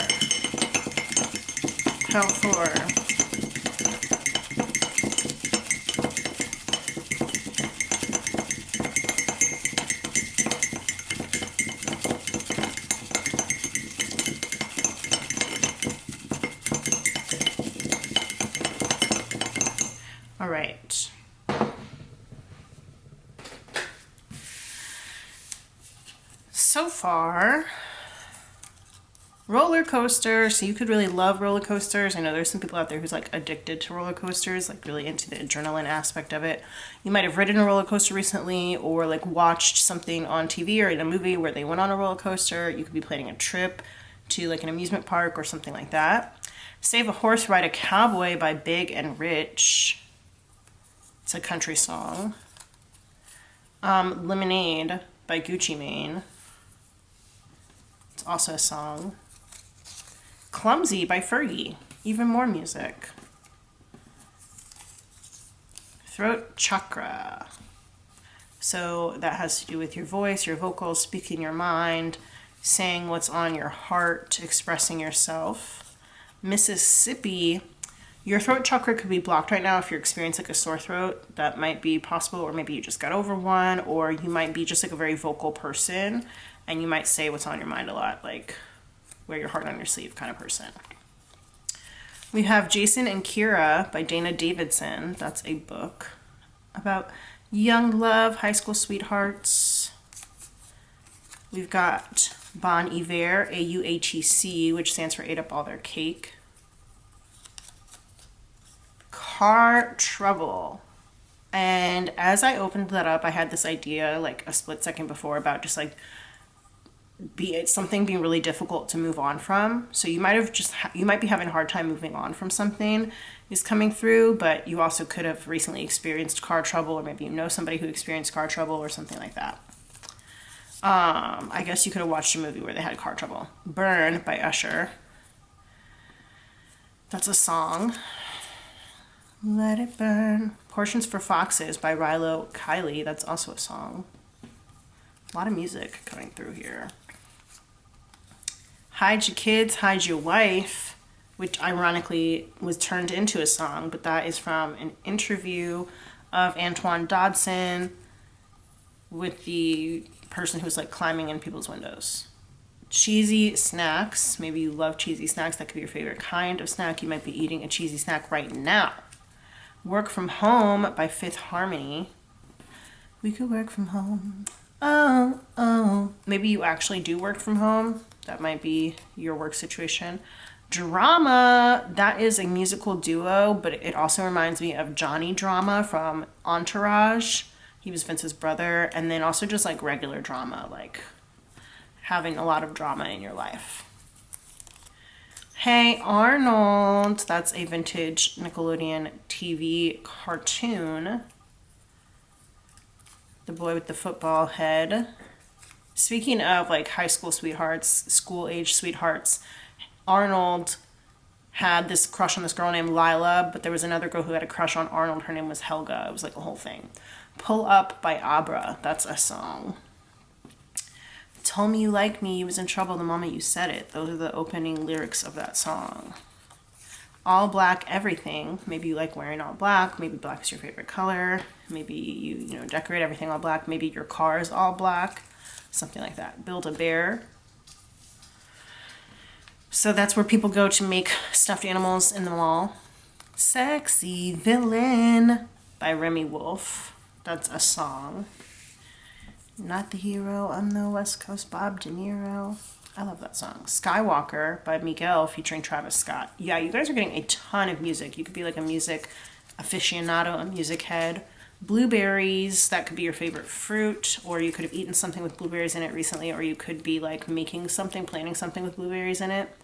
Speaker 1: Pile 4. All right. So far, roller coaster. So you could really love roller coasters. I know there's some people out there who's like addicted to roller coasters, like really into the adrenaline aspect of it. You might have ridden a roller coaster recently, or like watched something on TV or in a movie where they went on a roller coaster. You could be planning a trip to like an amusement park or something like that. Save a Horse, Ride a Cowboy by Big and Rich. It's a country song. Lemonade by Gucci Mane. It's also a song. Clumsy by Fergie. Even more music. Throat chakra. So that has to do with your voice, your vocals, speaking your mind, saying what's on your heart, expressing yourself. Mississippi, your throat chakra could be blocked right now if you're experiencing like a sore throat. That might be possible, or maybe you just got over one, or you might be just like a very vocal person and you might say what's on your mind a lot, like wear your heart on your sleeve kind of person. We have Jason and Kira by Dana Davidson. That's a book about young love, high school sweethearts. We've got Bon Iver, AUHEC, which stands for Ate Up All Their Cake. Car trouble. And as I opened that up, I had this idea like a split second before about just like something being really difficult to move on from. So you might have you might be having a hard time moving on from something is coming through, but you also could have recently experienced car trouble, or maybe you know somebody who experienced car trouble or something like that. I guess you could have watched a movie where they had car trouble. Burn by Usher. That's a song. Let it burn. Portions for Foxes by Rilo Kiley. That's also a song. A lot of music coming through here. Hide Your Kids, Hide Your Wife, which ironically was turned into a song, but that is from an interview of Antoine Dodson with the person who's like climbing in people's windows. Cheesy snacks. Maybe you love cheesy snacks. That could be your favorite kind of snack. You might be eating a cheesy snack right now. Work from Home by Fifth Harmony. We could work from home. Oh, oh. Maybe you actually do work from home. That might be your work situation. Drama, that is a musical duo, but it also reminds me of Johnny Drama from Entourage. He was Vince's brother. And then also just like regular drama, like having a lot of drama in your life. Hey Arnold, that's a vintage Nickelodeon TV cartoon. The boy with the football head. Speaking of like high school sweethearts, school age sweethearts, Arnold had this crush on this girl named Lila, but there was another girl who had a crush on Arnold. Her name was Helga. It was like a whole thing. Pull Up by Abra. That's a song. Tell Me You Like Me, You Was in Trouble the Moment You Said It. Those are the opening lyrics of that song. All Black Everything. Maybe you like wearing all black. Maybe black is your favorite color. Maybe you decorate everything all black. Maybe your car is all black. Something like that. Build a Bear. So that's where people go to make stuffed animals in the mall. Sexy Villain by Remy Wolf. That's a song. Not the Hero, I'm the West Coast Bob De Niro. I love that song. Skywalker by Miguel featuring Travis Scott. Yeah, you guys are getting a ton of music. You could be like a music aficionado, a music head. Blueberries, that could be your favorite fruit, or you could have eaten something with blueberries in it recently, or you could be like making something, planning something with blueberries in it.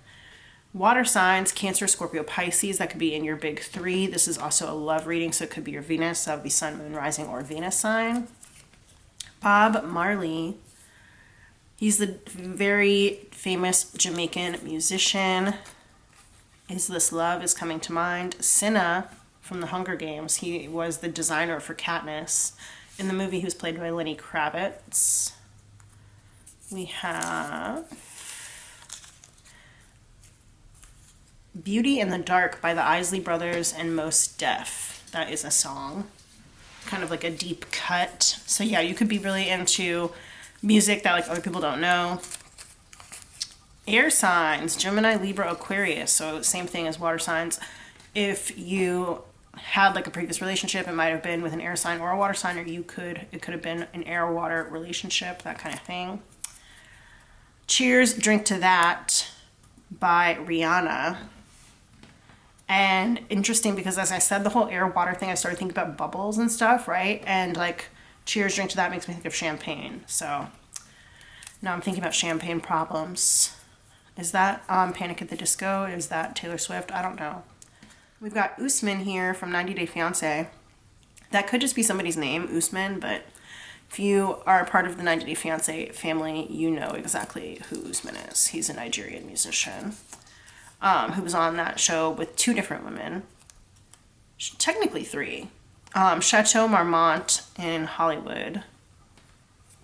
Speaker 1: Water signs, Cancer, Scorpio, Pisces, that could be in your big three. This is also a love reading, so it could be your Venus, that would be Sun, Moon, Rising, or Venus sign. Bob Marley, he's the very famous Jamaican musician. Is This Love Is Coming to Mind. Cinna from the Hunger Games, he was the designer for Katniss. In the movie, he was played by Lenny Kravitz. We have Beauty in the Dark by the Isley Brothers and Mos Def. That is a song. Kind of like a deep cut. So yeah, you could be really into music that like other people don't know. Air signs, Gemini, Libra, Aquarius. So same thing as water signs. If you had like a previous relationship, it might have been with an air sign or a water sign, or it could have been an air or water relationship, that kind of thing. Cheers, Drink to That by Rihanna. And interesting because as I said, the whole air water thing, I started thinking about bubbles and stuff, right? And like Cheers, Drink to That makes me think of champagne. So now I'm thinking about champagne problems. Is that Panic at the Disco? Is that Taylor Swift? I don't know. We've got Usman here from 90 Day Fiancé. That could just be somebody's name, Usman, but if you are a part of the 90 Day Fiancé family, you know exactly who Usman is. He's a Nigerian musician who was on that show with two different women. Technically three. Chateau Marmont in Hollywood.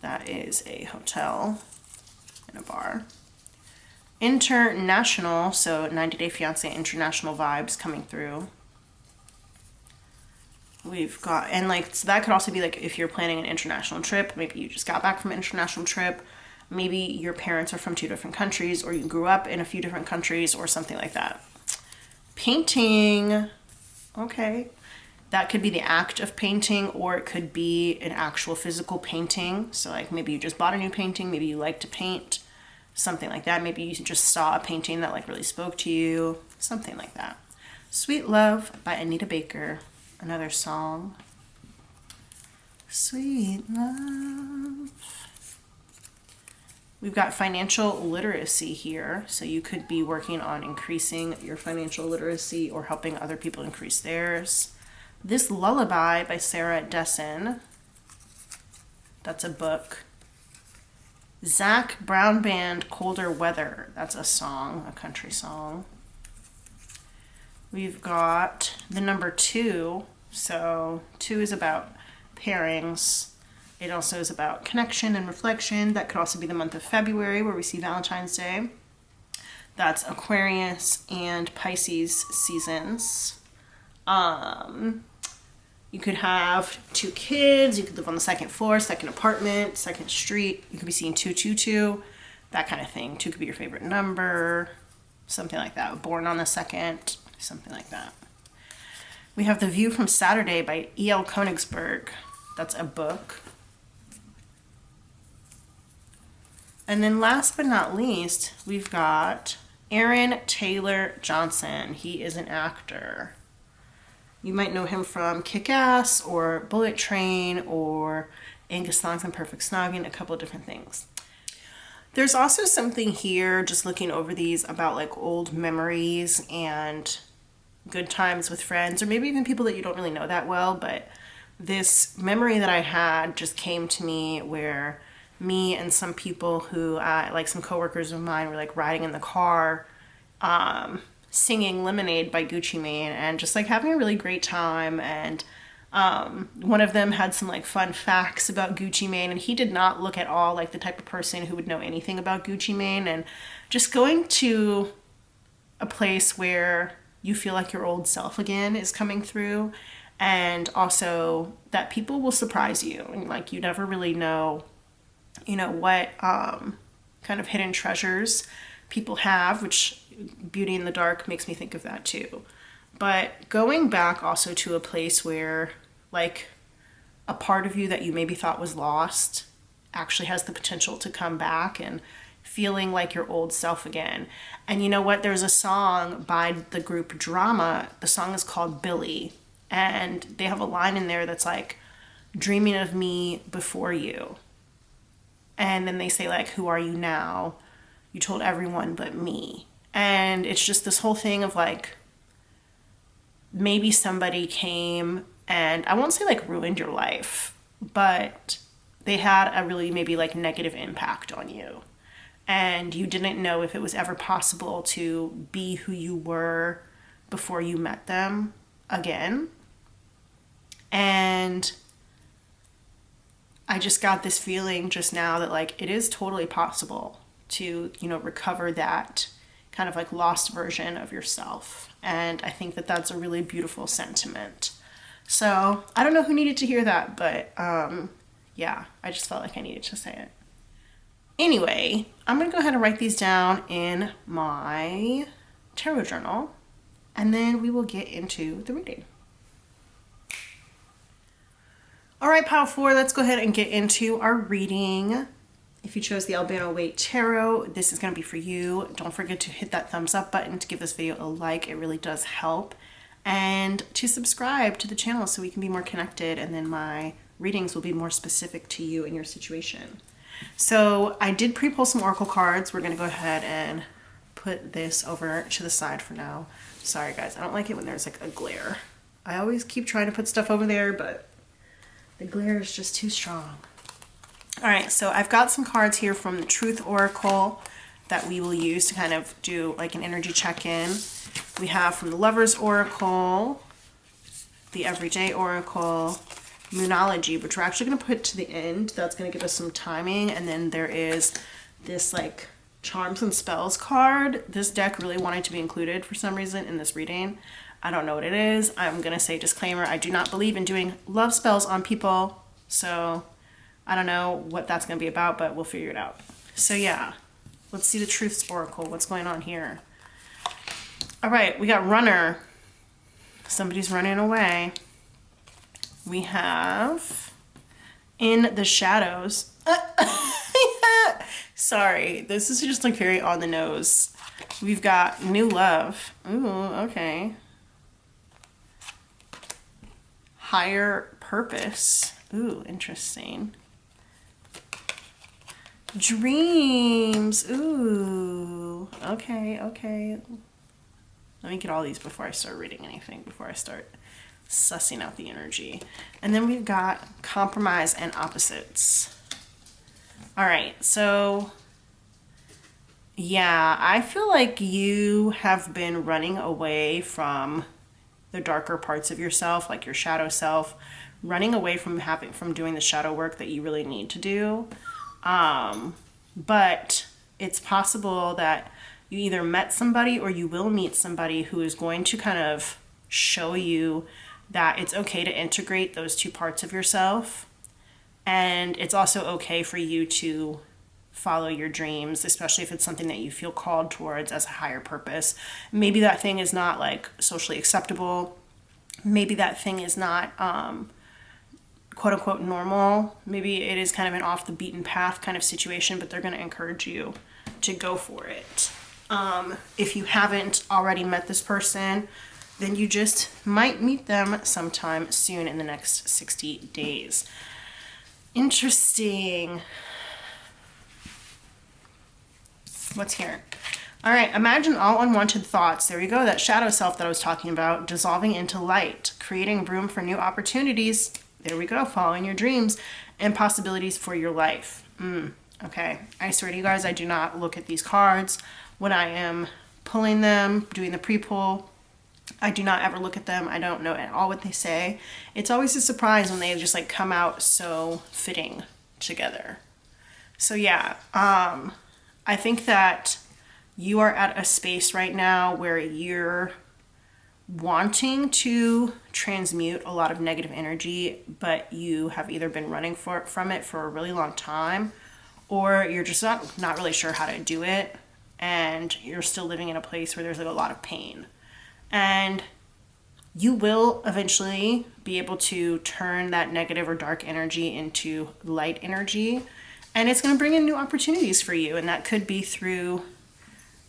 Speaker 1: That is a hotel and a bar. International, so 90 Day Fiancé international vibes coming through. We've got, and like, so that could also be like if you're planning an international trip, maybe you just got back from an international trip, maybe your parents are from 2 different countries, or you grew up in a few different countries, or something like that. Painting, okay. That could be the act of painting, or it could be an actual physical painting. So like maybe you just bought a new painting, maybe you like to paint, something like that. Maybe you just saw a painting that like really spoke to you, something like that. Sweet Love by Anita Baker. Another song. Sweet Love. We've got financial literacy here. So you could be working on increasing your financial literacy or helping other people increase theirs. This Lullaby by Sarah Dessen. That's a book. Zac Brown Band, Colder Weather. That's a song, a country song. We've got the number 2. So 2 is about pairings. It also is about connection and reflection. That could also be the month of February where we see Valentine's Day. That's Aquarius and Pisces seasons. You could have 2 kids. You could live on the 2nd floor, 2nd apartment, 2nd street. You could be seeing 222, that kind of thing. 2 could be your favorite number, something like that. Born on the 2nd. Something like that. We have The View from Saturday by E.L. Konigsberg. That's a book. And then last but not least, we've got Aaron Taylor Johnson. He is an actor. You might know him from Kick-Ass or Bullet Train or Angus Thongs and Perfect Snogging, a couple of different things. There's also something here, just looking over these, about like old memories and good times with friends, or maybe even people that you don't really know that well, but this memory that I had just came to me where me and some people who, like some coworkers of mine, were like riding in the car, singing Lemonade by Gucci Mane and just like having a really great time. And one of them had some like fun facts about Gucci Mane, and he did not look at all like the type of person who would know anything about Gucci Mane. And just going to a place where you feel like your old self again is coming through, and also that people will surprise you, and like you never really know, you know, what kind of hidden treasures people have, which Beauty in the Dark makes me think of that too. But going back also to a place where like a part of you that you maybe thought was lost actually has the potential to come back, and feeling like your old self again. And you know what? There's a song by the group Drama. The song is called Billy. And they have a line in there that's like, dreaming of me before you. And then they say like, who are you now? You told everyone but me. And it's just this whole thing of like, maybe somebody came and I won't say like ruined your life, but they had a really maybe like negative impact on you. And you didn't know if it was ever possible to be who you were before you met them again. And I just got this feeling just now that like it is totally possible to, you know, recover that kind of like lost version of yourself. And I think that that's a really beautiful sentiment. So I don't know who needed to hear that, but yeah, I just felt like I needed to say it. Anyway, I'm going to go ahead and write these down in my tarot journal, and then we will get into the reading. All right, Pile 4, let's go ahead and get into our reading. If you chose the Albano Weight Tarot, this is going to be for you. Don't forget to hit that thumbs up button to give this video a like. It really does help. And to subscribe to the channel so we can be more connected, and then my readings will be more specific to you and your situation. So I did pre-pull some oracle cards. We're going to go ahead and put this over to the side for now. Sorry guys, I don't like it when there's like a glare. I always keep trying to put stuff over there, but the glare is just too strong. All right, so I've got some cards here from the Truth Oracle that we will use to kind of do like an energy check-in. We have from the Lover's Oracle, the Everyday Oracle, Moonology, which we're actually going to put to the end. That's going to give us some timing. And then there is this like Charms and Spells card. This deck really wanted to be included for some reason in this reading. I don't know what it is. I'm going to say disclaimer, I do not believe in doing love spells on people. So I don't know what that's going to be about, but we'll figure it out. So yeah, let's see the Truth's Oracle. What's going on here? All right, we got Runner. Somebody's running away. We have In the Shadows. Sorry, this is just like very on the nose. We've got New Love. Ooh, okay. Higher Purpose. Ooh, interesting. Dreams. Ooh, okay, okay. Let me get all these before I start reading anything, before I start sussing out the energy. And then we've got Compromise and Opposites. All right, so yeah, I feel like you have been running away from the darker parts of yourself, like your shadow self, running away from doing the shadow work that you really need to do. But it's possible that you either met somebody or you will meet somebody who is going to kind of show you that it's okay to integrate those two parts of yourself. And it's also okay for you to follow your dreams, especially if it's something that you feel called towards as a higher purpose. Maybe that thing is not like socially acceptable. Maybe that thing is not quote unquote normal. Maybe it is kind of an off the beaten path kind of situation, but they're going to encourage you to go for it. If you haven't already met this person, then you just might meet them sometime soon in the next 60 days. Interesting. What's here? All right, imagine all unwanted thoughts. There we go, that shadow self that I was talking about, dissolving into light, creating room for new opportunities. There we go, following your dreams and possibilities for your life. Okay, I swear to you guys, I do not look at these cards when I am pulling them, doing the pre-pull. I do not ever look at them. I don't know at all what they say. It's always a surprise when they just like come out so fitting together. So yeah, I think that you are at a space right now where you're wanting to transmute a lot of negative energy, but you have either been running from it for a really long time, or you're just not really sure how to do it, and you're still living in a place where there's like a lot of pain. And you will eventually be able to turn that negative or dark energy into light energy, and it's going to bring in new opportunities for you. And that could be through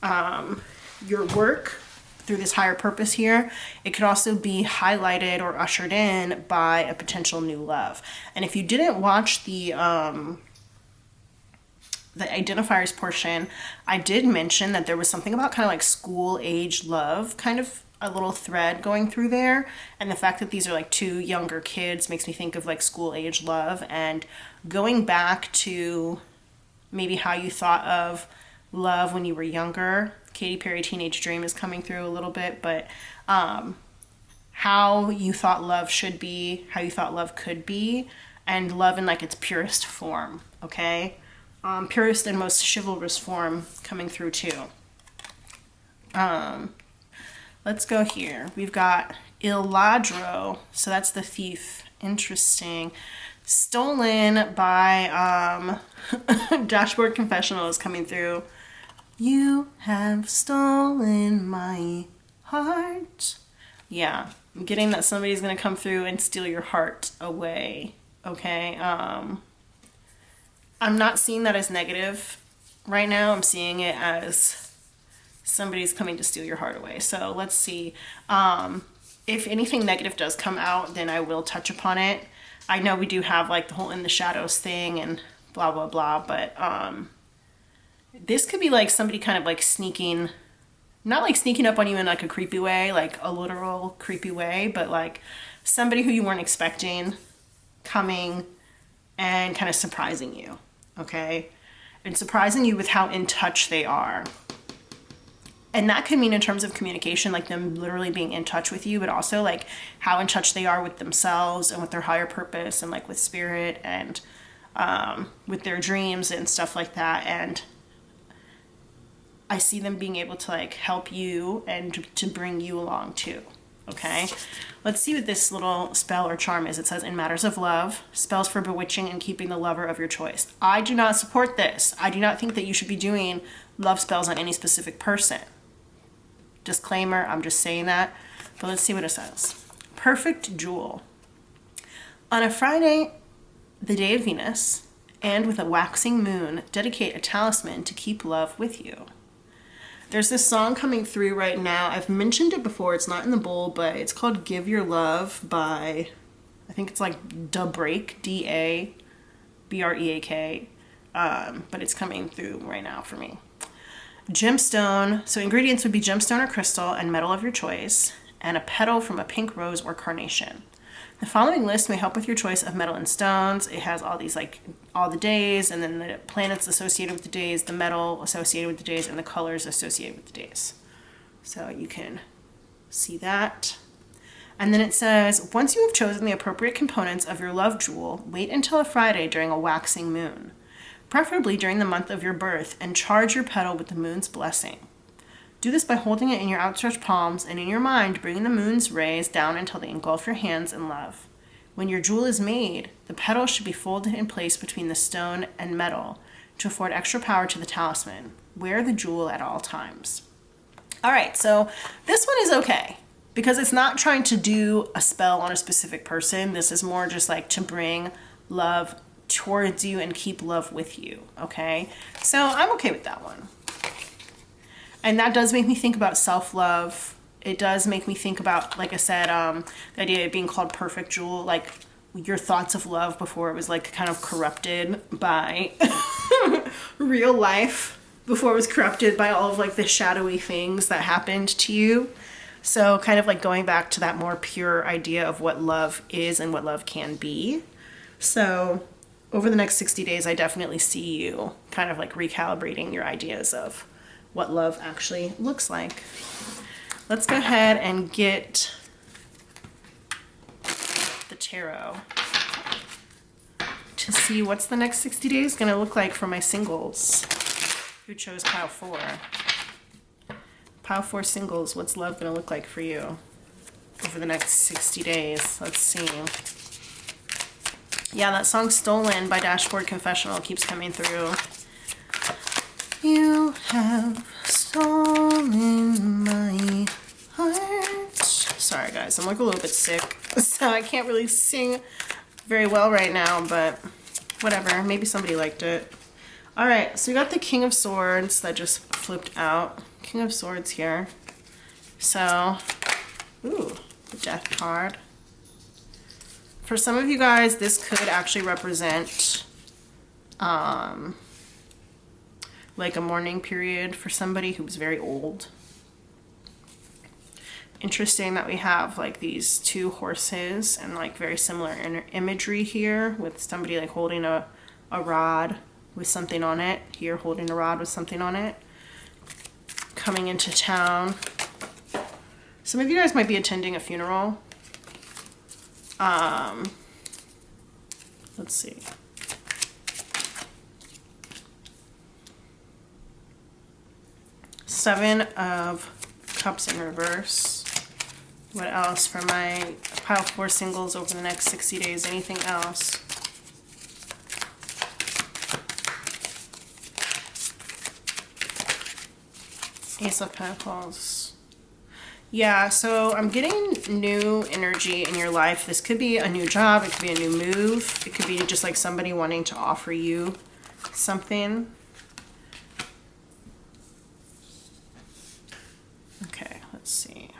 Speaker 1: your work, through this higher purpose here. It could also be highlighted or ushered in by a potential new love. And if you didn't watch the identifiers portion, I did mention that there was something about kind of like school age love, kind of a little thread going through there. And the fact that these are like two younger kids makes me think of like school age love, and going back to maybe how you thought of love when you were younger. Katy Perry Teenage Dream is coming through a little bit, but how you thought love should be, how you thought love could be, and love in like its purest form, okay? Purest and most chivalrous form coming through too. Let's go here. We've got Il Ladro, so that's the thief. Interesting. Stolen by Dashboard Confessional is coming through. You have stolen my heart. Yeah, I'm getting that somebody's gonna come through and steal your heart away. Okay. I'm not seeing that as negative right now. I'm seeing it as somebody's coming to steal your heart away. So let's see. If anything negative does come out, then I will touch upon it. I know we do have like the whole in the shadows thing and blah, blah, blah, but this could be like somebody kind of like sneaking, not like sneaking up on you in like a creepy way, like a literal creepy way, but like somebody who you weren't expecting coming and kind of surprising you, okay? And surprising you with how in touch they are. And that could mean in terms of communication, like them literally being in touch with you, but also like how in touch they are with themselves and with their higher purpose and like with spirit and with their dreams and stuff like that. And I see them being able to like help you and to bring you along too. Okay, let's see what this little spell or charm is. It says, in matters of love, spells for bewitching and keeping the lover of your choice. I do not support this. I do not think that you should be doing love spells on any specific person. Disclaimer, I'm just saying that. But let's see what it says. Perfect jewel. On a Friday, the day of Venus, and with a waxing moon, dedicate a talisman to keep love with you. There's this song coming through right now. I've mentioned it before. It's not in the bowl, but it's called Give Your Love by, I think it's like Dabrek, D-A-B-R-E-A-K. But it's coming through right now for me. Gemstone. So ingredients would be gemstone or crystal and metal of your choice, and a petal from a pink rose or carnation. The following list may help with your choice of metal and stones. It has all these, like, all the days, and then the planets associated with the days, the metal associated with the days, and the colors associated with the days. So you can see that. And then it says, once you have chosen the appropriate components of your love jewel, wait until a Friday during a waxing moon, preferably during the month of your birth, and charge your petal with the moon's blessing. Do this by holding it in your outstretched palms and in your mind, bringing the moon's rays down until they engulf your hands in love. When your jewel is made, the petal should be folded in place between the stone and metal to afford extra power to the talisman. Wear the jewel at all times. All right, so this one is okay because it's not trying to do a spell on a specific person. This is more just like to bring love towards you and keep love with you, okay? So I'm okay with that one. And that does make me think about self-love. It does make me think about, like I said, the idea of being called perfect jewel, like your thoughts of love before it was like kind of corrupted by real life, before it was corrupted by all of like the shadowy things that happened to you. So kind of like going back to that more pure idea of what love is and what love can be. So over the next 60 days, I definitely see you kind of like recalibrating your ideas of what love actually looks like. Let's go ahead and get the tarot to see what's the next 60 days going to look like for my singles who chose pile 4. Pile 4 singles, what's love going to look like for you over the next 60 days? Let's see. Yeah, that song Stolen by Dashboard Confessional keeps coming through. You have stolen my heart. Sorry guys, I'm like a little bit sick, so I can't really sing very well right now, but whatever, maybe somebody liked it. All right, so we got the King of Swords that just flipped out. King of Swords here. So, ooh, the Death card. For some of you guys, this could actually represent like a mourning period for somebody who's very old. Interesting that we have like these 2 horses and like very similar imagery here with somebody like holding a rod with something on it. Here holding a rod with something on it. Coming into town. Some of you guys might be attending a funeral. Let's see. Seven of Cups in reverse. What else for my pile 4 singles over the next 60 days? Anything else? Ace of Pentacles. Yeah, so I'm getting new energy in your life. This could be a new job. It could be a new move. It could be just like somebody wanting to offer you something. Okay, let's see.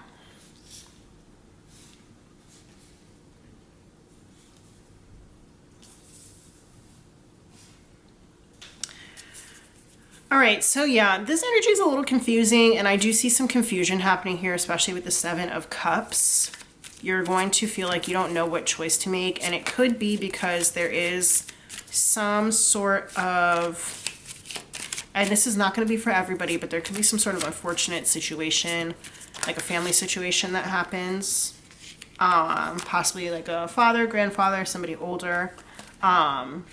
Speaker 1: All right, so yeah, this energy is a little confusing, and I do see some confusion happening here, especially with the 7 of Cups. You're going to feel like you don't know what choice to make, and it could be because there is some sort of and this is not going to be for everybody, but there can be some sort of unfortunate situation, like a family situation that happens. Possibly like a father, grandfather, somebody older. And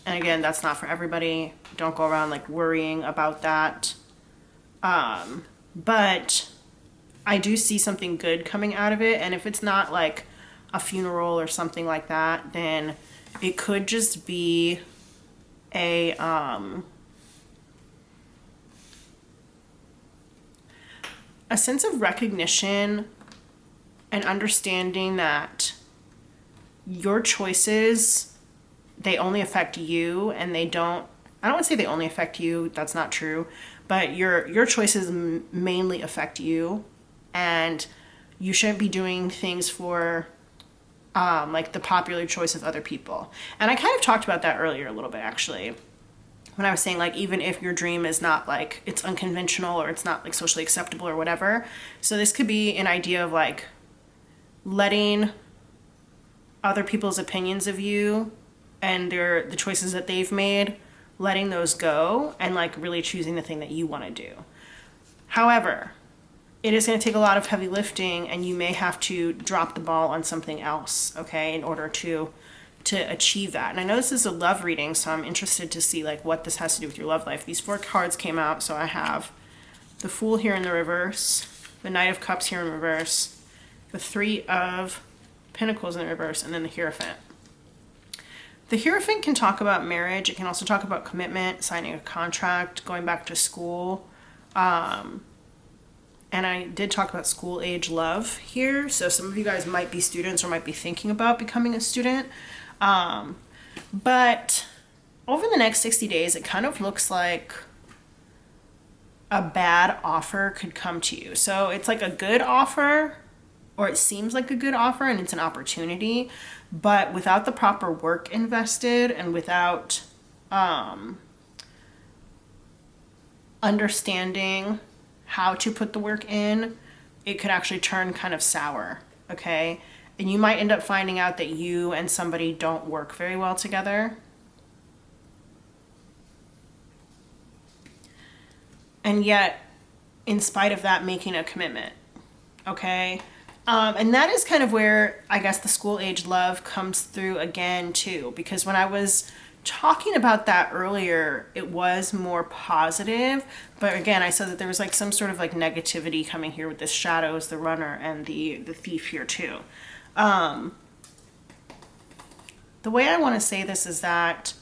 Speaker 1: again, that's not for everybody. Don't go around like worrying about that. But I do see something good coming out of it. And if it's not like a funeral or something like that, then it could just be a sense of recognition and understanding that your choices, they only affect you, and I don't want to say they only affect you, that's not true, but your choices mainly affect you, and you shouldn't be doing things for like the popular choice of other people. And I kind of talked about that earlier a little bit, actually, when I was saying, like, even if your dream is not like, it's unconventional or it's not like socially acceptable or whatever. So this could be an idea of like letting other people's opinions of you and the choices that they've made, letting those go and like really choosing the thing that you want to do. However, it is going to take a lot of heavy lifting, and you may have to drop the ball on something else, okay, in order to achieve that. And I know this is a love reading, so I'm interested to see like what this has to do with your love life. These 4 cards came out, so I have the Fool here in the reverse, the Knight of Cups here in reverse, the 3 of Pentacles in the reverse, and then the Hierophant. The Hierophant can talk about marriage. It can also talk about commitment, signing a contract, going back to school. And I did talk about school age love here. So some of you guys might be students or might be thinking about becoming a student. But over the next 60 days, it kind of looks like a bad offer could come to you. So it's like a good offer, or it seems like a good offer, and it's an opportunity, but without the proper work invested and without understanding how to put the work in, it could actually turn kind of sour, okay? And you might end up finding out that you and somebody don't work very well together. And yet, in spite of that, making a commitment, okay? And that is kind of where I guess the school age love comes through again too, because when I was talking about that earlier, it was more positive, but again, I said that there was like some sort of like negativity coming here with this Shadows, the Runner, and the Thief here too. The way I want to say this is that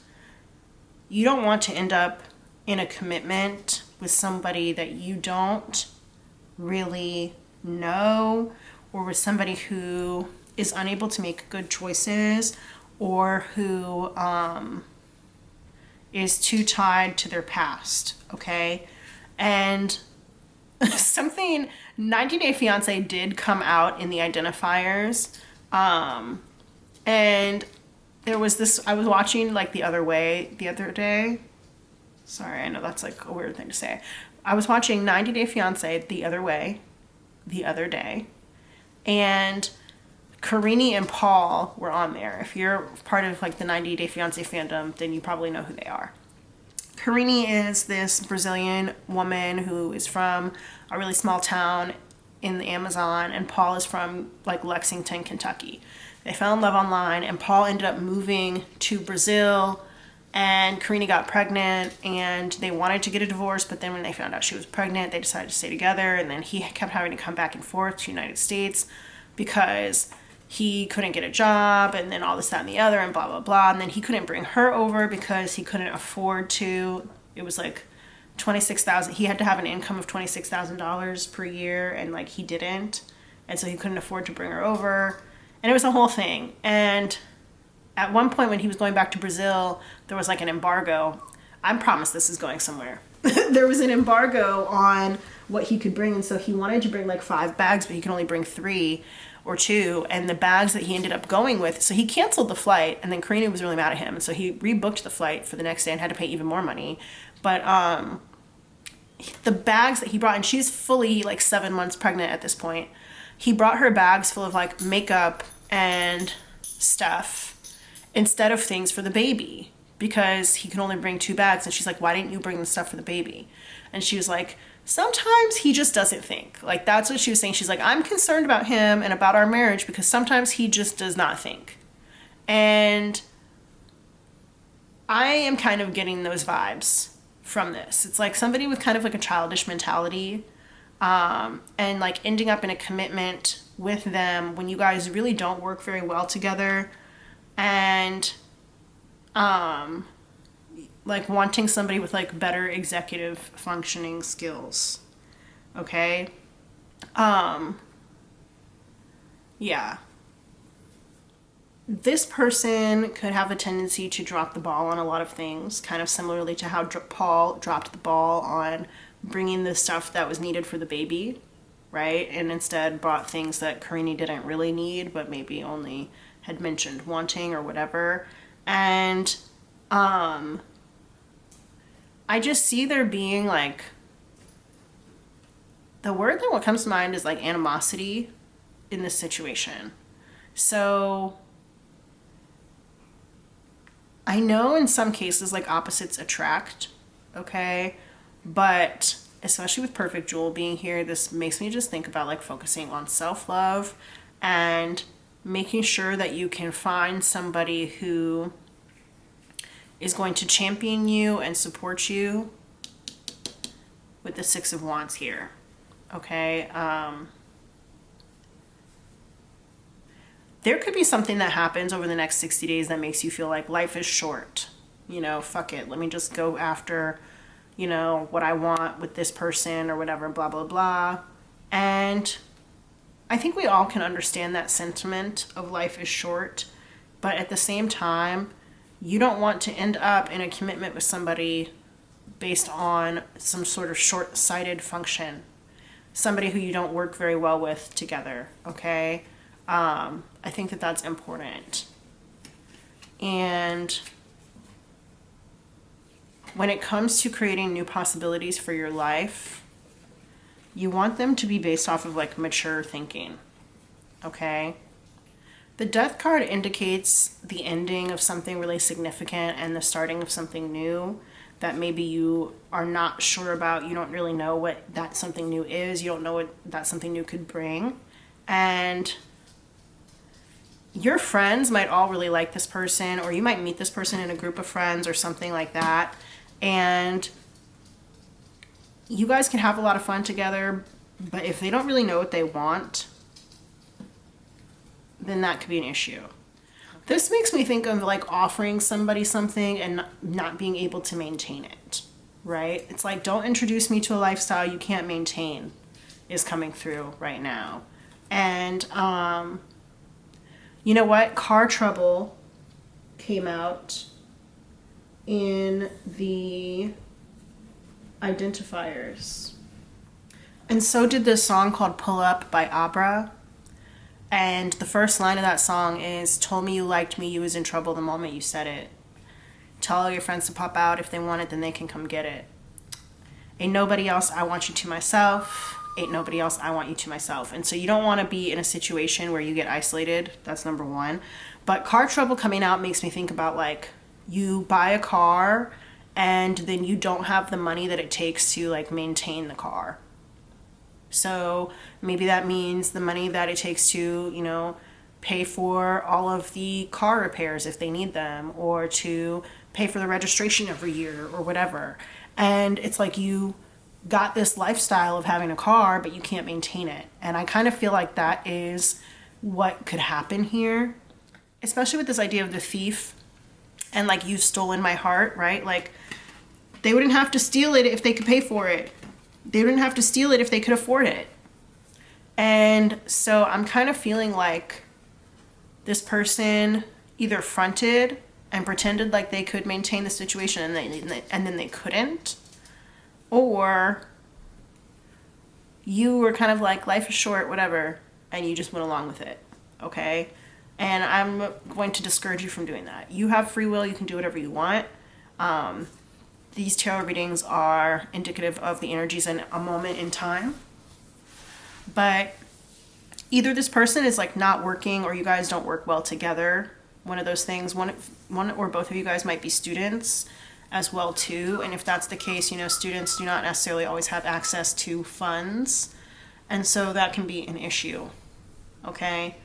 Speaker 1: you don't want to end up in a commitment with somebody that you don't really know, or with somebody who is unable to make good choices, or who is too tied to their past, okay? And something, 90 Day Fiancé did come out in the Identifiers, and there was this, I was watching like The Other Way the other day. Sorry, I know that's like a weird thing to say. I was watching 90 Day Fiancé The Other Way the other day, and Karine and Paul were on there. If you're part of like the 90 Day Fiancé fandom, then you probably know who they are. Karine is this Brazilian woman who is from a really small town in the Amazon, and Paul is from like Lexington, Kentucky. They fell in love online, and Paul ended up moving to Brazil, and Karine got pregnant, and they wanted to get a divorce, but then when they found out she was pregnant, they decided to stay together, and then he kept having to come back and forth to the United States because he couldn't get a job, and then all this, that, and the other, and blah, blah, blah. And then he couldn't bring her over because he couldn't afford to. It was like $26,000. He had to have an income of $26,000 per year, and like he didn't. And so he couldn't afford to bring her over. And it was a whole thing. And at one point when he was going back to Brazil, there was like an embargo. I promise this is going somewhere. There was an embargo on what he could bring. And so he wanted to bring like 5 bags, but he could only bring 3 or 2. And the bags that he ended up going with, so he canceled the flight, and then Karina was really mad at him. And so he rebooked the flight for the next day and had to pay even more money. But the bags that he brought, and she's fully like 7 months pregnant at this point. He brought her bags full of like makeup and stuff instead of things for the baby. because he can only bring 2 bags. And she's like, why didn't you bring the stuff for the baby? And she was like, sometimes he just doesn't think. Like, that's what she was saying. She's like, I'm concerned about him and about our marriage because sometimes he just does not think. And I am kind of getting those vibes from this. It's like somebody with kind of like a childish mentality, and like ending up in a commitment with them when you guys really don't work very well together, and like wanting somebody with like better executive functioning skills. Okay? Yeah. This person could have a tendency to drop the ball on a lot of things, kind of similarly to how Paul dropped the ball on bringing the stuff that was needed for the baby, right? And instead brought things that Karini didn't really need, but maybe only had mentioned wanting or whatever. And I just see there being like, the word that what comes to mind is like animosity in this situation. So I know in some cases like opposites attract, okay? But especially with Perfect Jewel being here, this makes me just think about like focusing on self-love and making sure that you can find somebody who is going to champion you and support you with the 6 of Wands here, okay? There could be something that happens over the next 60 days that makes you feel like life is short. You know, fuck it. Let me just go after, you know, what I want with this person or whatever, blah, blah, blah. And I think we all can understand that sentiment of life is short. But at the same time, you don't want to end up in a commitment with somebody based on some sort of short-sighted function. Somebody who you don't work very well with together, okay? I think that that's important. And when it comes to creating new possibilities for your life, you want them to be based off of like mature thinking, okay? The Death card indicates the ending of something really significant and the starting of something new that maybe you are not sure about. You don't really know what that something new is. You don't know what that something new could bring. And your friends might all really like this person, or you might meet this person in a group of friends or something like that. And you guys can have a lot of fun together, but if they don't really know what they want, then that could be an issue. This makes me think of like offering somebody something and not being able to maintain it, right? It's like, don't introduce me to a lifestyle you can't maintain is coming through right now. And you know what? Car trouble came out in the Identifiers. And so did this song called Pull Up by Abra. And the first line of that song is, told me you liked me, you was in trouble the moment you said it. Tell all your friends to pop out. If they want it, then they can come get it. Ain't nobody else, I want you to myself. Ain't nobody else, I want you to myself. And so you don't want to be in a situation where you get isolated. That's number one. But car trouble coming out makes me think about like, you buy a car and then you don't have the money that it takes to like maintain the car. So maybe that means the money that it takes to, you know, pay for all of the car repairs if they need them, or to pay for the registration every year or whatever. And it's like you got this lifestyle of having a car, but you can't maintain it. And I kind of feel like that is what could happen here, especially with this idea of the thief and like, you've stolen my heart, right? Like, they wouldn't have to steal it if they could pay for it. They wouldn't have to steal it if they could afford it. And so I'm kind of feeling like this person either fronted and pretended like they could maintain the situation and then they couldn't, or you were kind of like, life is short, whatever, and you just went along with it, okay? And I'm going to discourage you from doing that. You have free will. You can do whatever you want. These tarot readings are indicative of the energies in a moment in time. But either this person is like not working, or you guys don't work well together one of those things. One or both of you guys might be students as well too, and if that's the case, students do not necessarily always have access to funds, and so that can be an issue. Okay.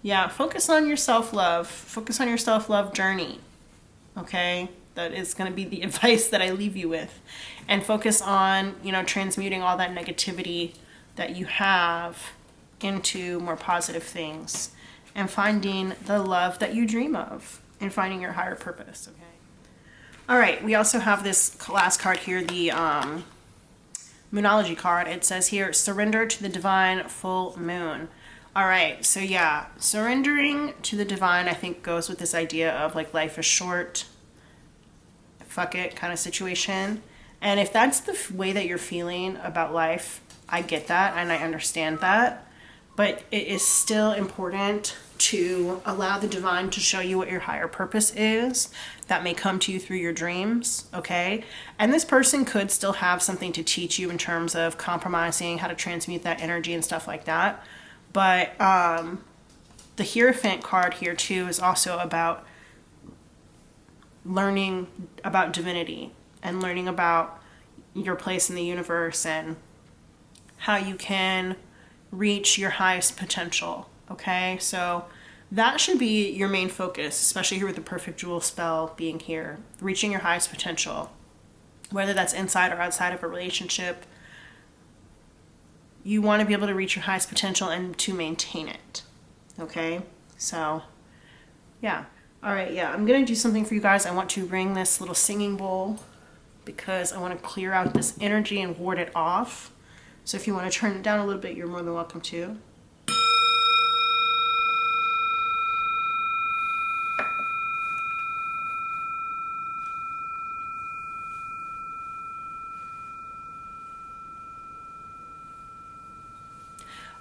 Speaker 1: Yeah, focus on your self-love. Focus on your self-love journey. Okay? That is going to be the advice that I leave you with. And focus on, transmuting all that negativity that you have into more positive things. And finding the love that you dream of. And finding your higher purpose. Okay? All right, we also have this last card here, the Moonology card. It says here, surrender to the divine full moon. All right, so yeah, surrendering to the divine, I think, goes with this idea of like life is short, fuck it kind of situation. And if that's the way that you're feeling about life, I get that and I understand that. But it is still important to allow the divine to show you what your higher purpose is that may come to you through your dreams, okay? And this person could still have something to teach you in terms of compromising, how to transmute that energy and stuff like that. But the Hierophant card here too is also about learning about divinity and learning about your place in the universe and how you can reach your highest potential, okay? So that should be your main focus, especially here with the Perfect Jewel spell being here. Reaching your highest potential, whether that's inside or outside of a relationship. You want to be able to reach your highest potential and to maintain it, okay? So, yeah. All right, yeah, I'm going to do something for you guys. I want to ring this little singing bowl because I want to clear out this energy and ward it off. So if you want to turn it down a little bit, you're more than welcome to.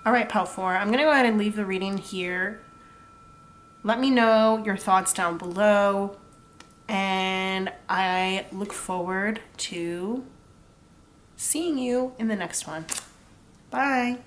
Speaker 1: All right, Pal 4, I'm going to go ahead and leave the reading here. Let me know your thoughts down below, and I look forward to seeing you in the next one. Bye.